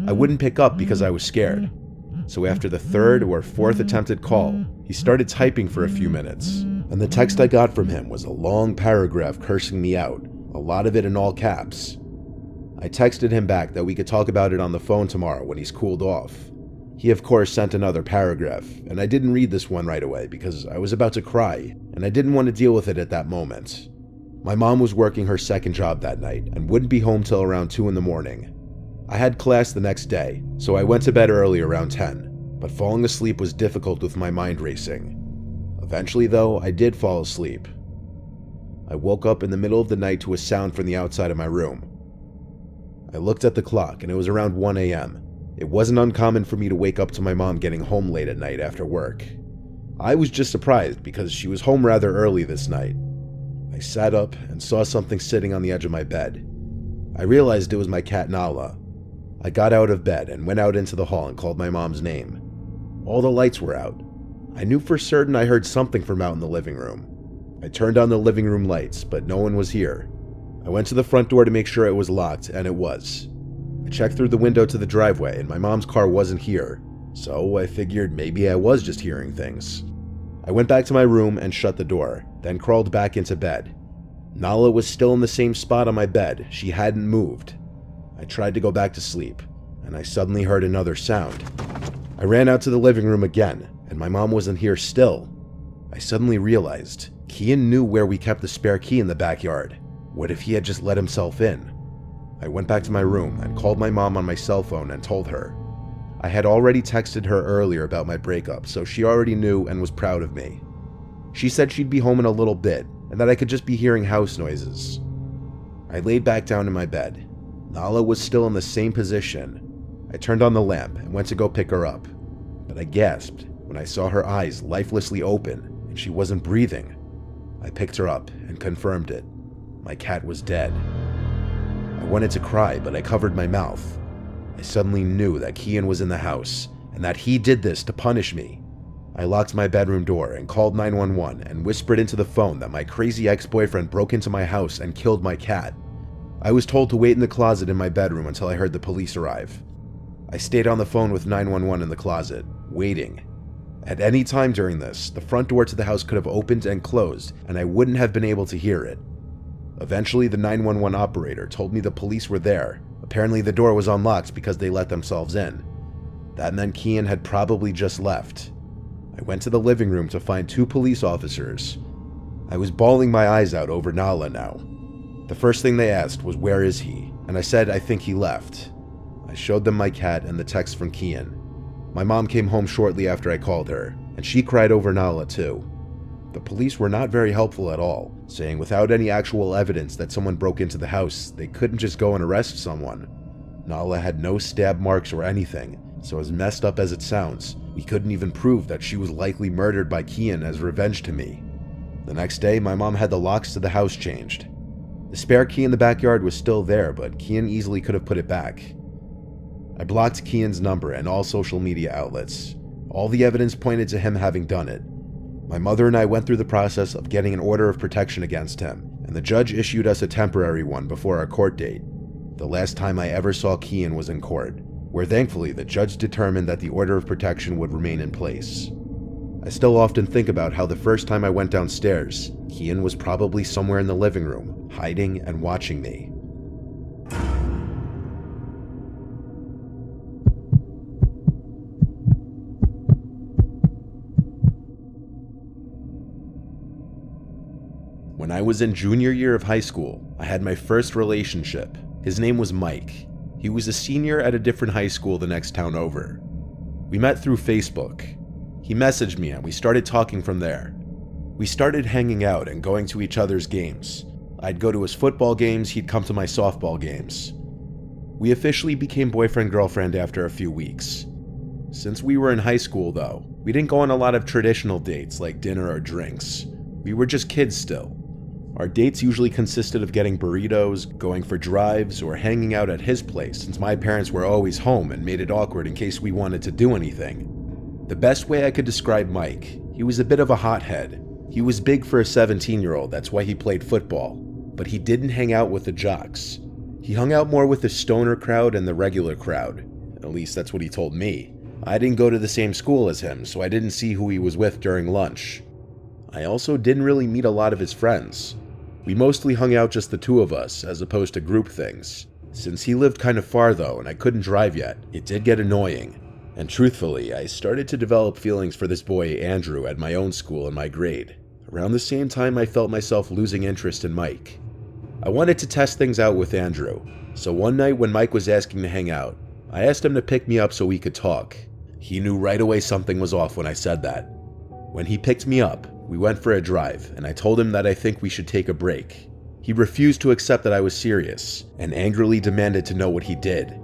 Speaker 1: I wouldn't pick up because I was scared. So after the 3rd or 4th attempted call, he started typing for a few minutes, and the text I got from him was a long paragraph cursing me out, a lot of it in all caps. I texted him back that we could talk about it on the phone tomorrow when he's cooled off. He of course sent another paragraph, and I didn't read this one right away because I was about to cry, and I didn't want to deal with it at that moment. My mom was working her second job that night and wouldn't be home till around 2 in the morning. I had class the next day, so I went to bed early around 10, but falling asleep was difficult with my mind racing. Eventually though, I did fall asleep. I woke up in the middle of the night to a sound from the outside of my room. I looked at the clock and it was around 1 a.m. It wasn't uncommon for me to wake up to my mom getting home late at night after work. I was just surprised because she was home rather early this night. I sat up and saw something sitting on the edge of my bed. I realized it was my cat Nala. I got out of bed and went out into the hall and called my mom's name. All the lights were out. I knew for certain I heard something from out in the living room. I turned on the living room lights, but no one was here. I went to the front door to make sure it was locked, and it was. I checked through the window to the driveway, and my mom's car wasn't here, so I figured maybe I was just hearing things. I went back to my room and shut the door, then crawled back into bed. Nala was still in the same spot on my bed. She hadn't moved. I tried to go back to sleep, and I suddenly heard another sound. I ran out to the living room again, and my mom wasn't here still. I suddenly realized Kian knew where we kept the spare key in the backyard. What if he had just let himself in? I went back to my room and called my mom on my cell phone and told her. I had already texted her earlier about my breakup, so she already knew and was proud of me. She said she'd be home in a little bit, and that I could just be hearing house noises. I laid back down in my bed. Nala was still in the same position. I turned on the lamp and went to go pick her up, but I gasped when I saw her eyes lifelessly open and she wasn't breathing. I picked her up and confirmed it. My cat was dead. I wanted to cry, but I covered my mouth. I suddenly knew that Kian was in the house and that he did this to punish me. I locked my bedroom door and called 911 and whispered into the phone that my crazy ex-boyfriend broke into my house and killed my cat. I was told to wait in the closet in my bedroom until I heard the police arrive. I stayed on the phone with 911 in the closet, waiting. At any time during this, the front door to the house could have opened and closed, and I wouldn't have been able to hear it. Eventually, the 911 operator told me the police were there. Apparently, the door was unlocked because they let themselves in. That meant Kian had probably just left. I went to the living room to find 2 police officers. I was bawling my eyes out over Nala now. The first thing they asked was, "Where is he?" And I said, "I think he left." I showed them my cat and the text from Kian. My mom came home shortly after I called her, and she cried over Nala too. The police were not very helpful at all, saying without any actual evidence that someone broke into the house, they couldn't just go and arrest someone. Nala had no stab marks or anything, so as messed up as it sounds, we couldn't even prove that she was likely murdered by Kian as revenge to me. The next day, my mom had the locks to the house changed. The spare key in the backyard was still there, but Kian easily could have put it back. I blocked Kian's number and all social media outlets. All the evidence pointed to him having done it. My mother and I went through the process of getting an order of protection against him, and the judge issued us a temporary one before our court date. The last time I ever saw Kian was in court, where thankfully the judge determined that the order of protection would remain in place. I still often think about how the first time I went downstairs, Kian was probably somewhere in the living room, hiding and watching me. When I was in junior year of high school, I had my first relationship. His name was Mike. He was a senior at a different high school the next town over. We met through Facebook. He messaged me and we started talking from there. We started hanging out and going to each other's games. I'd go to his football games, he'd come to my softball games. We officially became boyfriend-girlfriend after a few weeks. Since we were in high school though, we didn't go on a lot of traditional dates like dinner or drinks. We were just kids still. Our dates usually consisted of getting burritos, going for drives, or hanging out at his place since my parents were always home and made it awkward in case we wanted to do anything. The best way I could describe Mike, he was a bit of a hothead. He was big for a 17-year-old, that's why he played football, but he didn't hang out with the jocks. He hung out more with the stoner crowd and the regular crowd. At least that's what he told me. I didn't go to the same school as him, so I didn't see who he was with during lunch. I also didn't really meet a lot of his friends. We mostly hung out just the 2 of us, as opposed to group things. Since he lived kind of far though, and I couldn't drive yet, it did get annoying. And truthfully, I started to develop feelings for this boy Andrew at my own school in my grade. Around the same time, I felt myself losing interest in Mike. I wanted to test things out with Andrew, so one night when Mike was asking to hang out, I asked him to pick me up so we could talk. He knew right away something was off when I said that. When he picked me up, we went for a drive, and I told him that I think we should take a break. He refused to accept that I was serious, and angrily demanded to know what he did.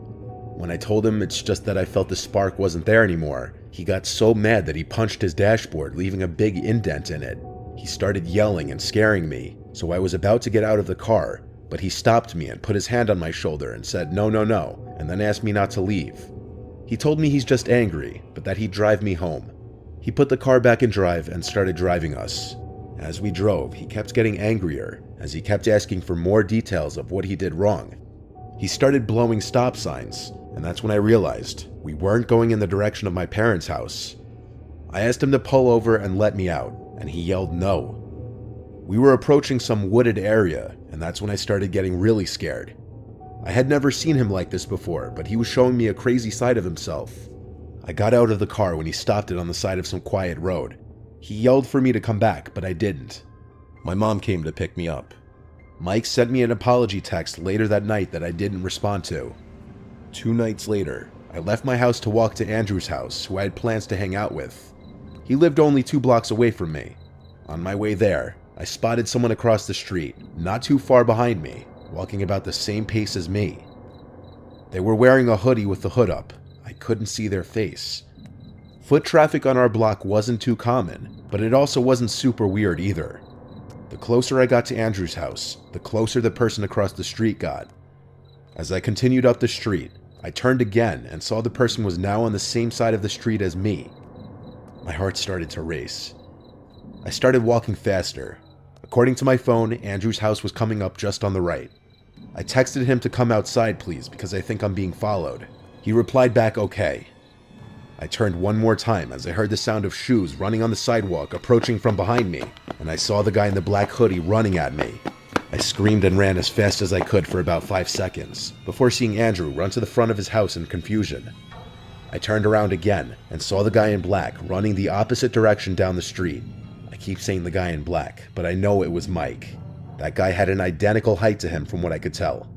Speaker 1: When I told him it's just that I felt the spark wasn't there anymore, he got so mad that he punched his dashboard, leaving a big indent in it. He started yelling and scaring me, so I was about to get out of the car, but he stopped me and put his hand on my shoulder and said no, no, no, and then asked me not to leave. He told me he's just angry, but that he'd drive me home. He put the car back in drive and started driving us. As we drove, he kept getting angrier, as he kept asking for more details of what he did wrong. He started blowing stop signs, and that's when I realized we weren't going in the direction of my parents' house. I asked him to pull over and let me out, and he yelled no. We were approaching some wooded area, and that's when I started getting really scared. I had never seen him like this before, but he was showing me a crazy side of himself. I got out of the car when he stopped it on the side of some quiet road. He yelled for me to come back, but I didn't. My mom came to pick me up. Mike sent me an apology text later that night that I didn't respond to. 2 nights later, I left my house to walk to Andrew's house, who I had plans to hang out with. He lived only 2 blocks away from me. On my way there, I spotted someone across the street, not too far behind me, walking about the same pace as me. They were wearing a hoodie with the hood up. I couldn't see their face. Foot traffic on our block wasn't too common, but it also wasn't super weird either. The closer I got to Andrew's house, the closer the person across the street got. As I continued up the street, I turned again and saw the person was now on the same side of the street as me. My heart started to race. I started walking faster. According to my phone, Andrew's house was coming up just on the right. I texted him to come outside please because I think I'm being followed. He replied back okay. I turned one more time as I heard the sound of shoes running on the sidewalk approaching from behind me, and I saw the guy in the black hoodie running at me. I screamed and ran as fast as I could for about 5 seconds, before seeing Andrew run to the front of his house in confusion. I turned around again and saw the guy in black running the opposite direction down the street. I keep saying the guy in black, but I know it was Mike. That guy had an identical height to him from what I could tell.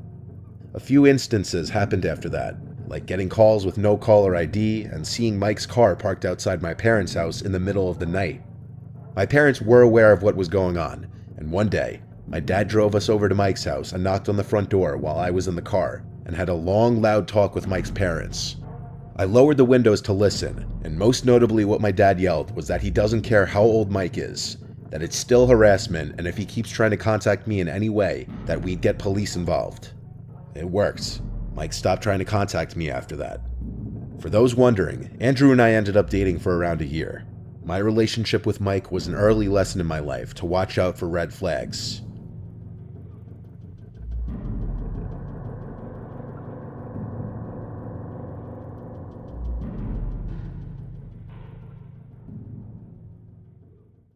Speaker 1: A few instances happened after that, like getting calls with no caller ID and seeing Mike's car parked outside my parents' house in the middle of the night. My parents were aware of what was going on, and one day, my dad drove us over to Mike's house and knocked on the front door while I was in the car and had a long, loud talk with Mike's parents. I lowered the windows to listen, and most notably what my dad yelled was that he doesn't care how old Mike is, that it's still harassment, and if he keeps trying to contact me in any way, that we'd get police involved. It worked. Mike stopped trying to contact me after that. For those wondering, Andrew and I ended up dating for around a year. My relationship with Mike was an early lesson in my life to watch out for red flags.